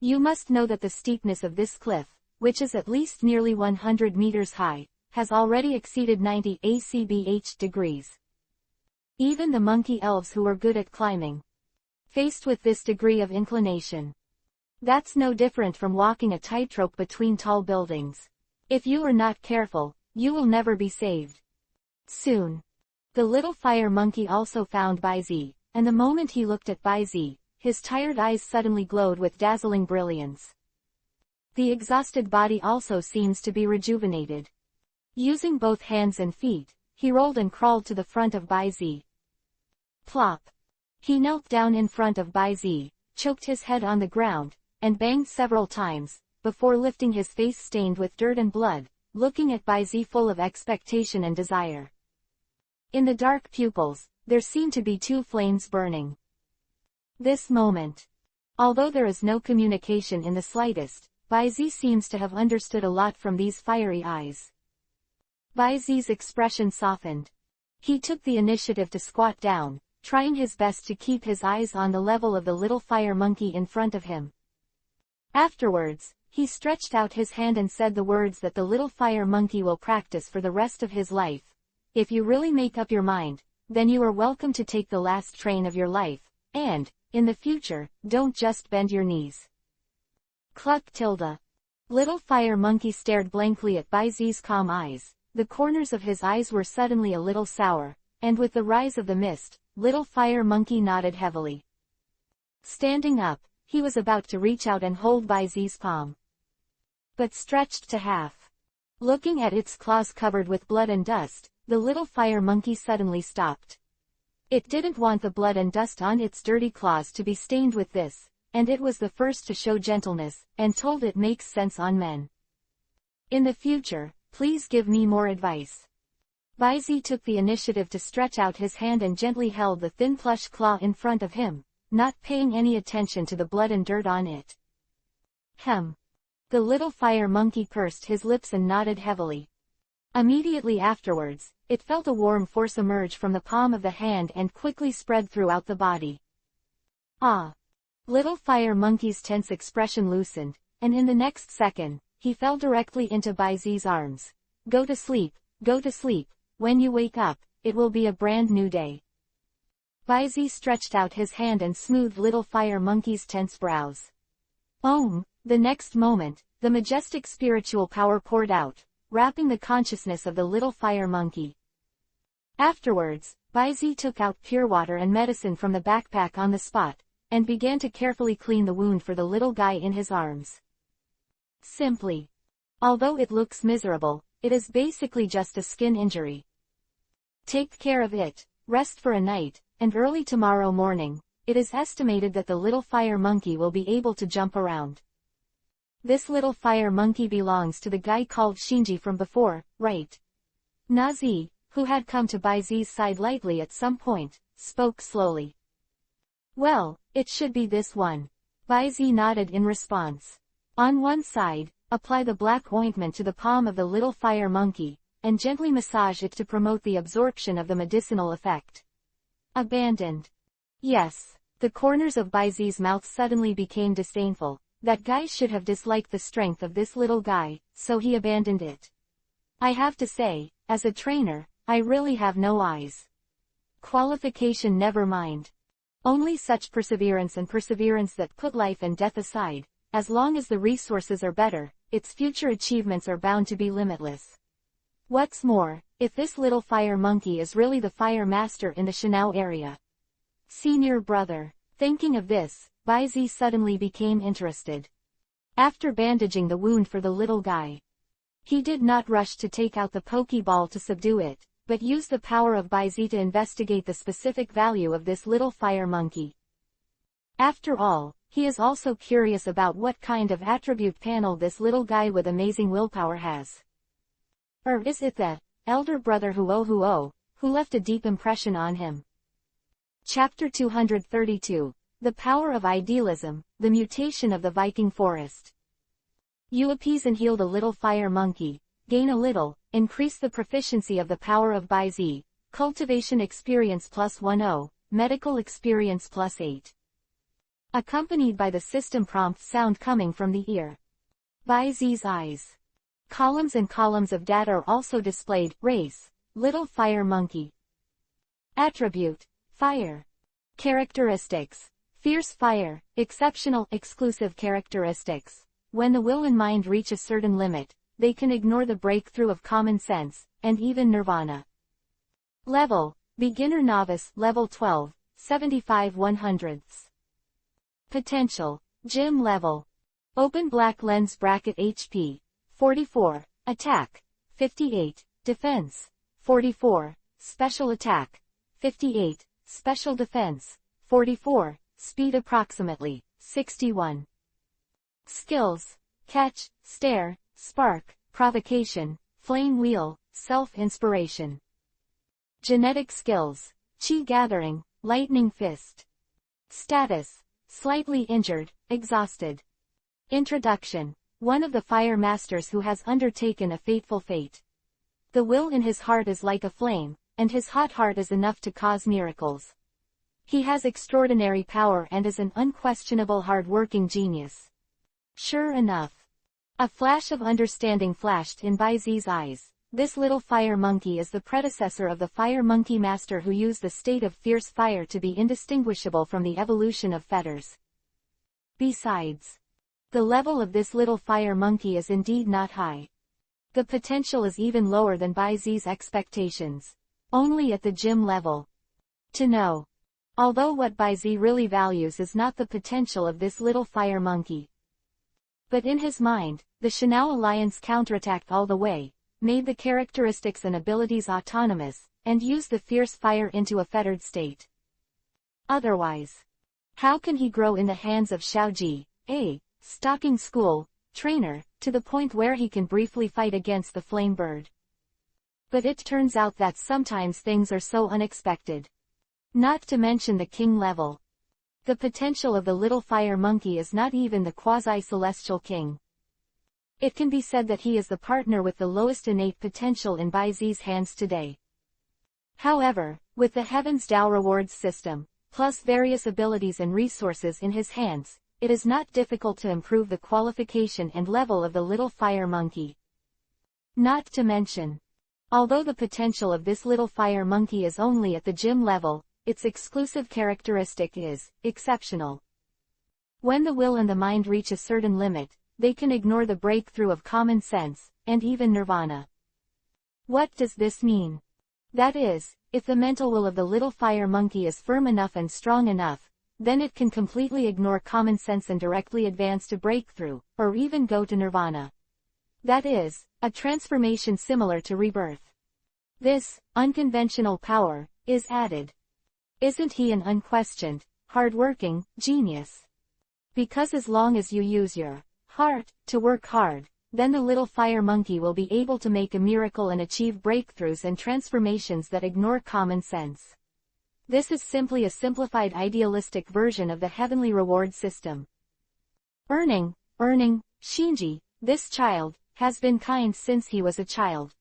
You must know that the steepness of this cliff, which is at least nearly 100 meters high, has already exceeded 90 ACBH degrees. Even the monkey elves who are good at climbing, faced with this degree of inclination, that's no different from walking a tightrope between tall buildings. If you are not careful, you will never be saved. Soon, the little fire monkey also found Baizi, and the moment he looked at Baizi, his tired eyes suddenly glowed with dazzling brilliance. The exhausted body also seems to be rejuvenated. Using both hands and feet, he rolled and crawled to the front of Baizi. Plop. He knelt down in front of Baizi, choked his head on the ground, and banged several times, before lifting his face stained with dirt and blood, looking at Baizi full of expectation and desire. In the dark pupils, there seemed to be two flames burning. This moment. Although there is no communication in the slightest, Baizi seems to have understood a lot from these fiery eyes. Baizi's expression softened. He took the initiative to squat down, trying his best to keep his eyes on the level of the little fire monkey in front of him. Afterwards, he stretched out his hand and said the words that the little fire monkey will practice for the rest of his life. If you really make up your mind, then you are welcome to take the last train of your life, and, in the future, don't just bend your knees. Cluck Tilda. Little fire monkey stared blankly at Baizi's calm eyes. The corners of his eyes were suddenly a little sour, and with the rise of the mist, little fire monkey nodded heavily. Standing up, he was about to reach out and hold Baizi's palm, but stretched to half. Looking at its claws covered with blood and dust, the little fire monkey suddenly stopped. It didn't want the blood and dust on its dirty claws to be stained with this, and it was the first to show gentleness, and told it makes sense on men. In the future, please give me more advice. Baizi took the initiative to stretch out his hand and gently held the thin plush claw in front of him, not paying any attention to the blood and dirt on it. Hem. The little fire monkey pursed his lips and nodded heavily. Immediately afterwards, it felt a warm force emerge from the palm of the hand and quickly spread throughout the body. Ah! Little fire monkey's tense expression loosened, and in the next second, he fell directly into Baizi's arms. Go to sleep, go to sleep. When you wake up, it will be a brand new day. Baizi stretched out his hand and smoothed little fire monkey's tense brows. The next moment, the majestic spiritual power poured out, wrapping the consciousness of the little fire monkey. Afterwards, Baizi took out pure water and medicine from the backpack on the spot, and began to carefully clean the wound for the little guy in his arms. Simply. Although it looks miserable, it is basically just a skin injury. Take care of it, rest for a night, and early tomorrow morning, it is estimated that the little fire monkey will be able to jump around. This little fire monkey belongs to the guy called Shinji from before, right? Nazi, who had come to Baizi's side lightly at some point, spoke slowly. Well, it should be this one. Baizi nodded in response. On one side, apply the black ointment to the palm of the little fire monkey, and gently massage it to promote the absorption of the medicinal effect. Abandoned. Yes. The corners of Baizi's mouth suddenly became disdainful. That guy should have disliked the strength of this little guy, so he abandoned it. I have to say, as a trainer, I really have no eyes. Qualification never mind. Only such perseverance and perseverance that put life and death aside. As long as the resources are better, its future achievements are bound to be limitless. What's more, if this little fire monkey is really the fire master in the Shanao area. Senior brother. Thinking of this, Baizi suddenly became interested. After bandaging the wound for the little guy, he did not rush to take out the Pokeball to subdue it, but used the power of Baizi to investigate the specific value of this little fire monkey. After all, he is also curious about what kind of attribute panel this little guy with amazing willpower has. Or is it that elder brother Huo, who left a deep impression on him? Chapter 232. The Power of Idealism, the Mutation of the Viking Forest. You appease and heal the little fire monkey, gain a little, increase the proficiency of the power of Baizi, cultivation experience +10, medical experience +8. Accompanied by the system prompt sound coming from the ear. Baizi's eyes. Columns and columns of data are also displayed. Race, little fire monkey. Attribute, fire. Characteristics, fierce fire, exceptional exclusive characteristics. When the will and mind reach a certain limit, they can ignore the breakthrough of common sense, and even nirvana. Level, beginner novice, level 12, 75/100. Potential, gym level. Open black lens bracket HP, 44, attack, 58, defense, 44, special attack, 58, special defense, 44, speed approximately, 61. Skills, catch, stare, spark, provocation, flame wheel, self-inspiration. Genetic skills, chi gathering, lightning fist. Status, slightly injured, exhausted. Introduction, one of the fire masters who has undertaken a fateful fate. The will in his heart is like a flame, and his hot heart is enough to cause miracles. He has extraordinary power and is an unquestionable hard-working genius. Sure enough. A flash of understanding flashed in Baizi's eyes. This little fire monkey is the predecessor of the fire monkey master who used the state of fierce fire to be indistinguishable from the evolution of fetters. Besides, the level of this little fire monkey is indeed not high. The potential is even lower than Baizi's expectations. Only at the gym level. To know. Although what Baizi really values is not the potential of this little fire monkey. But in his mind, the Shanao Alliance counterattacked all the way, made the characteristics and abilities autonomous, and used the fierce fire into a fettered state. Otherwise, how can he grow in the hands of Xiaoji, a stalking school trainer, to the point where he can briefly fight against the flame bird? But it turns out that sometimes things are so unexpected. Not to mention the king level. The potential of the little fire monkey is not even the quasi-celestial king. It can be said that he is the partner with the lowest innate potential in Baizi's hands today. However, with the Heaven's Tao rewards system, plus various abilities and resources in his hands, it is not difficult to improve the qualification and level of the little fire monkey. Not to mention, although the potential of this little fire monkey is only at the gym level, its exclusive characteristic is exceptional. When the will and the mind reach a certain limit, they can ignore the breakthrough of common sense, and even nirvana. What does this mean? That is, if the mental will of the little fire monkey is firm enough and strong enough, then it can completely ignore common sense and directly advance to breakthrough, or even go to nirvana. That is, a transformation similar to rebirth. This unconventional power is added. Isn't he an unquestioned, hard-working genius? Because as long as you use your heart to work hard, then the little fire monkey will be able to make a miracle and achieve breakthroughs and transformations that ignore common sense. This is simply a simplified idealistic version of the heavenly reward system. Earning, Shinji, This child has been kind since he was a child.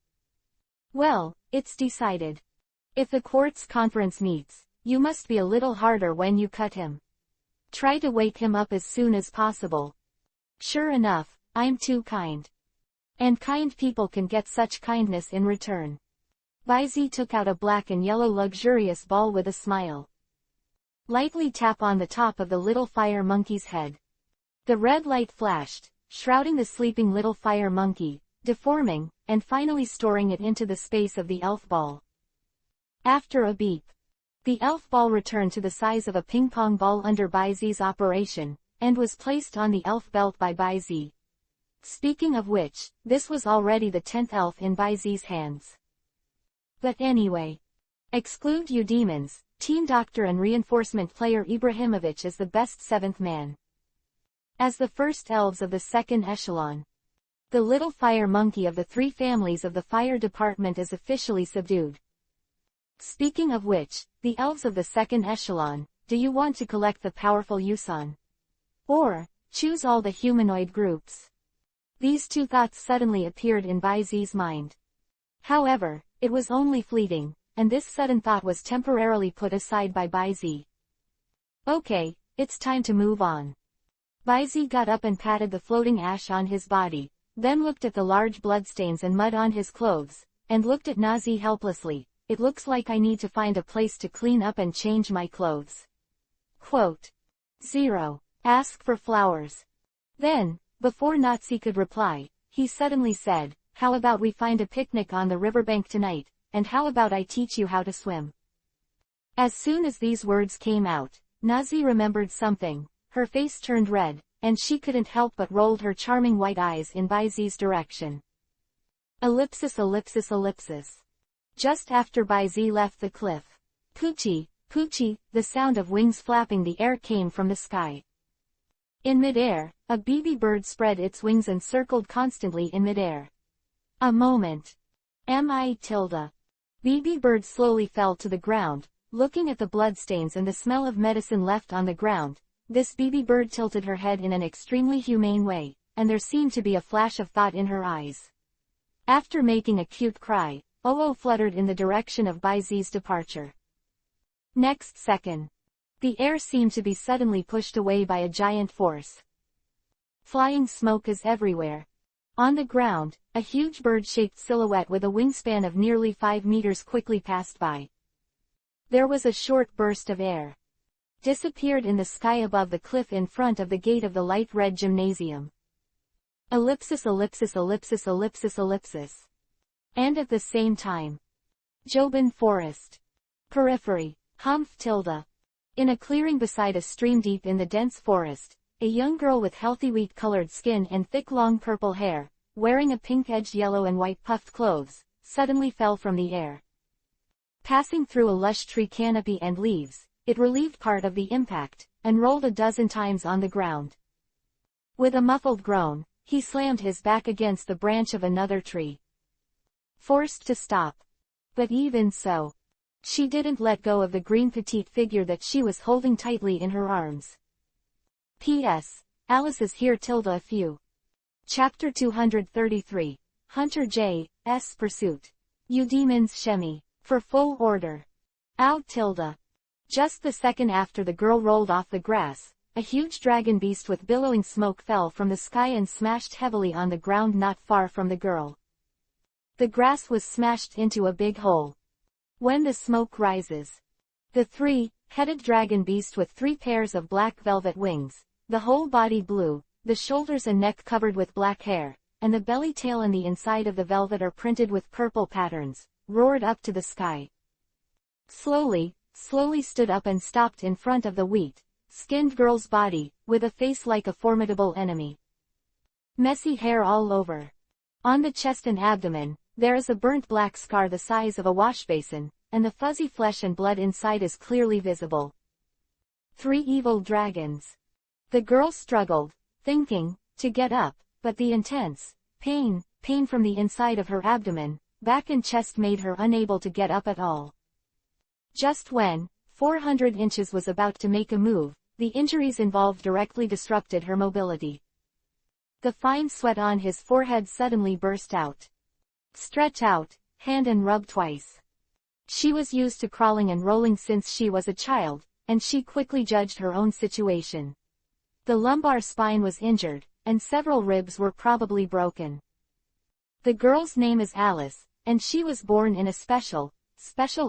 Well, it's decided. If the quartz conference meets, you must be a little harder when you cut him. Try to wake him up as soon as possible. Sure enough, I'm too kind. And kind people can get such kindness in return. Baizi took out a black and yellow luxurious ball with a smile. Lightly tap on the top of the little fire monkey's head. The red light flashed, shrouding the sleeping little fire monkey, deforming, and finally storing it into the space of the elf ball. After a beep, the elf ball returned to the size of a ping-pong ball under Baizi's operation, and was placed on the elf belt by Baizi. Speaking of which, this was already the 10th elf in Baizi's hands. But anyway. Exclude you demons, team doctor and reinforcement player Ibrahimovic is the best 7th man. As the first elves of the second echelon, the little fire monkey of the 3 families of the fire department is officially subdued. Speaking of which, the elves of the second echelon, do you want to collect the powerful Yusan? Or, choose all the humanoid groups? These 2 thoughts suddenly appeared in Baizi's mind. However, it was only fleeting, and this sudden thought was temporarily put aside by Baizi. Okay, it's time to move on. Baizi got up and patted the floating ash on his body, then looked at the large bloodstains and mud on his clothes, and looked at Nazi helplessly. It looks like I need to find a place to clean up and change my clothes. Quote. 0. Ask for flowers. Then, before Nazi could reply, he suddenly said, how about we find a picnic on the riverbank tonight, and how about I teach you how to swim? As soon as these words came out, Nazi remembered something, her face turned red, and she couldn't help but rolled her charming white eyes in Baizi's direction. Ellipsis ellipsis ellipsis. Just after Baizi left the cliff. Poochie, poochie, the sound of wings flapping the air came from the sky. In midair, a BB bird spread its wings and circled constantly in midair. A moment. BB bird slowly fell to the ground, looking at the bloodstains and the smell of medicine left on the ground. This BB bird tilted her head in an extremely humane way, and there seemed to be a flash of thought in her eyes. After making a cute cry, Oo fluttered in the direction of Baizi's departure. Next second, the air seemed to be suddenly pushed away by a giant force. Flying smoke is everywhere. On the ground, a huge bird-shaped silhouette with a wingspan of nearly 5 meters quickly passed by. There was a short burst of air. Disappeared in the sky above the cliff in front of the gate of the light red gymnasium. Ellipsis ellipsis ellipsis ellipsis ellipsis. And at the same time. Joban Forest. Periphery. Humph tilde. In a clearing beside a stream deep in the dense forest, a young girl with healthy wheat-colored skin and thick long purple hair, wearing a pink-edged yellow and white puffed clothes, suddenly fell from the air. Passing through a lush tree canopy and leaves, it relieved part of the impact, and rolled a dozen times on the ground. With a muffled groan, he slammed his back against the branch of another tree. Forced to stop. But even so, she didn't let go of the green petite figure that she was holding tightly in her arms. P.S. Alice is here tilde a few. Chapter 233. Hunter J.'s Pursuit. You demons shemi. For full order. Out tilde. Just the second after the girl rolled off the grass, a huge dragon beast with billowing smoke fell from the sky and smashed heavily on the ground not far from the girl. The grass was smashed into a big hole. When the smoke rises. The 3-headed dragon beast with 3 pairs of black velvet wings, the whole body blue, the shoulders and neck covered with black hair, and the belly tail and the inside of the velvet are printed with purple patterns, roared up to the sky. Slowly stood up and stopped in front of the wheat-skinned girl's body, with a face like a formidable enemy. Messy hair all over. On the chest and abdomen, there is a burnt black scar the size of a washbasin, and the fuzzy flesh and blood inside is clearly visible. 3 evil dragons. The girl struggled, thinking, to get up, but the intense pain from the inside of her abdomen, back and chest made her unable to get up at all. Just when 400 inches was about to make a move, the injuries involved directly disrupted her mobility. The fine sweat on his forehead suddenly burst out. Stretch out, hand and rub twice. She was used to crawling and rolling since she was a child, and she quickly judged her own situation. The lumbar spine was injured, and several ribs were probably broken. The girl's name is Alice, and she was born in a special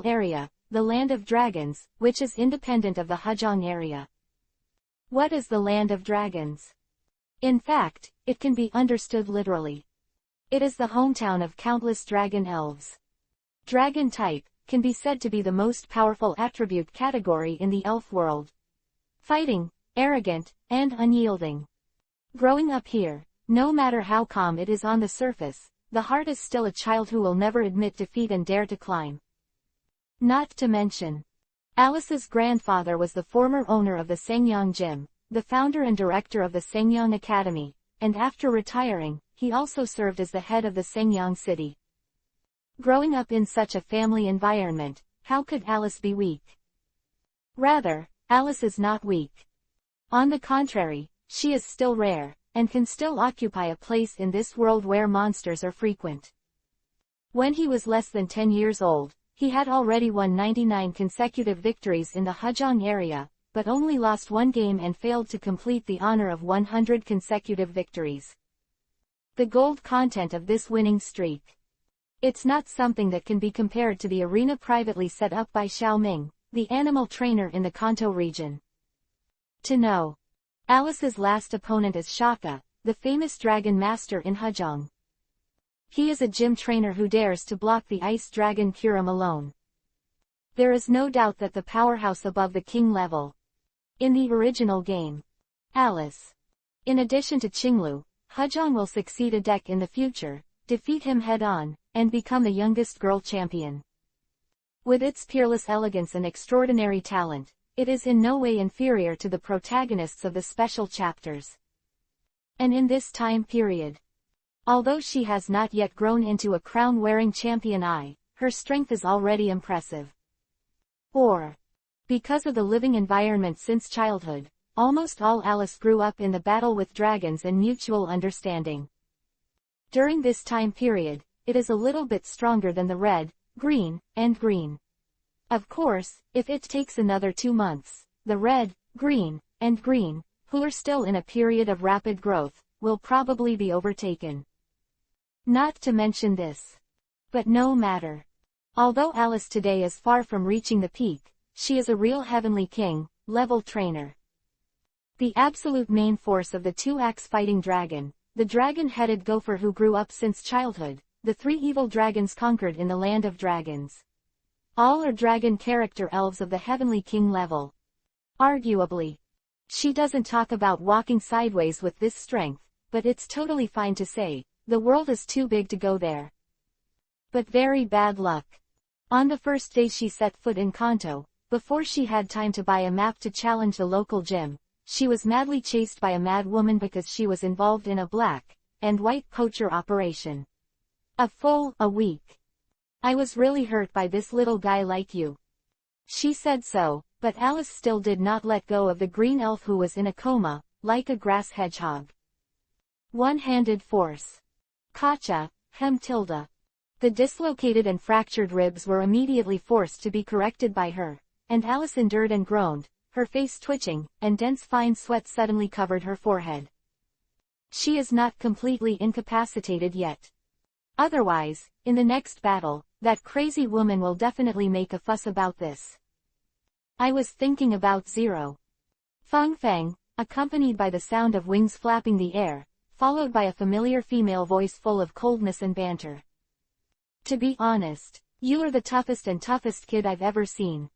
area, the Land of Dragons, which is independent of the Hajong area. What is the Land of Dragons? In fact, it can be understood literally. It is the hometown of countless dragon elves. Dragon type can be said to be the most powerful attribute category in the elf world. Fighting, arrogant, and unyielding. Growing up here, no matter how calm it is on the surface, the heart is still a child who will never admit defeat and dare to climb. Not to mention, Alice's grandfather was the former owner of the Sangyang Gym, the founder and director of the Sangyang Academy, and after retiring, he also served as the head of the Sangyang city. Growing up in such a family environment, how could Alice be weak? Rather, Alice is not weak. On the contrary, she is still rare, and can still occupy a place in this world where monsters are frequent. When he was less than 10 years old, he had already won 99 consecutive victories in the Hajong area, but only lost one game and failed to complete the honor of 100 consecutive victories. The gold content of this winning streak. It's not something that can be compared to the arena privately set up by Xiaoming, the animal trainer in the Kanto region. To know. Alice's last opponent is Shaka, the famous dragon master in Hajong. He is a gym trainer who dares to block the ice dragon Kuram alone. There is no doubt that the powerhouse above the king level. In the original game, Alice. In addition to Qinglu, Hajong will succeed a deck in the future, defeat him head-on, and become the youngest girl champion. With its peerless elegance and extraordinary talent, it is in no way inferior to the protagonists of the special chapters. And in this time period, although she has not yet grown into a crown-wearing champion, her strength is already impressive. Or, because of the living environment since childhood, almost all Alice grew up in the battle with dragons and mutual understanding. During this time period, it is a little bit stronger than the red, green, and green. Of course, if it takes another 2 months, the red, green, and green, who are still in a period of rapid growth, will probably be overtaken. Not to mention this. But no matter. Although Alice today is far from reaching the peak, she is a real heavenly king, level trainer. The absolute main force of the two-axe fighting dragon, the dragon-headed gopher who grew up since childhood, the 3 evil dragons conquered in the Land of Dragons. All are dragon character elves of the heavenly king level. Arguably. She doesn't talk about walking sideways with this strength, but it's totally fine to say, the world is too big to go there. But very bad luck. On the first day she set foot in Kanto, before she had time to buy a map to challenge the local gym, she was madly chased by a mad woman because she was involved in a black and white poacher operation. A week. I was really hurt by this little guy like you. She said so, but Alice still did not let go of the green elf who was in a coma, like a grass hedgehog. One-handed force. Kacha, tilde. The dislocated and fractured ribs were immediately forced to be corrected by her, and Alice endured and groaned, her face twitching, and dense fine sweat suddenly covered her forehead. She is not completely incapacitated yet. Otherwise, in the next battle, that crazy woman will definitely make a fuss about this. I was thinking about Zero. Feng Feng, accompanied by the sound of wings flapping the air, followed by a familiar female voice full of coldness and banter. To be honest, you are the toughest kid I've ever seen.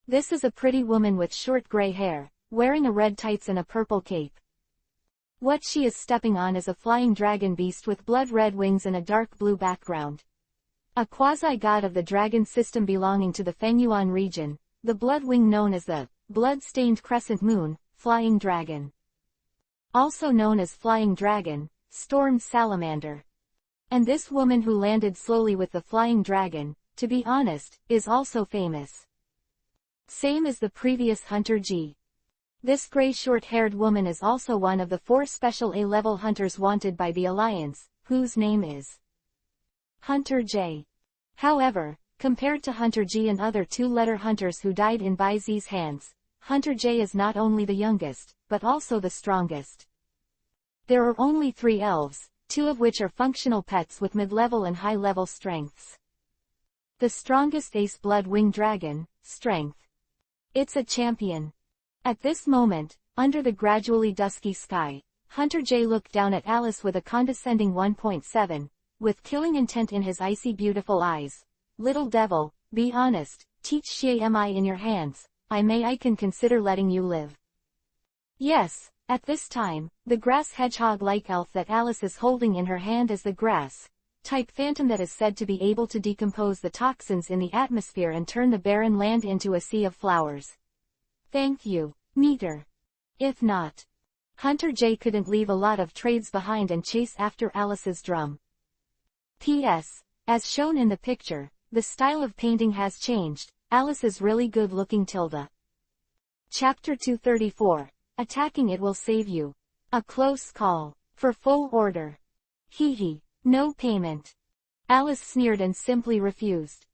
This is a pretty woman with short gray hair, wearing a red tights and a purple cape. What she is stepping on is a flying dragon beast with blood-red wings and a dark blue background. A quasi-god of the dragon system belonging to the Fengyuan region, the blood wing known as the blood-stained crescent moon, flying dragon. Also known as flying dragon, storm salamander. And this woman who landed slowly with the flying dragon, to be honest, is also famous. Same as the previous Hunter G. This gray short-haired woman is also one of the 4 special A-level hunters wanted by the Alliance, whose name is Hunter J. However, compared to Hunter G and other 2-letter hunters who died in Bai Zi's hands, Hunter J is not only the youngest, but also the strongest. There are only 3 elves, 2 of which are functional pets with mid-level and high-level strengths. The strongest Ace Blood-Winged Dragon, Strength. It's a champion. At this moment, under the gradually dusky sky, Hunter J looked down at Alice with a condescending 1.7, with killing intent in his icy beautiful eyes. Little devil, be honest, teach Xie am I in your hands, I can consider letting you live. Yes, at this time, the grass hedgehog-like elf that Alice is holding in her hand is the grass-type phantom that is said to be able to decompose the toxins in the atmosphere and turn the barren land into a sea of flowers. Thank you, Meter. If not, Hunter J couldn't leave a lot of trades behind and chase after Alice's drum. P.S. As shown in the picture, the style of painting has changed. Alice is really good looking. Chapter 234. Attacking it will save you. A close call. For full order. Hee. No payment. Alice sneered and simply refused.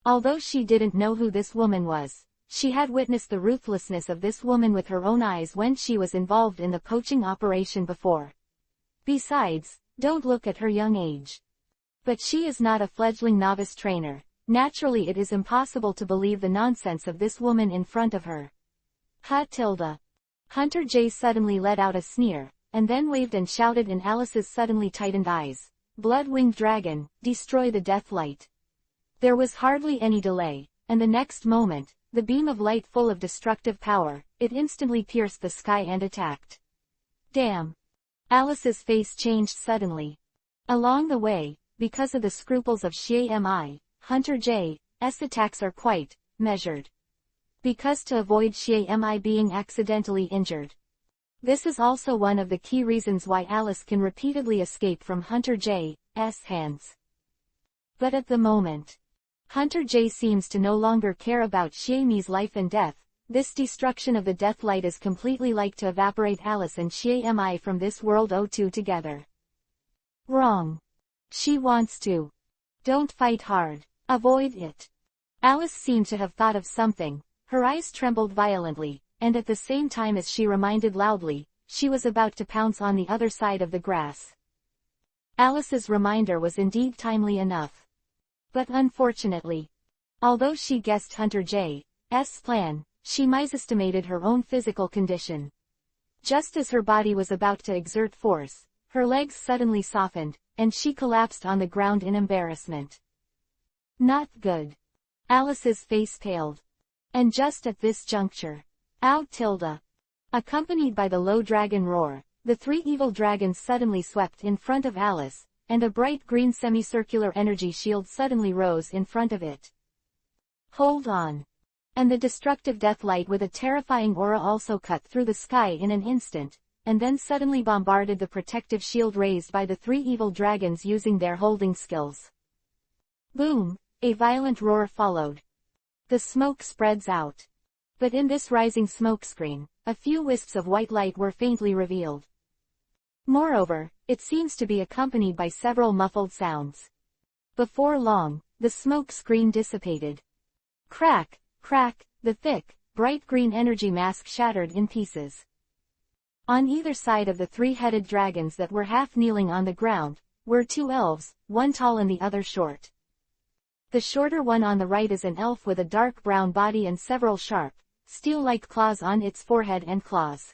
Although she didn't know who this woman was, she had witnessed the ruthlessness of this woman with her own eyes when she was involved in the poaching operation before. Besides, don't look at her young age. But she is not a fledgling novice trainer. Naturally it is impossible to believe the nonsense of this woman in front of her. Hunter J suddenly let out a sneer, and then waved and shouted in Alice's suddenly tightened eyes, "Blood-Winged Dragon, destroy the death light." There was hardly any delay, and the next moment, the beam of light full of destructive power, it instantly pierced the sky and attacked. Damn! Alice's face changed suddenly. Along the way, because of the scruples of Xie Mi, Hunter J's attacks are quite measured. Because to avoid Xie Mi being accidentally injured. This is also one of the key reasons why Alice can repeatedly escape from Hunter J's hands. But at the moment, Hunter J seems to no longer care about Xie Mi's life and death. This destruction of the death light is completely like to evaporate Alice and Xie Mi from this world O2 together. Wrong. She wants to. Don't fight hard. Avoid it. Alice seemed to have thought of something. Her eyes trembled violently, and at the same time as she reminded loudly, she was about to pounce on the other side of the grass. Alice's reminder was indeed timely enough. But unfortunately, although she guessed Hunter J's plan, she misestimated her own physical condition. Just as her body was about to exert force, her legs suddenly softened, and she collapsed on the ground in embarrassment. Not good. Alice's face paled. And just at this juncture, accompanied by the low dragon roar, the 3 evil dragons suddenly swept in front of Alice, and a bright green semicircular energy shield suddenly rose in front of it. Hold on. And the destructive death light with a terrifying aura also cut through the sky in an instant, and then suddenly bombarded the protective shield raised by the 3 evil dragons using their holding skills. Boom! A violent roar followed. The smoke spreads out. But in this rising smokescreen, a few wisps of white light were faintly revealed. Moreover, it seems to be accompanied by several muffled sounds. Before long, the smoke screen dissipated. Crack, crack, the thick, bright green energy mask shattered in pieces. On either side of the 3-headed dragons that were half kneeling on the ground, were 2 elves, one tall and the other short. The shorter one on the right is an elf with a dark brown body and several sharp, steel-like claws on its forehead and claws.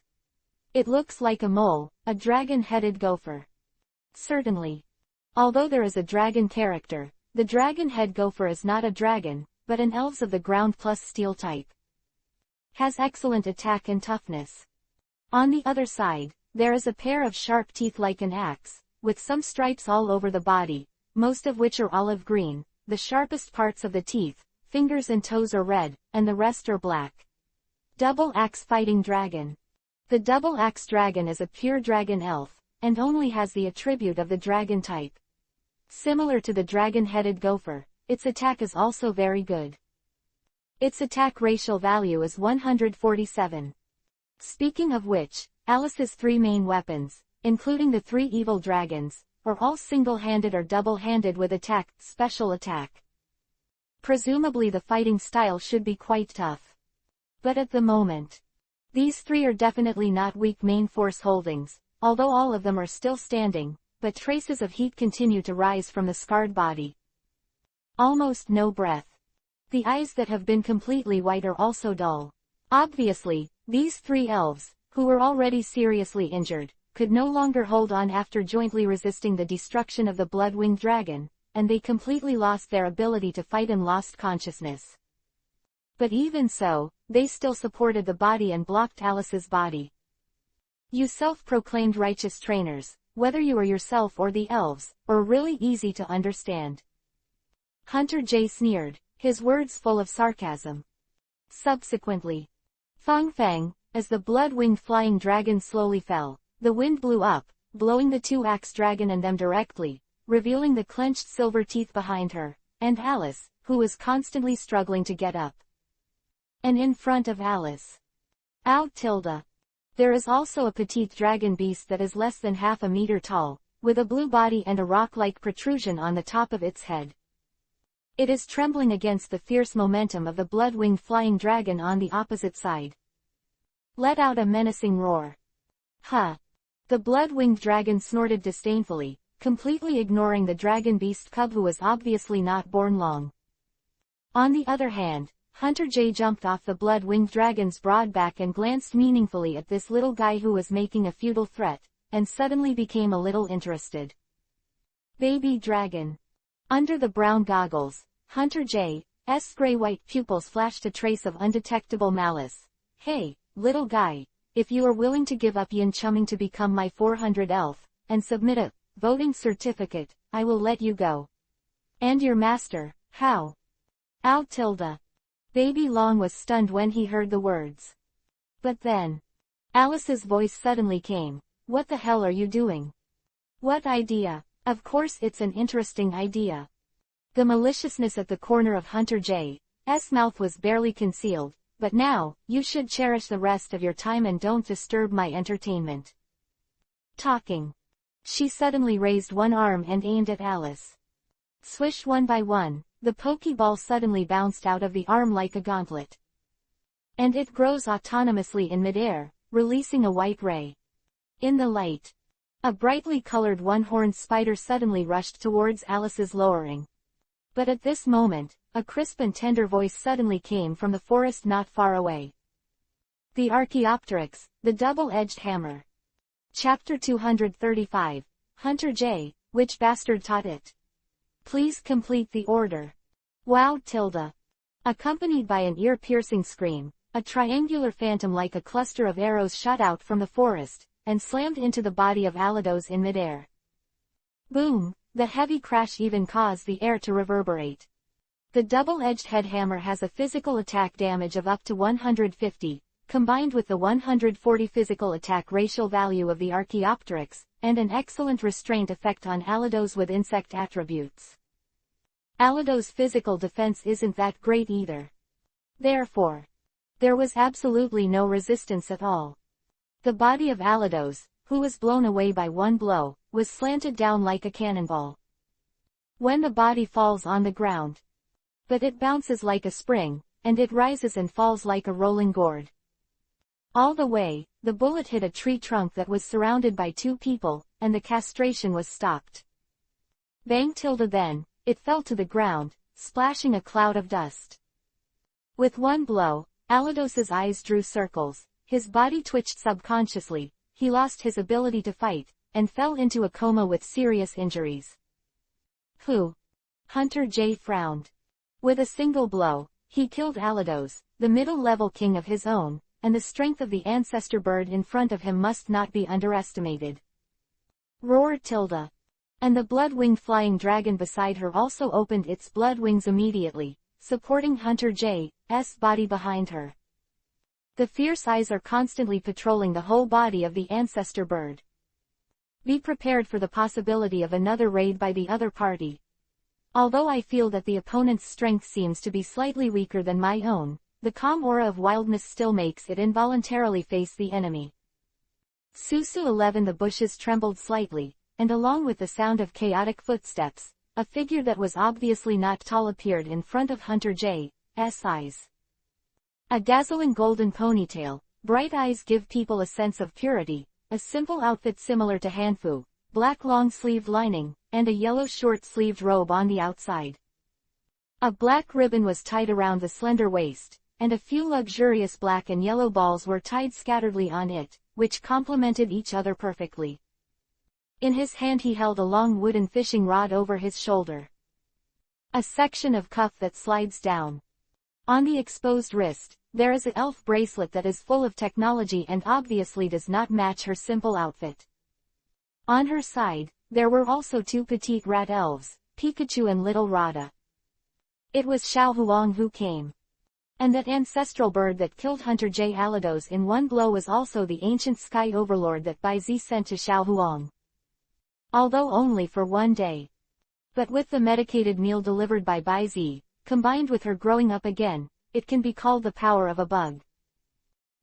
It looks like a mole, a dragon-headed gopher. Certainly. Although there is a dragon character, the dragon-head gopher is not a dragon, but an elves of the ground plus steel type. Has excellent attack and toughness. On the other side, there is a pair of sharp teeth like an axe, with some stripes all over the body, most of which are olive green. The sharpest parts of the teeth, fingers and toes are red, and the rest are black. Double Axe Fighting Dragon. The Double Axe Dragon is a pure dragon elf, and only has the attribute of the dragon type. Similar to the dragon-headed gopher, its attack is also very good. Its attack racial value is 147. Speaking of which, Alice's three main weapons, including the three evil dragons, are all single-handed or double-handed with attack, special attack. Presumably the fighting style should be quite tough. But at the moment, these three are definitely not weak main force holdings, although all of them are still standing, but traces of heat continue to rise from the scarred body. Almost no breath. The eyes that have been completely white are also dull. Obviously, these three elves, who were already seriously injured, could no longer hold on after jointly resisting the destruction of the blood-winged dragon, and they completely lost their ability to fight and lost consciousness. But even so, they still supported the body and blocked Alice's body. You self-proclaimed righteous trainers, whether you are yourself or the elves, are really easy to understand. Hunter J sneered, his words full of sarcasm. Subsequently, Fang Fang, as the blood-winged flying dragon slowly fell, the wind blew up, blowing the two-axe dragon and them directly, revealing the clenched silver teeth behind her, and Alice, who was constantly struggling to get up. And in front of Alice, there is also a petite dragon beast that is less than half a meter tall, with a blue body and a rock-like protrusion on the top of its head. It is trembling against the fierce momentum of the blood-winged flying dragon on the opposite side. Let out a menacing roar. Huh! The blood-winged dragon snorted disdainfully, completely ignoring the dragon beast cub who was obviously not born long. On the other hand, Hunter J jumped off the blood-winged dragon's broad back and glanced meaningfully at this little guy who was making a futile threat, and suddenly became a little interested. Baby dragon. Under the brown goggles, Hunter J's gray-white pupils flashed a trace of undetectable malice. Hey, little guy, if you are willing to give up yin chumming to become my 400 elf, and submit a voting certificate, I will let you go. And your master, how? Baby Long was stunned when he heard the words. But then, Alice's voice suddenly came. What the hell are you doing? What idea? Of course it's an interesting idea. The maliciousness at the corner of Hunter J's mouth was barely concealed, but now, you should cherish the rest of your time and don't disturb my entertainment. Talking. She suddenly raised one arm and aimed at Alice. Swish one by one, the Pokeball suddenly bounced out of the arm like a gauntlet. And it grows autonomously in midair, releasing a white ray. In the light, a brightly colored one-horned spider suddenly rushed towards Alice's lowering. But at this moment, a crisp and tender voice suddenly came from the forest not far away. The Archaeopteryx, the double-edged hammer. Chapter 235, Hunter J, which bastard taught it? Please complete the order. Wow! Accompanied by an ear-piercing scream, a triangular phantom like a cluster of arrows shot out from the forest, and slammed into the body of Alados in midair. Boom! The heavy crash even caused the air to reverberate. The double-edged head hammer has a physical attack damage of up to 150, combined with the 140 physical attack racial value of the Archaeopteryx, and an excellent restraint effect on Alados with insect attributes. Alados' physical defense isn't that great either. Therefore, there was absolutely no resistance at all. The body of Alados, who was blown away by one blow, was slanted down like a cannonball. When the body falls on the ground, but it bounces like a spring, and it rises and falls like a rolling gourd. All the way, the bullet hit a tree trunk that was surrounded by two people, and the castration was stopped. Bang! Then, it fell to the ground, splashing a cloud of dust. With one blow, Alados's eyes drew circles, his body twitched subconsciously, he lost his ability to fight, and fell into a coma with serious injuries. Who? Hunter J frowned. With a single blow, he killed Alados, the middle-level king of his own, and the strength of the ancestor bird in front of him must not be underestimated. Roar! And the blood-winged flying dragon beside her also opened its blood wings immediately, supporting Hunter J's body behind her. The fierce eyes are constantly patrolling the whole body of the ancestor bird. Be prepared for the possibility of another raid by the other party. Although I feel that the opponent's strength seems to be slightly weaker than my own, the calm aura of wildness still makes it involuntarily face the enemy. Susu 11. The bushes trembled slightly, and along with the sound of chaotic footsteps, a figure that was obviously not tall appeared in front of Hunter J's eyes. A dazzling golden ponytail, bright eyes give people a sense of purity, a simple outfit similar to Hanfu, black long-sleeved lining, and a yellow short-sleeved robe on the outside. A black ribbon was tied around the slender waist, and a few luxurious black and yellow balls were tied scatteredly on it, which complemented each other perfectly. In his hand he held a long wooden fishing rod over his shoulder. A section of cuff that slides down. On the exposed wrist, there is an elf bracelet that is full of technology and obviously does not match her simple outfit. On her side, there were also two petite rat elves, Pikachu and Little Rada. It was Xiao Huang who came. And that ancestral bird that killed Hunter J. Alados in one blow was also the ancient sky overlord that Bai Zi sent to Xiao Huang. Although only for one day. But with the medicated meal delivered by Bai Zi, combined with her growing up again, it can be called the power of a bug.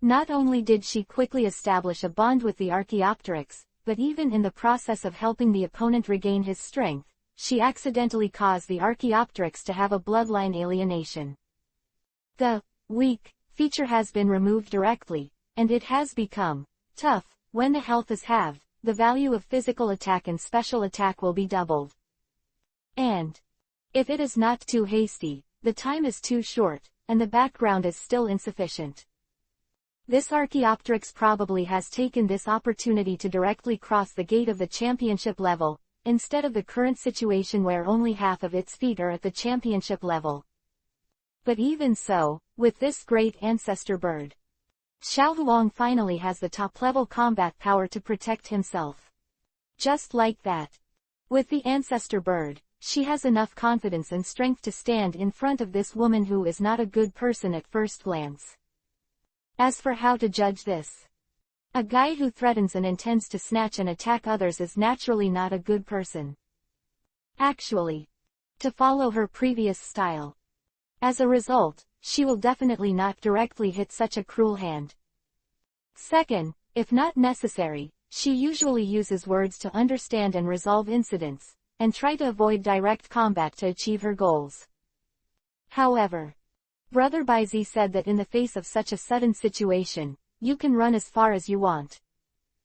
Not only did she quickly establish a bond with the Archaeopteryx, but even in the process of helping the opponent regain his strength, she accidentally caused the Archaeopteryx to have a bloodline alienation. The weak feature has been removed directly, and it has become tough. When the health is halved, the value of physical attack and special attack will be doubled. And if it is not too hasty, the time is too short, and the background is still insufficient. This Archaeopteryx probably has taken this opportunity to directly cross the gate of the championship level, instead of the current situation where only half of its feet are at the championship level. But even so, with this great ancestor bird, Xiao Huang finally has the top-level combat power to protect himself. Just like that. With the ancestor bird, she has enough confidence and strength to stand in front of this woman who is not a good person at first glance. As for how to judge this, a guy who threatens and intends to snatch and attack others is naturally not a good person. Actually, to follow her previous style. As a result, she will definitely not directly hit such a cruel hand. Second, if not necessary, she usually uses words to understand and resolve incidents, and try to avoid direct combat to achieve her goals. However, Brother Baizi said that in the face of such a sudden situation, you can run as far as you want.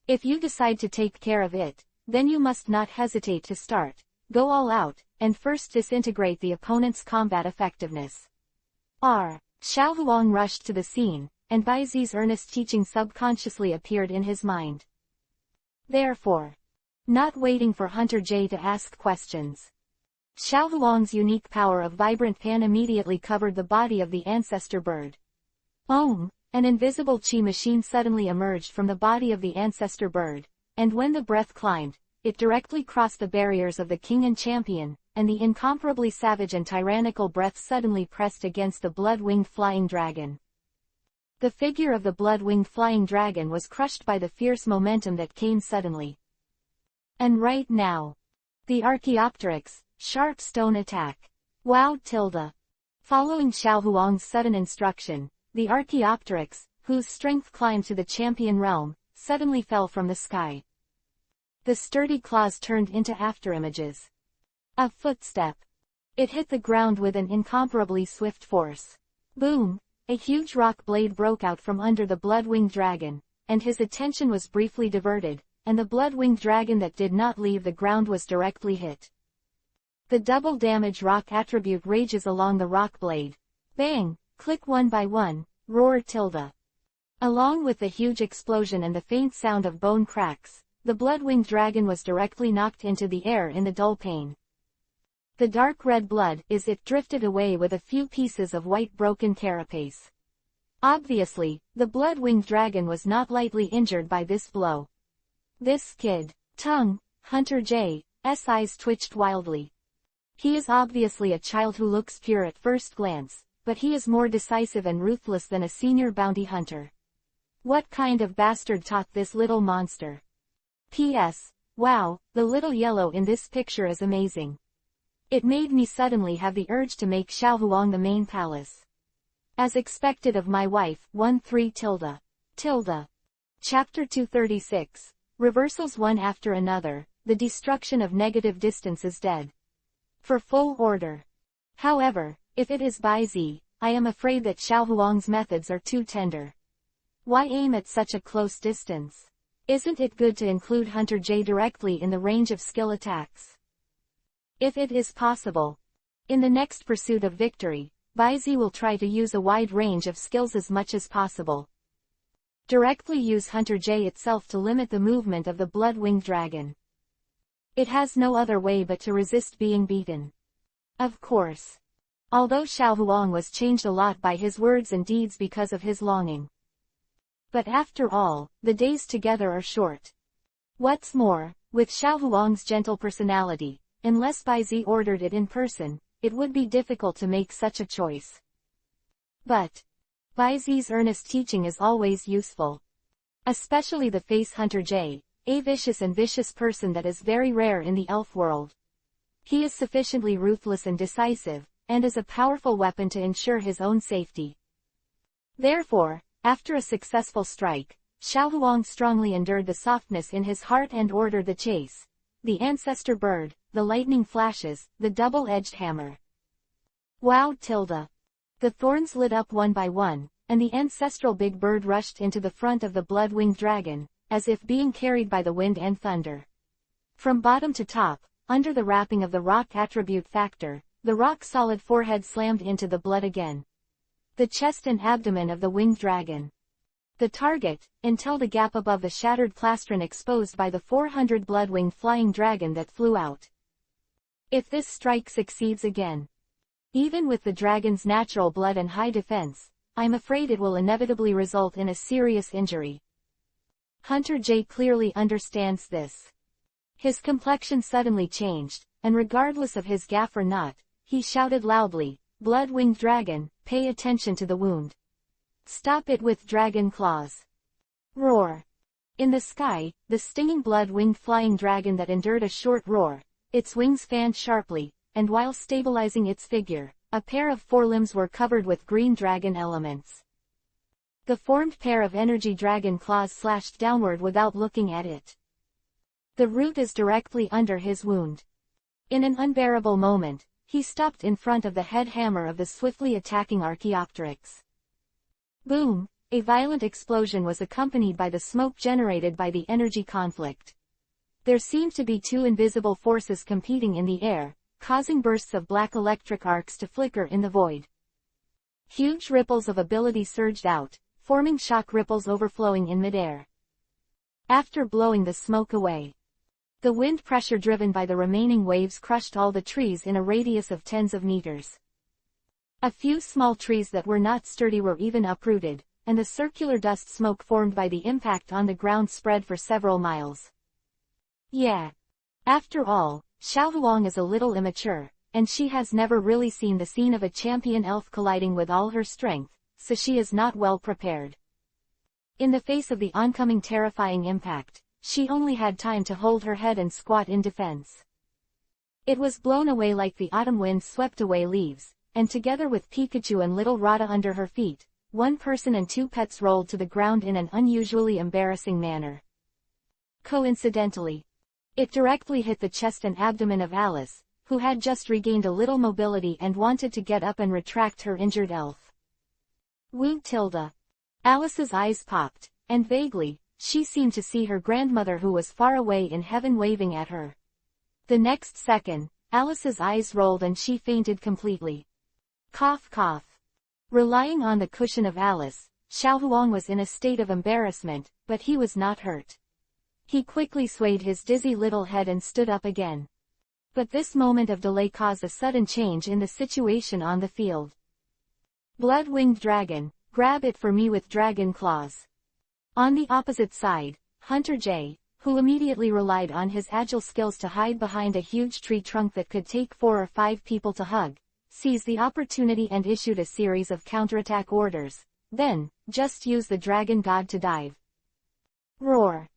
If you decide to take care of it, then you must not hesitate to start, go all out, and first disintegrate the opponent's combat effectiveness. Xiao Huang rushed to the scene, and Baizi's earnest teaching subconsciously appeared in his mind. Therefore, not waiting for Hunter J to ask questions, Xiao Huang's unique power of vibrant pan immediately covered the body of the ancestor bird. An invisible chi machine suddenly emerged from the body of the ancestor bird, and when the breath climbed, it directly crossed the barriers of the king and champion, and the incomparably savage and tyrannical breath suddenly pressed against the blood-winged flying dragon. The figure of the blood-winged flying dragon was crushed by the fierce momentum that came suddenly. And right now, the Archaeopteryx, sharp stone attack. Wow! Following Xiao Huang's sudden instruction, the Archaeopteryx, whose strength climbed to the champion realm, suddenly fell from the sky. The sturdy claws turned into afterimages. A footstep. It hit the ground with an incomparably swift force. Boom! A huge rock blade broke out from under the blood-winged dragon, and his attention was briefly diverted, and the blood-winged dragon that did not leave the ground was directly hit. The double damage rock attribute rages along the rock blade. Bang! Click one by one, roar tilde. Along with the huge explosion and the faint sound of bone cracks, the blood-winged dragon was directly knocked into the air in the dull pain. The dark red blood is it drifted away with a few pieces of white broken carapace. Obviously, the blood-winged dragon was not lightly injured by this blow. This kid, Hunter J's eyes twitched wildly. He is obviously a child who looks pure at first glance, but he is more decisive and ruthless than a senior bounty hunter. What kind of bastard taught this little monster? P.S. Wow, the little yellow in this picture is amazing. It made me suddenly have the urge to make Xiao Huang the main palace. As expected of my wife, 1-3 tilde. Tilde. Chapter 236. Reversals one after another, the destruction of negative distance is dead. For full order. However, if it is by Z, I am afraid that Xiaohuang's methods are too tender. Why aim at such a close distance? Isn't it good to include Hunter J directly in the range of skill attacks? If it is possible. In the next pursuit of victory, Bai Zi will try to use a wide range of skills as much as possible. Directly use Hunter J itself to limit the movement of the blood-winged dragon. It has no other way but to resist being beaten. Of course. Although Xiaohuang was changed a lot by his words and deeds because of his longing. But after all, the days together are short. What's more, with Xiaohuang's gentle personality, unless Bai Zi ordered it in person, it would be difficult to make such a choice. But Bai Zi's earnest teaching is always useful. Especially the face Hunter J, a vicious and vicious person that is very rare in the elf world. He is sufficiently ruthless and decisive, and is a powerful weapon to ensure his own safety. Therefore, after a successful strike, Xiaohuang strongly endured the softness in his heart and ordered the chase. The ancestor bird, the lightning flashes, the double-edged hammer. Wow tilde. The thorns lit up one by one, and the ancestral big bird rushed into the front of the blood-winged dragon, as if being carried by the wind and thunder. From bottom to top, under the wrapping of the rock attribute factor, the rock-solid forehead slammed into the blood again. The chest and abdomen of the winged dragon. The target, until the gap above the shattered plastron exposed by the 400 blood-winged flying dragon that flew out. If this strike succeeds again, even with the dragon's natural blood and high defense, I'm afraid it will inevitably result in a serious injury. Hunter J clearly understands this. His complexion suddenly changed, and regardless of his gaff or not, he shouted loudly, "Blood-winged dragon, pay attention to the wound. Stop it with dragon claws." Roar. In the sky, the stinging blood-winged flying dragon that endured a short roar, its wings fanned sharply, and while stabilizing its figure, a pair of forelimbs were covered with green dragon elements. The formed pair of energy dragon claws slashed downward without looking at it. The root is directly under his wound. In an unbearable moment, he stopped in front of the head hammer of the swiftly attacking Archaeopteryx. Boom! A violent explosion was accompanied by the smoke generated by the energy conflict. There seemed to be two invisible forces competing in the air, causing bursts of black electric arcs to flicker in the void. Huge ripples of ability surged out, forming shock ripples overflowing in midair. After blowing the smoke away, the wind pressure driven by the remaining waves crushed all the trees in a radius of tens of meters. A few small trees that were not sturdy were even uprooted, and the circular dust smoke formed by the impact on the ground spread for several miles. Yeah. After all, Xiaohuang is a little immature, and she has never really seen the scene of a champion elf colliding with all her strength, so she is not well prepared. In the face of the oncoming terrifying impact, she only had time to hold her head and squat in defense. It was blown away like the autumn wind swept away leaves, and together with Pikachu and little Rada under her feet, one person and two pets rolled to the ground in an unusually embarrassing manner. Coincidentally, it directly hit the chest and abdomen of Alice, who had just regained a little mobility and wanted to get up and retract her injured elf. Woo tilde. Alice's eyes popped, and vaguely, she seemed to see her grandmother who was far away in heaven waving at her. The next second, Alice's eyes rolled and she fainted completely. Cough cough. Relying on the cushion of Alice, Xiaohuang was in a state of embarrassment, but he was not hurt. He quickly swayed his dizzy little head and stood up again. But this moment of delay caused a sudden change in the situation on the field. Blood-winged dragon, grab it for me with dragon claws. On the opposite side, Hunter J, who immediately relied on his agile skills to hide behind a huge tree trunk that could take 4 or 5 people to hug, seized the opportunity and issued a series of counterattack orders. Then, just use the dragon god to dive. Roar.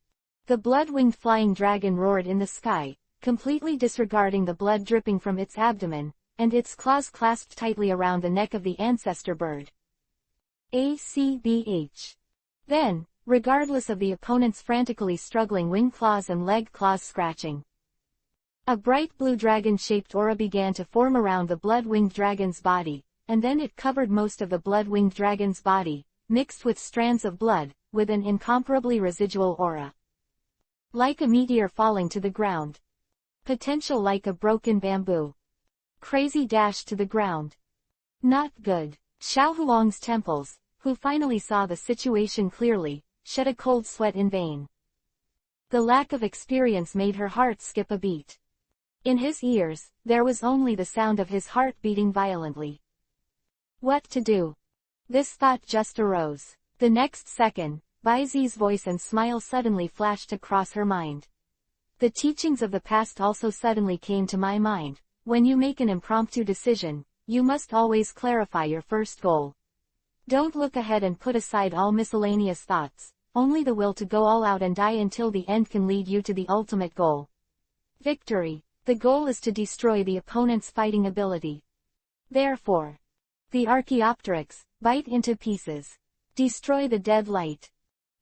The blood-winged flying dragon roared in the sky, completely disregarding the blood dripping from its abdomen, and its claws clasped tightly around the neck of the ancestor bird. ACBH. Then, regardless of the opponent's frantically struggling wing claws and leg claws scratching, a bright blue dragon-shaped aura began to form around the blood-winged dragon's body, and then it covered most of the blood-winged dragon's body, mixed with strands of blood, with an incomparably residual aura. Like a meteor falling to the ground. Potential like a broken bamboo. Crazy dash to the ground. Not good. Xiao Huang's temples, who finally saw the situation clearly, shed a cold sweat in vain. The lack of experience made her heart skip a beat. In his ears, there was only the sound of his heart beating violently. What to do? This thought just arose. The next second, Bai Zi's voice and smile suddenly flashed across her mind. The teachings of the past also suddenly came to my mind. When you make an impromptu decision, you must always clarify your first goal. Don't look ahead and put aside all miscellaneous thoughts. Only the will to go all out and die until the end can lead you to the ultimate goal. Victory. The goal is to destroy the opponent's fighting ability. Therefore, the Archaeopteryx, bite into pieces. Destroy the dead light.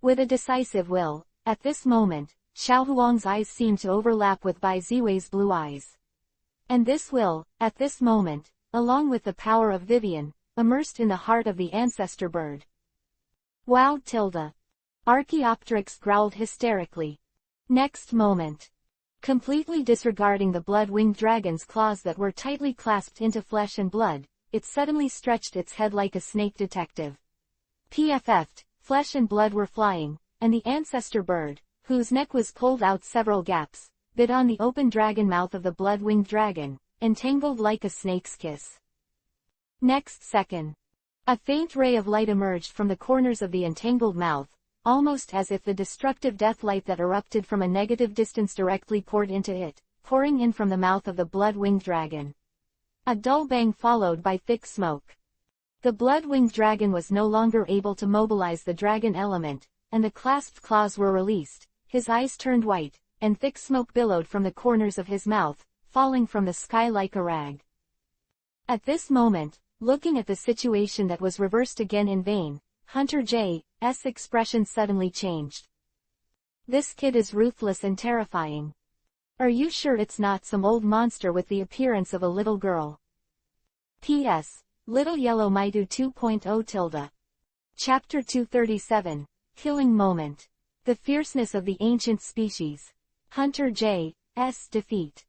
With a decisive will, at this moment, Xiao Huang's eyes seemed to overlap with Bai Ziwei's blue eyes. And this will, at this moment, along with the power of Vivian, immersed in the heart of the ancestor bird. Wow! Archaeopteryx growled hysterically. Next moment, completely disregarding the blood-winged dragon's claws that were tightly clasped into flesh and blood, it suddenly stretched its head like a snake detective. PFF'd, flesh and blood were flying, and the ancestor bird, whose neck was pulled out several gaps, bit on the open dragon mouth of the blood-winged dragon, entangled like a snake's kiss. Next second, a faint ray of light emerged from the corners of the entangled mouth, almost as if the destructive death light that erupted from a negative distance directly poured into it, pouring in from the mouth of the blood-winged dragon. A dull bang followed by thick smoke. The blood-winged dragon was no longer able to mobilize the dragon element, and the clasped claws were released. His eyes turned white, and thick smoke billowed from the corners of his mouth, falling from the sky like a rag. At this moment, looking at the situation that was reversed again in vain, Hunter J's expression suddenly changed. This kid is ruthless and terrifying. Are you sure it's not some old monster with the appearance of a little girl? P.S. Little Yellow Maidu 2.0 Chapter 237, Killing Moment. The Fierceness of the Ancient Species. Hunter J's defeat.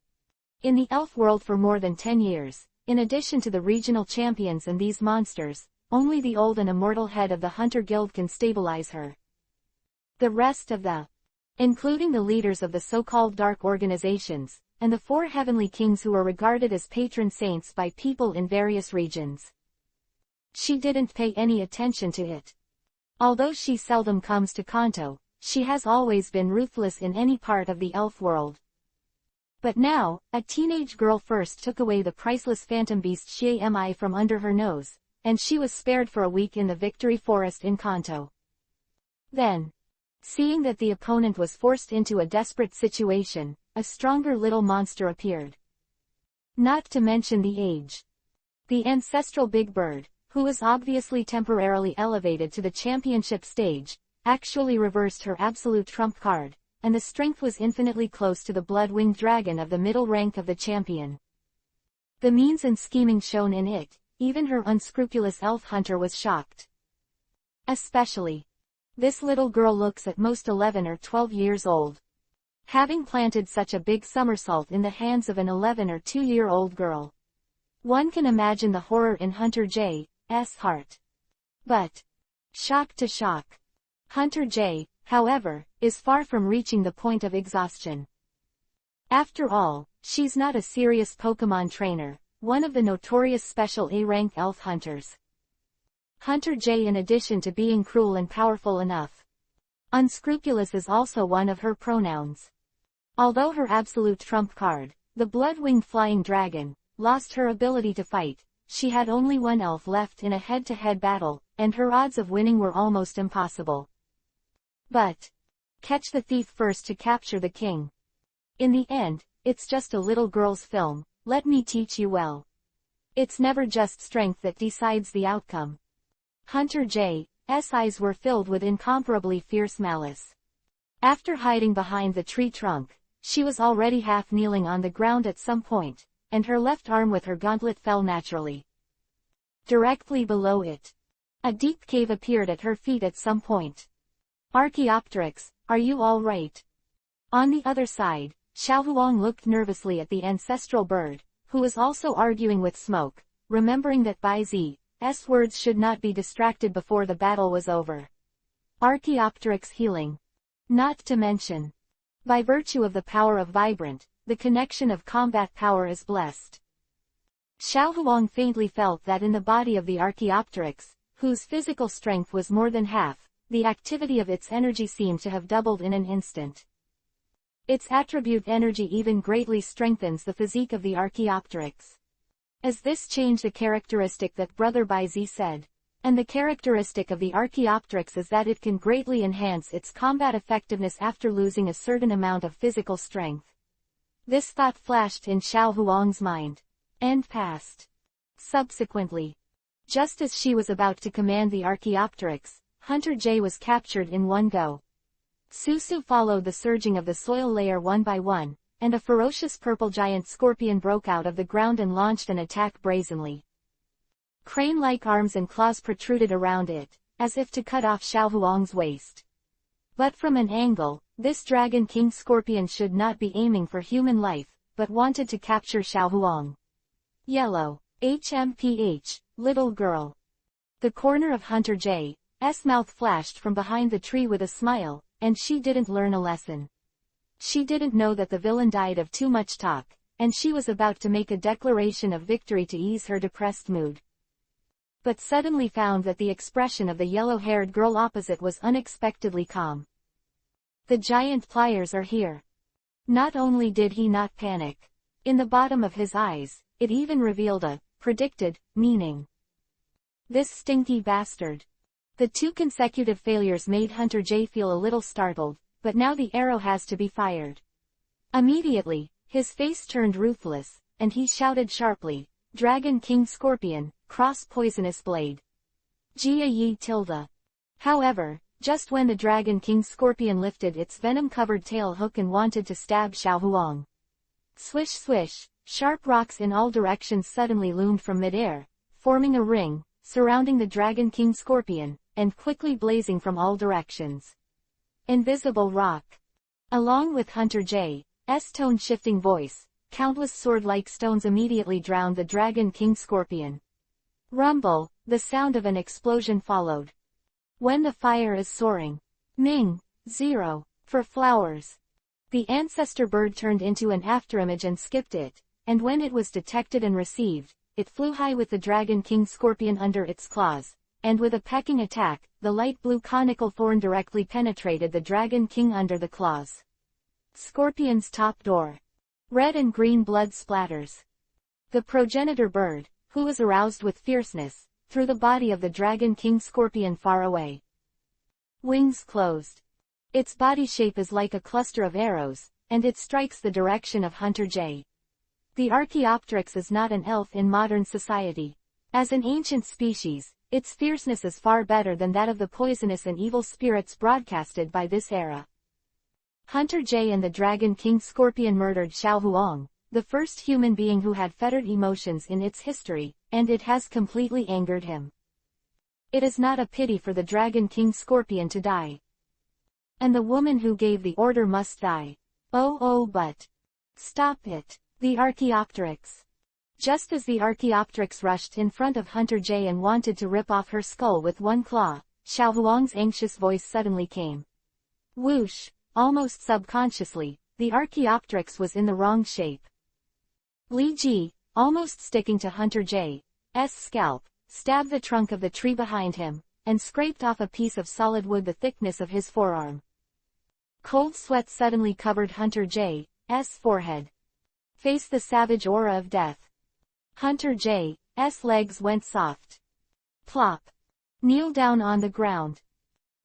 In the elf world for more than 10 years, in addition to the regional champions and these monsters, only the old and immortal head of the Hunter Guild can stabilize her. The rest of the, including the leaders of the so-called dark organizations, and the 4 heavenly kings who are regarded as patron saints by people in various regions. She didn't pay any attention to it. Although she seldom comes to Kanto, she has always been ruthless in any part of the elf world. But now, a teenage girl first took away the priceless phantom beast Xie from under her nose, and she was spared for a week in the Victory Forest in Kanto. Then, seeing that the opponent was forced into a desperate situation, a stronger little monster appeared. Not to mention the age. The ancestral big bird, who was obviously temporarily elevated to the championship stage, actually reversed her absolute trump card, and the strength was infinitely close to the blood-winged dragon of the middle rank of the champion. The means and scheming shown in it, even her unscrupulous elf hunter was shocked. Especially, this little girl looks at most 11 or 12 years old. Having planted such a big somersault in the hands of an 11 or 2-year-old girl. One can imagine the horror in Hunter J's heart. But, shock to shock, Hunter J, however, is far from reaching the point of exhaustion. After all, she's not a serious Pokemon trainer, one of the notorious special A-rank elf hunters. Hunter J, in addition to being cruel and powerful enough, unscrupulous is also one of her pronouns. Although her absolute trump card, the blood-winged flying dragon, lost her ability to fight, she had only one elf left in a head-to-head battle, and her odds of winning were almost impossible. But, catch the thief first to capture the king. In the end, it's just a little girl's film, let me teach you well. It's never just strength that decides the outcome. Hunter J's eyes were filled with incomparably fierce malice. After hiding behind the tree trunk, she was already half kneeling on the ground at some point, and her left arm with her gauntlet fell naturally. Directly below it, a deep cave appeared at her feet at some point. Archaeopteryx, are you all right? On the other side, Xiao Huang looked nervously at the ancestral bird, who was also arguing with Smoke, remembering that Bai Zi's words should not be distracted before the battle was over. Archaeopteryx healing. Not to mention, by virtue of the power of Vibrant, the connection of combat power is blessed. Xiao Huang faintly felt that in the body of the Archaeopteryx, whose physical strength was more than half, the activity of its energy seemed to have doubled in an instant. Its attribute energy even greatly strengthens the physique of the Archaeopteryx. As this changed a characteristic that Brother Baizi said, and the characteristic of the Archaeopteryx is that it can greatly enhance its combat effectiveness after losing a certain amount of physical strength. This thought flashed in Xiao Huang's mind, and passed. Subsequently, just as she was about to command the Archaeopteryx, Hunter J was captured in one go. Susu followed the surging of the soil layer one by one, and a ferocious purple giant scorpion broke out of the ground and launched an attack brazenly. Crane-like arms and claws protruded around it, as if to cut off Xiao Huang's waist. But from an angle, this Dragon King scorpion should not be aiming for human life, but wanted to capture Xiao Huang. Yellow. HMPH, little girl. The corner of Hunter J's mouth flashed from behind the tree with a smile, and she didn't learn a lesson. She didn't know that the villain died of too much talk, and she was about to make a declaration of victory to ease her depressed mood. But suddenly found that the expression of the yellow-haired girl opposite was unexpectedly calm. The giant pliers are here. Not only did he not panic. In the bottom of his eyes, it even revealed a predicted meaning. This stinky bastard. The two consecutive failures made Hunter J feel a little startled, but now the arrow has to be fired. Immediately, his face turned ruthless, and he shouted sharply, Dragon King Scorpion, cross poisonous blade. Jia Yi tilde. However, just when the Dragon King Scorpion lifted its venom-covered tail hook and wanted to stab Xiao Huang. Swish swish, sharp rocks in all directions suddenly loomed from midair, forming a ring, surrounding the Dragon King Scorpion, and quickly blazing from all directions. Invisible rock. Along with Hunter J's tone-shifting voice, countless sword-like stones immediately drowned the Dragon King Scorpion. Rumble, the sound of an explosion followed. When the fire is soaring. Ming, 0, for flowers. The ancestor bird turned into an afterimage and skipped it, and when it was detected and received, it flew high with the Dragon King Scorpion under its claws, and with a pecking attack, the light blue conical thorn directly penetrated the Dragon King under the claws. Scorpion's top door. Red and green blood splatters. The progenitor bird, who was aroused with fierceness, threw the body of the Dragon King Scorpion far away. Wings closed. Its body shape is like a cluster of arrows, and it strikes the direction of Hunter J. The Archaeopteryx is not an elf in modern society. As an ancient species, its fierceness is far better than that of the poisonous and evil spirits broadcasted by this era. Hunter J and the Dragon King Scorpion murdered Xiao Huang, the first human being who had fettered emotions in its history, and it has completely angered him. It is not a pity for the Dragon King Scorpion to die. And the woman who gave the order must die. Oh but. Stop it. The Archaeopteryx. Just as the Archaeopteryx rushed in front of Hunter J and wanted to rip off her skull with one claw, Xiao Huang's anxious voice suddenly came. Whoosh, almost subconsciously, the Archaeopteryx was in the wrong shape. Li Ji, almost sticking to Hunter J's scalp, stabbed the trunk of the tree behind him, and scraped off a piece of solid wood the thickness of his forearm. Cold sweat suddenly covered Hunter J's forehead. Face the savage aura of death. Hunter J's legs went soft. Plop. Kneel down on the ground.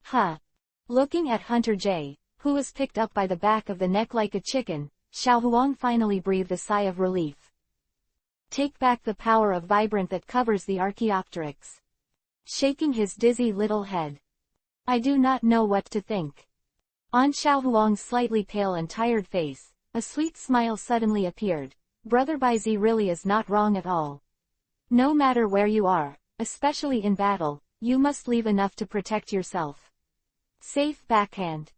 Huh. Looking at Hunter J, who was picked up by the back of the neck like a chicken, Xiao Huang finally breathed a sigh of relief. Take back the power of Vibrant that covers the Archaeopteryx. shaking his dizzy little head. I do not know what to think. On Xiao Huang's slightly pale and tired face, a sweet smile suddenly appeared. Brother Baizi really is not wrong at all. No matter where you are, especially in battle, you must leave enough to protect yourself. Safe backhand.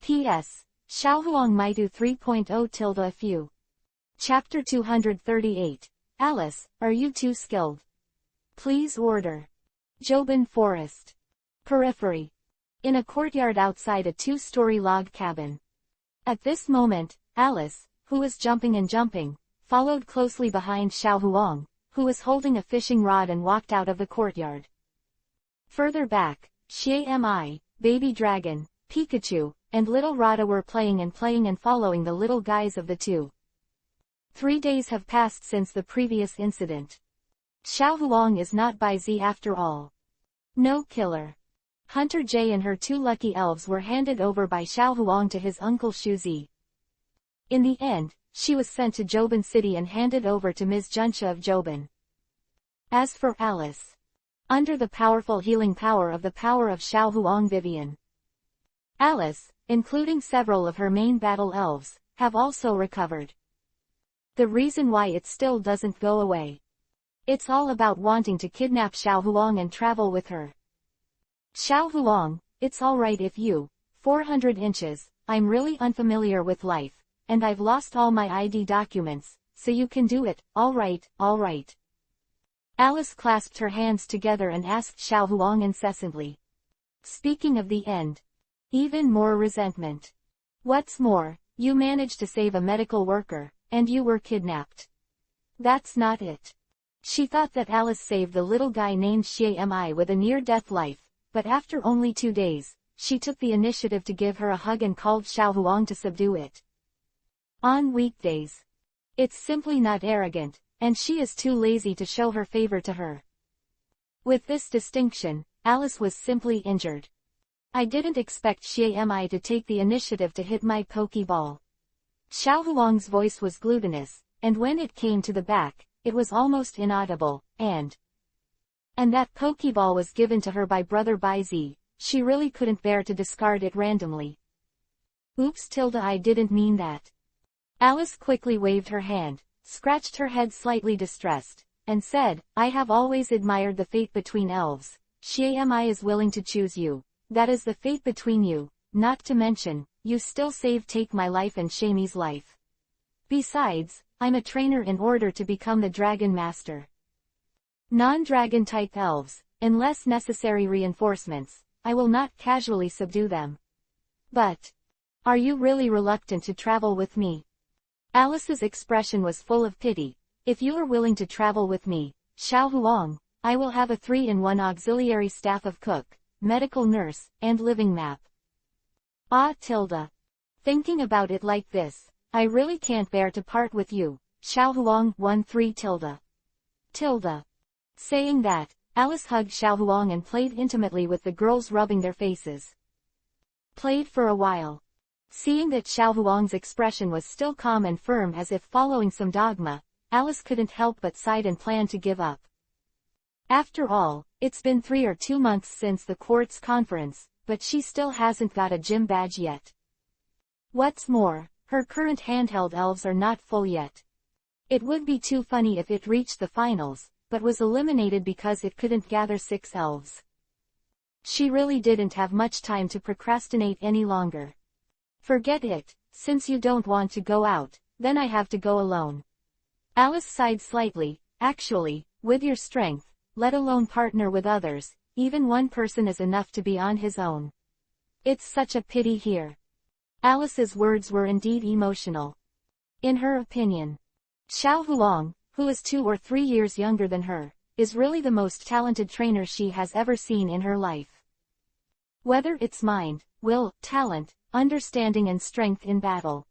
P.S. Xiao Huang Maitu 3.0 a few. Chapter 238. Alice, are you too skilled? Please order. Jobin Forest. Periphery. In a courtyard outside a 2-story log cabin. At this moment, Alice, who was jumping and jumping, followed closely behind Xiao Huang, who was holding a fishing rod and walked out of the courtyard. Further back, Xie Mi, Baby Dragon, Pikachu, and Little Rada were playing and following the little guys of the two. 3 days have passed since the previous incident. Xiao Huang is not Baizi after all. No killer. Hunter Jay and her 2 lucky elves were handed over by Xiao Huang to his uncle Shuzi. In the end, she was sent to Jobin City and handed over to Ms. Junsha of Jobin. As for Alice, under the powerful healing power of Xiao Huang Vivian, Alice, including several of her main battle elves, have also recovered. The reason why it still doesn't go away. It's all about wanting to kidnap Xiao Huang and travel with her. Xiao Huang, it's alright if you, 400 inches, I'm really unfamiliar with life, and I've lost all my ID documents, so you can do it, alright, alright. Alice clasped her hands together and asked Xiao Huang incessantly. Speaking of the end. Even more resentment. What's more, you managed to save a medical worker, and you were kidnapped. That's not it. She thought that Alice saved the little guy named Xie Mi with a near-death life, but after only 2 days, she took the initiative to give her a hug and called Xiao Huang to subdue it. On weekdays. It's simply not arrogant, and she is too lazy to show her favor to her. With this distinction, Alice was simply injured. I didn't expect Xie Mi to take the initiative to hit my Pokeball. Xiao Huang's voice was glutinous, and when it came to the back, it was almost inaudible, and that Pokeball was given to her by Brother Baizi. She really couldn't bear to discard it randomly. Oops, I didn't mean that. Alice quickly waved her hand, scratched her head slightly distressed, and said, I have always admired the fate between elves. Xie Mi is willing to choose you. That is the fate between you, not to mention, you still take my life and Shami's life. Besides, I'm a trainer in order to become the Dragon Master. Non-dragon type elves, unless necessary reinforcements, I will not casually subdue them. But, are you really reluctant to travel with me? Alice's expression was full of pity. If you are willing to travel with me, Xiao Huang, I will have a 3-in-1 auxiliary staff of cook, medical nurse, and living map. Thinking about it like this, I really can't bear to part with you, Xiao Huang 13. Saying that, Alice hugged Xiao Huang and played intimately with the girls, rubbing their faces. Played for a while. Seeing that Xiao Huang's expression was still calm and firm as if following some dogma, Alice couldn't help but sigh and plan to give up. After all, it's been 3 or 2 months since the quartz conference, but she still hasn't got a gym badge yet. What's more, her current handheld elves are not full yet. It would be too funny if it reached the finals, but was eliminated because it couldn't gather 6 elves. She really didn't have much time to procrastinate any longer. Forget it, since you don't want to go out, then I have to go alone. Alice sighed slightly. Actually, with your strength, let alone partner with others, even one person is enough to be on his own. It's such a pity here. Alice's words were indeed emotional. In her opinion, Xiao Huang, who is 2 or 3 years younger than her, is really the most talented trainer she has ever seen in her life. Whether it's mind, will, talent, understanding and strength in battle.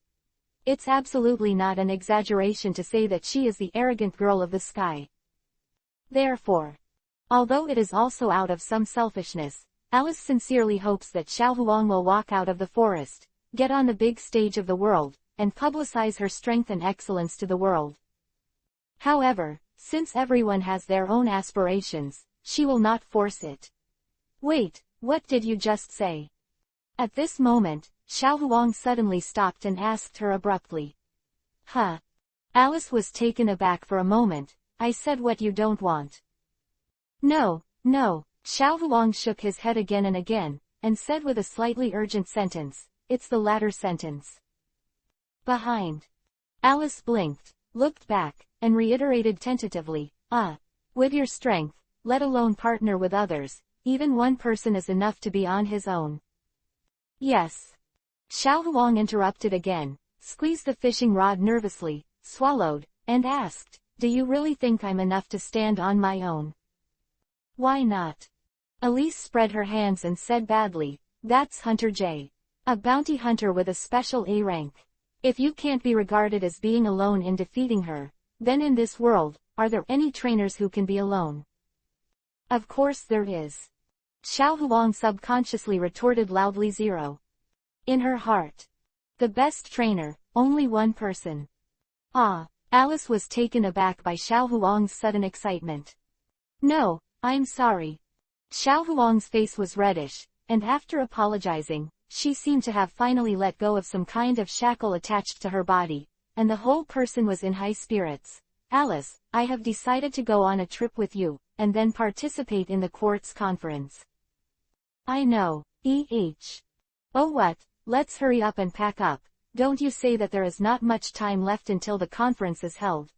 It's absolutely not an exaggeration to say that she is the arrogant girl of the sky. Therefore, although it is also out of some selfishness, Alice sincerely hopes that Xiao Huang will walk out of the forest, get on the big stage of the world, and publicize her strength and excellence to the world. However, since everyone has their own aspirations, she will not force it. Wait, what did you just say? At this moment, Xiao Huang suddenly stopped and asked her abruptly. Huh? Alice was taken aback for a moment. I said what you don't want. No, no, Xiao Huang shook his head again and again, and said with a slightly urgent sentence, it's the latter sentence. Behind. Alice blinked, looked back, and reiterated tentatively, with your strength, let alone partner with others, even one person is enough to be on his own. Yes. Xiao Huang interrupted again, squeezed the fishing rod nervously, swallowed, and asked, do you really think I'm enough to stand on my own? Why not? Elise spread her hands and said badly, that's Hunter J. A bounty hunter with a special A rank. If you can't be regarded as being alone in defeating her, then in this world, are there any trainers who can be alone? Of course there is. Xiao Huang subconsciously retorted loudly 0. In her heart. The best trainer, only one person. Alice was taken aback by Xiao Huang's sudden excitement. No, I'm sorry. Xiao Huang's face was reddish, and after apologizing, she seemed to have finally let go of some kind of shackle attached to her body, and the whole person was in high spirits. Alice, I have decided to go on a trip with you, and then participate in the quartz conference. I know, Oh what, let's hurry up and pack up. Don't you say that there is not much time left until the conference is held?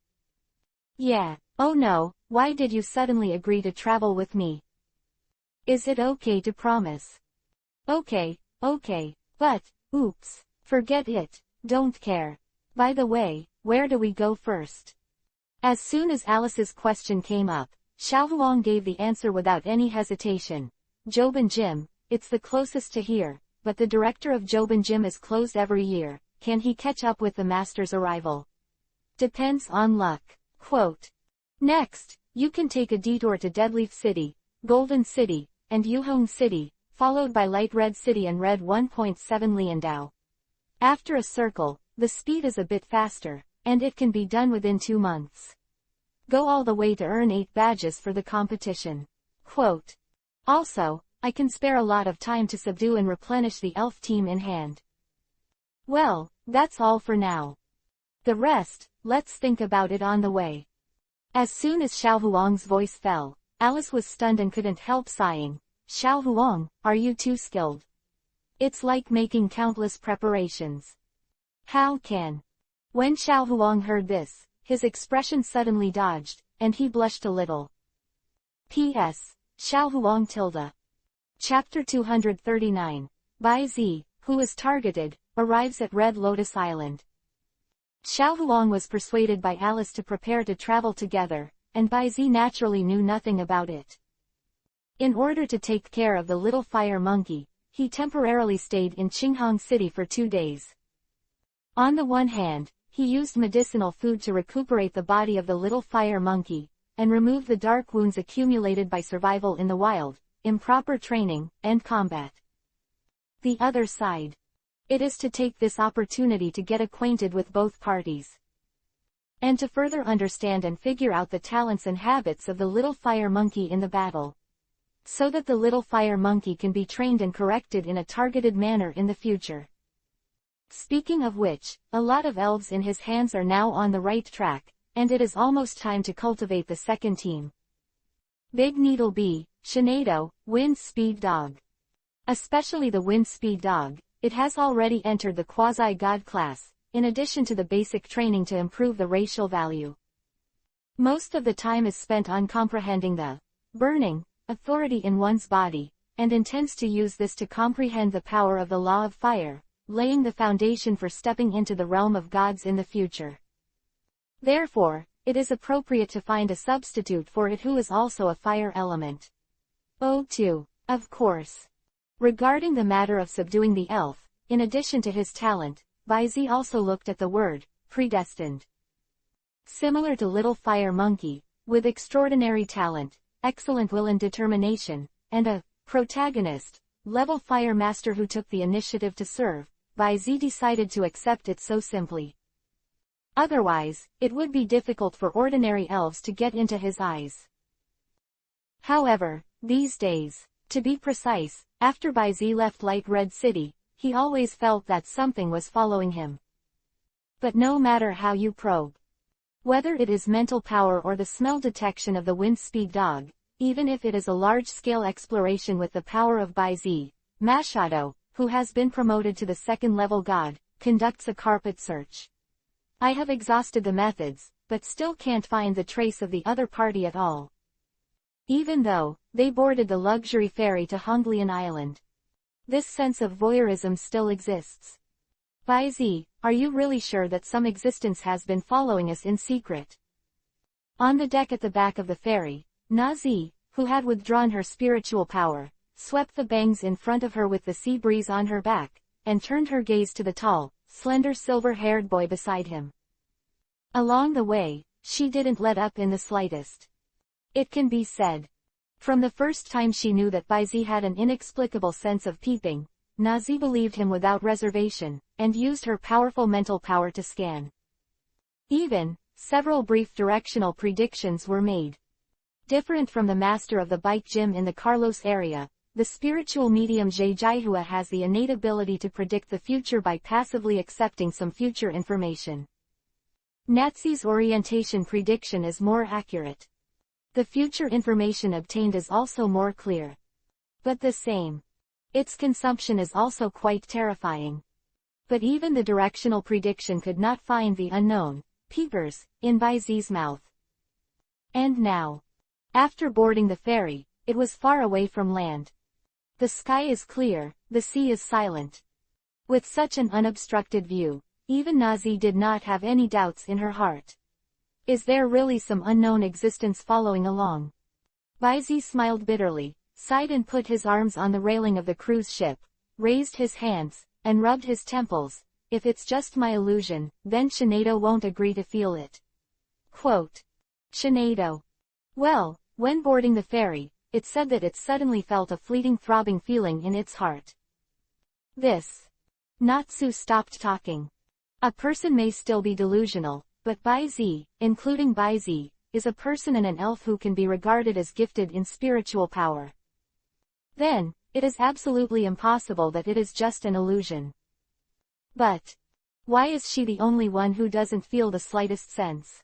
Yeah, oh no, why did you suddenly agree to travel with me? Is it okay to promise? Okay, but, oops, forget it, don't care. By the way, where do we go first? As soon as Alice's question came up, Xiao Huang gave the answer without any hesitation. Jobin Gym, it's the closest to here, but the director of Jobin Gym is closed every year. Can he catch up with the master's arrival? Depends on luck. Quote. Next, you can take a detour to Deadleaf City, Golden City, and Yuhong City, followed by Light Red City and Red 1.7 Liandao. After a circle, the speed is a bit faster, and it can be done within 2 months. Go all the way to earn 8 badges for the competition. Quote. Also, I can spare a lot of time to subdue and replenish the elf team in hand. Well, that's all for now. The rest, let's think about it on the way. As soon as Xiao Huang's voice fell, Alice was stunned and couldn't help sighing. Xiao Huang, are you too skilled? It's like making countless preparations. How can? When Xiao Huang heard this, his expression suddenly dodged, and he blushed a little. P.S. Xiao Huang tilde. Chapter 239. Bai Zi, who is targeted, arrives at Red Lotus Island. Xiao Huang was persuaded by Alice to prepare to travel together, and Bai Zi naturally knew nothing about it. In order to take care of the little fire monkey, he temporarily stayed in Qinghang City for 2 days. On the one hand, he used medicinal food to recuperate the body of the little fire monkey, and remove the dark wounds accumulated by survival in the wild, improper training, and combat. The other side. It is to take this opportunity to get acquainted with both parties. And to further understand and figure out the talents and habits of the little fire monkey in the battle. So that the little fire monkey can be trained and corrected in a targeted manner in the future. Speaking of which, a lot of elves in his hands are now on the right track, and it is almost time to cultivate the second team. Big Needle Bee, Shinado, Wind Speed Dog. Especially the Wind Speed Dog, it has already entered the quasi-god class, in addition to the basic training to improve the racial value. Most of the time is spent on comprehending the burning authority in one's body, and intends to use this to comprehend the power of the law of fire, laying the foundation for stepping into the realm of gods in the future. Therefore, it is appropriate to find a substitute for it who is also a fire element. O2, of course. Regarding the matter of subduing the elf, in addition to his talent, Bai Zi also looked at the word, predestined. Similar to Little Fire Monkey, with extraordinary talent, excellent will and determination, and a protagonist, level fire master who took the initiative to serve, Bai Zi decided to accept it so simply. Otherwise, it would be difficult for ordinary elves to get into his eyes. However, these days, to be precise, after Baizi left Light Red City, he always felt that something was following him. But no matter how you probe, whether it is mental power or the smell detection of the wind speed dog, even if it is a large-scale exploration with the power of Baizi, Machado, who has been promoted to the second-level god, conducts a carpet search. I have exhausted the methods, but still can't find the trace of the other party at all. Even though they boarded the luxury ferry to Honglian Island. This sense of voyeurism still exists. Baizi, are you really sure that some existence has been following us in secret? On the deck at the back of the ferry, Nazi, who had withdrawn her spiritual power, swept the bangs in front of her with the sea breeze on her back, and turned her gaze to the tall, slender silver-haired boy beside him. Along the way, she didn't let up in the slightest. It can be said. From the first time she knew that Baizi had an inexplicable sense of peeping, Nazi believed him without reservation, and used her powerful mental power to scan. Even, several brief directional predictions were made. Different from the master of the bike gym in the Carlos area, the spiritual medium Zhe Jiahua has the innate ability to predict the future by passively accepting some future information. Nazi's orientation prediction is more accurate. The future information obtained is also more clear. But the same. Its consumption is also quite terrifying. But even the directional prediction could not find the unknown, peepers, in Baizi's mouth. And now, after boarding the ferry, it was far away from land. The sky is clear, the sea is silent. With such an unobstructed view, even Nazi did not have any doubts in her heart. Is there really some unknown existence following along? Baizi smiled bitterly, sighed and put his arms on the railing of the cruise ship, raised his hands, and rubbed his temples. If it's just my illusion, then Shinado won't agree to feel it. Quote. Shinado. Well, when boarding the ferry, it said that it suddenly felt a fleeting throbbing feeling in its heart. This. Natsu stopped talking. A person may still be delusional, but Baizi, including Baizi, is a person and an elf who can be regarded as gifted in spiritual power. Then, it is absolutely impossible that it is just an illusion. But why is she the only one who doesn't feel the slightest sense?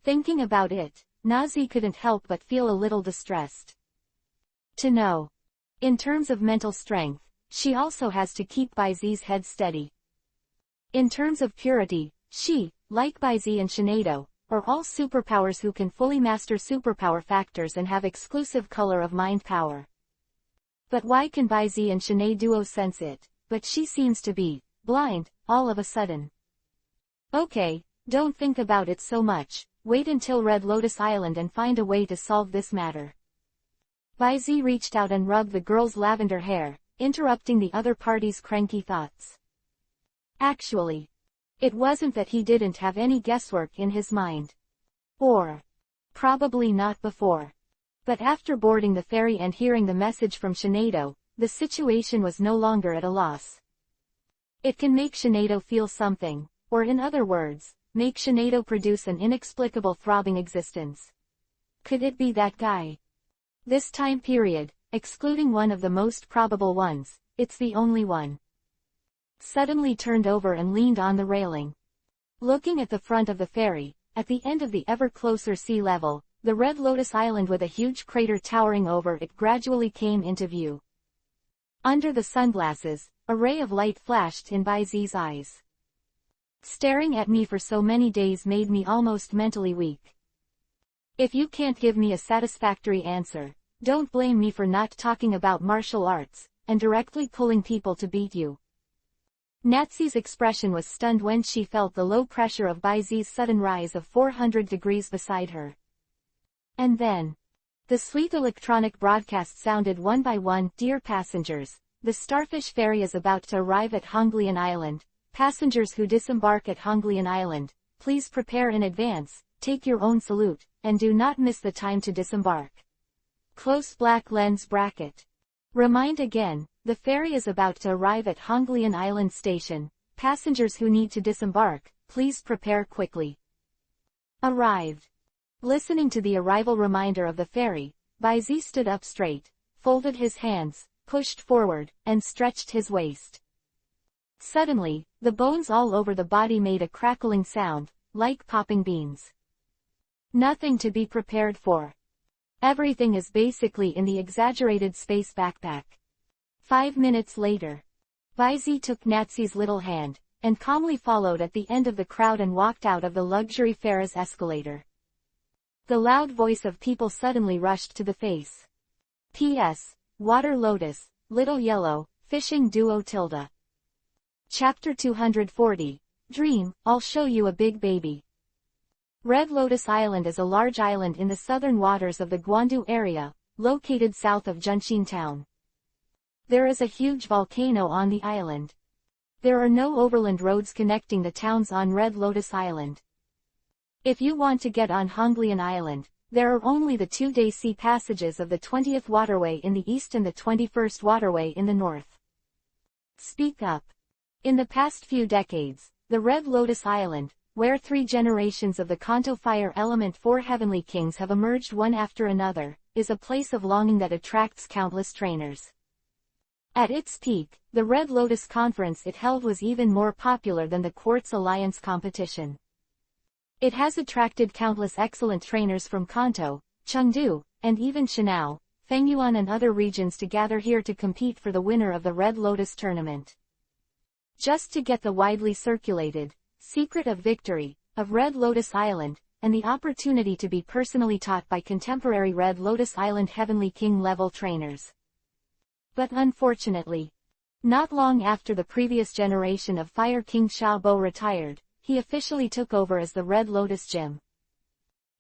Thinking about it, Nazi couldn't help but feel a little distressed. To know. In terms of mental strength, she also has to keep Baizi's head steady. In terms of purity, she, like Baizi and Shinado, are all superpowers who can fully master superpower factors and have exclusive color of mind power. But why can Baizi and Shinado sense it, but she seems to be blind, all of a sudden? Okay, don't think about it so much, wait until Red Lotus Island and find a way to solve this matter. Baizi reached out and rubbed the girl's lavender hair, interrupting the other party's cranky thoughts. Actually, it wasn't that he didn't have any guesswork in his mind. Or, probably not before. But after boarding the ferry and hearing the message from Shinado, the situation was no longer at a loss. It can make Shinado feel something, or in other words, make Shinado produce an inexplicable throbbing existence. Could it be that guy? This time period, excluding one of the most probable ones, it's the only one. Suddenly turned over and leaned on the railing. Looking at the front of the ferry, at the end of the ever closer sea level, the Red Lotus Island with a huge crater towering over it gradually came into view. Under the sunglasses, a ray of light flashed in Baizi's eyes. Staring at me for so many days made me almost mentally weak. If you can't give me a satisfactory answer, don't blame me for not talking about martial arts, and directly pulling people to beat you. Natsi's expression was stunned when she felt the low pressure of Baizi's sudden rise of 400 degrees beside her. And then, the sweet electronic broadcast sounded one by one. Dear passengers, the Starfish Ferry is about to arrive at Honglian Island. Passengers who disembark at Honglian Island, please prepare in advance, take your own salute, and do not miss the time to disembark. Close black lens bracket. Remind again, the ferry is about to arrive at Honglian Island Station. Passengers who need to disembark, please prepare quickly. Arrived. Listening to the arrival reminder of the ferry, Baizi stood up straight, folded his hands, pushed forward, and stretched his waist. Suddenly, the bones all over the body made a crackling sound, like popping beans. Nothing to be prepared for. Everything is basically in the exaggerated space backpack. 5 minutes later, Baizi took Natsi's little hand, and calmly followed at the end of the crowd and walked out of the luxury Ferris escalator. The loud voice of people suddenly rushed to the face. P.S. Water Lotus, Little Yellow, Fishing Duo Tilda. Chapter 240. Dream, I'll show you a big baby. Red Lotus Island is a large island in the southern waters of the Gwandu area, located south of Junshin town. There is a huge volcano on the island. There are no overland roads connecting the towns on Red Lotus Island. If you want to get on Honglian Island, there are only the 2-day sea passages of the 20th waterway in the east and the 21st waterway in the north. Speak up. In the past few decades, the Red Lotus Island, where 3 generations of the Kanto fire element 4 heavenly kings have emerged one after another, is a place of longing that attracts countless trainers. At its peak, the Red Lotus Conference it held was even more popular than the Quartz Alliance competition. It has attracted countless excellent trainers from Kanto, Chengdu, and even Shanao, Fengyuan and other regions to gather here to compete for the winner of the Red Lotus tournament. Just to get the widely circulated secret of victory of Red Lotus Island, and the opportunity to be personally taught by contemporary Red Lotus Island Heavenly King level trainers. But unfortunately, not long after the previous generation of Fire King Xiaobo retired, he officially took over as the Red Lotus Gym.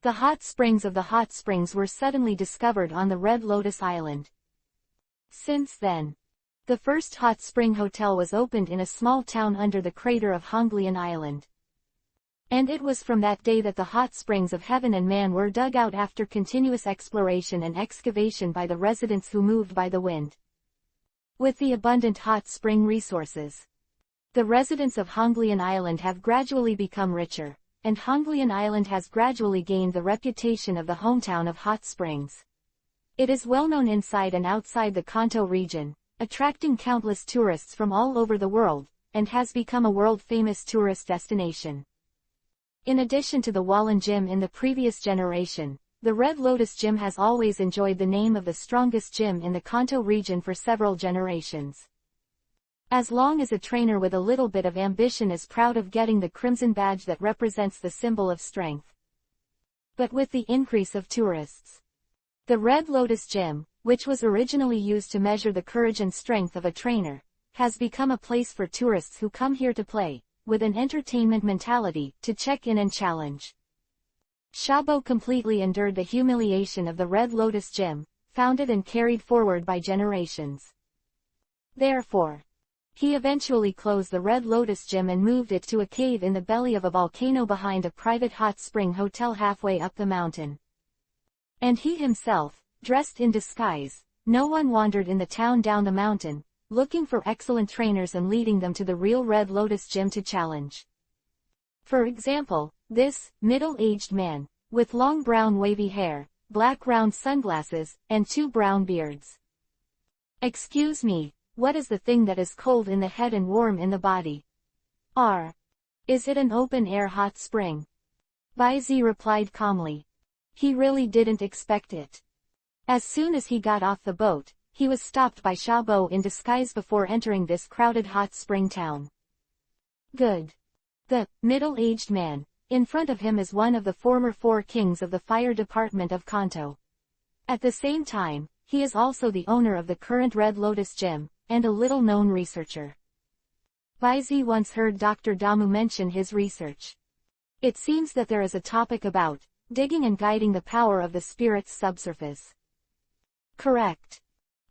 The hot springs of the hot springs were suddenly discovered on the Red Lotus Island. Since then, the first hot spring hotel was opened in a small town under the crater of Honglian Island. And it was from that day that the hot springs of heaven and man were dug out after continuous exploration and excavation by the residents who moved by the wind. With the abundant hot spring resources, the residents of Honglian Island have gradually become richer, and Honglian Island has gradually gained the reputation of the hometown of hot springs. It is well known inside and outside the Kanto region, attracting countless tourists from all over the world, and has become a world-famous tourist destination. In addition to the Wallen Gym in the previous generation, the Red Lotus Gym has always enjoyed the name of the strongest gym in the Kanto region for several generations. As long as a trainer with a little bit of ambition is proud of getting the crimson badge that represents the symbol of strength. But with the increase of tourists, the Red Lotus Gym, which was originally used to measure the courage and strength of a trainer, has become a place for tourists who come here to play, with an entertainment mentality, to check in and challenge. Xiaobo completely endured the humiliation of the Red Lotus Gym, founded and carried forward by generations. Therefore, he eventually closed the Red Lotus Gym and moved it to a cave in the belly of a volcano behind a private hot spring hotel halfway up the mountain. And he himself, dressed in disguise, no one wandered in the town down the mountain, looking for excellent trainers and leading them to the real Red Lotus Gym to challenge. For example, this middle-aged man, with long brown wavy hair, black round sunglasses, and 2 brown beards. Excuse me, what is the thing that is cold in the head and warm in the body? Is it an open-air hot spring? Baizi replied calmly. He really didn't expect it. As soon as he got off the boat, he was stopped by Xiaobo in disguise before entering this crowded hot spring town. Good. The middle-aged man, in front of him is one of the former 4 kings of the fire department of Kanto. At the same time, he is also the owner of the current Red Lotus Gym, and a little-known researcher. Baizi once heard Dr. Damu mention his research. It seems that there is a topic about digging and guiding the power of the spirit's subsurface. Correct.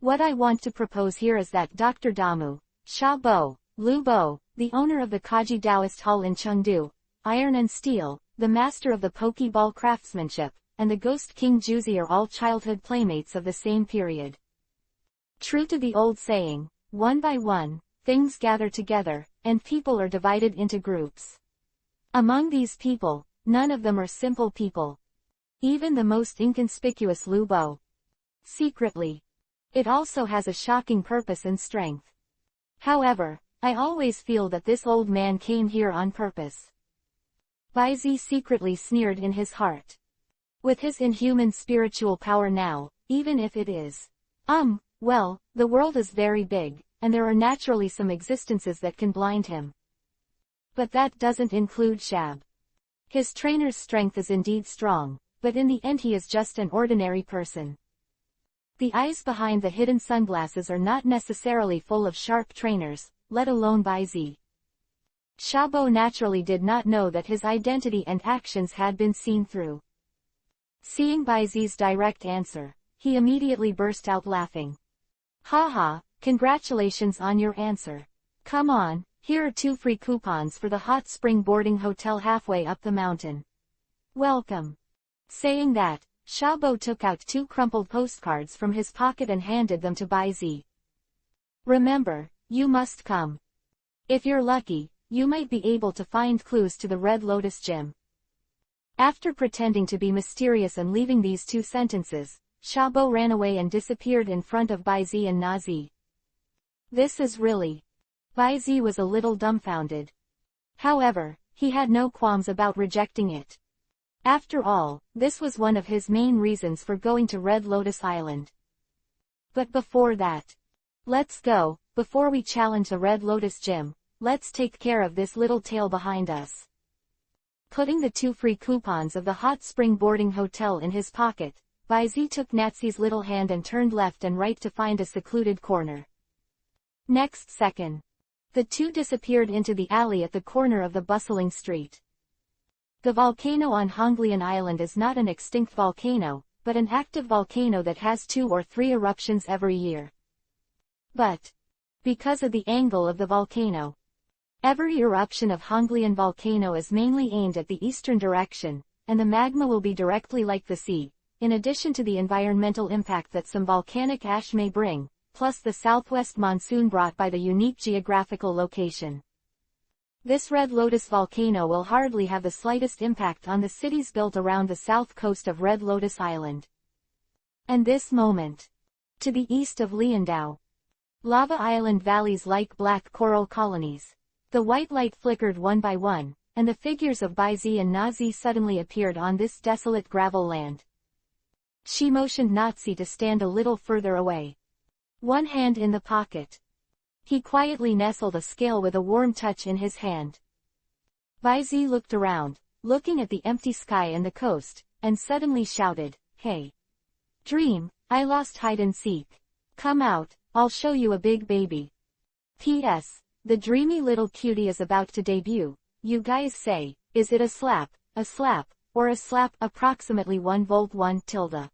What I want to propose here is that Dr. Damu, Xiaobo, Lu Bo, the owner of the Kaji Taoist Hall in Chengdu, Iron and Steel, the master of the Pokeball craftsmanship, and the Ghost King Juzi are all childhood playmates of the same period. True to the old saying, one by one, things gather together, and people are divided into groups. Among these people, none of them are simple people. Even the most inconspicuous Lu Bo, secretly. It also has a shocking purpose and strength. However, I always feel that this old man came here on purpose. Baizi secretly sneered in his heart. With his inhuman spiritual power now, even if it is. Well, the world is very big, and there are naturally some existences that can blind him. But that doesn't include Shab. His trainer's strength is indeed strong, but in the end he is just an ordinary person. The eyes behind the hidden sunglasses are not necessarily full of sharp trainers, let alone Baizi. Shabo naturally did not know that his identity and actions had been seen through. Seeing Baizi's direct answer, he immediately burst out laughing. Haha, congratulations on your answer. Come on, here are 2 free coupons for the hot spring boarding hotel halfway up the mountain. Welcome. Saying that, Shabo took out 2 crumpled postcards from his pocket and handed them to Baizi. Remember, you must come. If you're lucky, you might be able to find clues to the Red Lotus Gym. After pretending to be mysterious and leaving these 2 sentences, Shabo ran away and disappeared in front of Baizi and Nazi. This is really... Baizi was a little dumbfounded. However, he had no qualms about rejecting it. After all, this was one of his main reasons for going to Red Lotus Island. But before that... Let's go, before we challenge the Red Lotus Gym, let's take care of this little tale behind us. Putting the 2 free coupons of the hot spring boarding hotel in his pocket, Baizi took Natsi's little hand and turned left and right to find a secluded corner. Next second, the 2 disappeared into the alley at the corner of the bustling street. The volcano on Honglian Island is not an extinct volcano, but an active volcano that has 2 or 3 eruptions every year. But, because of the angle of the volcano, every eruption of Honglian volcano is mainly aimed at the eastern direction, and the magma will be directly like the sea, in addition to the environmental impact that some volcanic ash may bring, plus the southwest monsoon brought by the unique geographical location. This Red Lotus volcano will hardly have the slightest impact on the cities built around the south coast of Red Lotus Island. And this moment, to the east of Liandao, lava island valleys like black coral colonies. The white light flickered one by one, and the figures of Baizi and Nazi suddenly appeared on this desolate gravel land. She motioned Nazi to stand a little further away. One hand in the pocket. He quietly nestled a scale with a warm touch in his hand. Baizi looked around, looking at the empty sky and the coast, and suddenly shouted, "Hey! Dream, I lost hide and seek. Come out, I'll show you a big baby. P.S. The dreamy little cutie is about to debut. You guys say, is it a slap, or a slap, approximately 1 volt 1 tilde.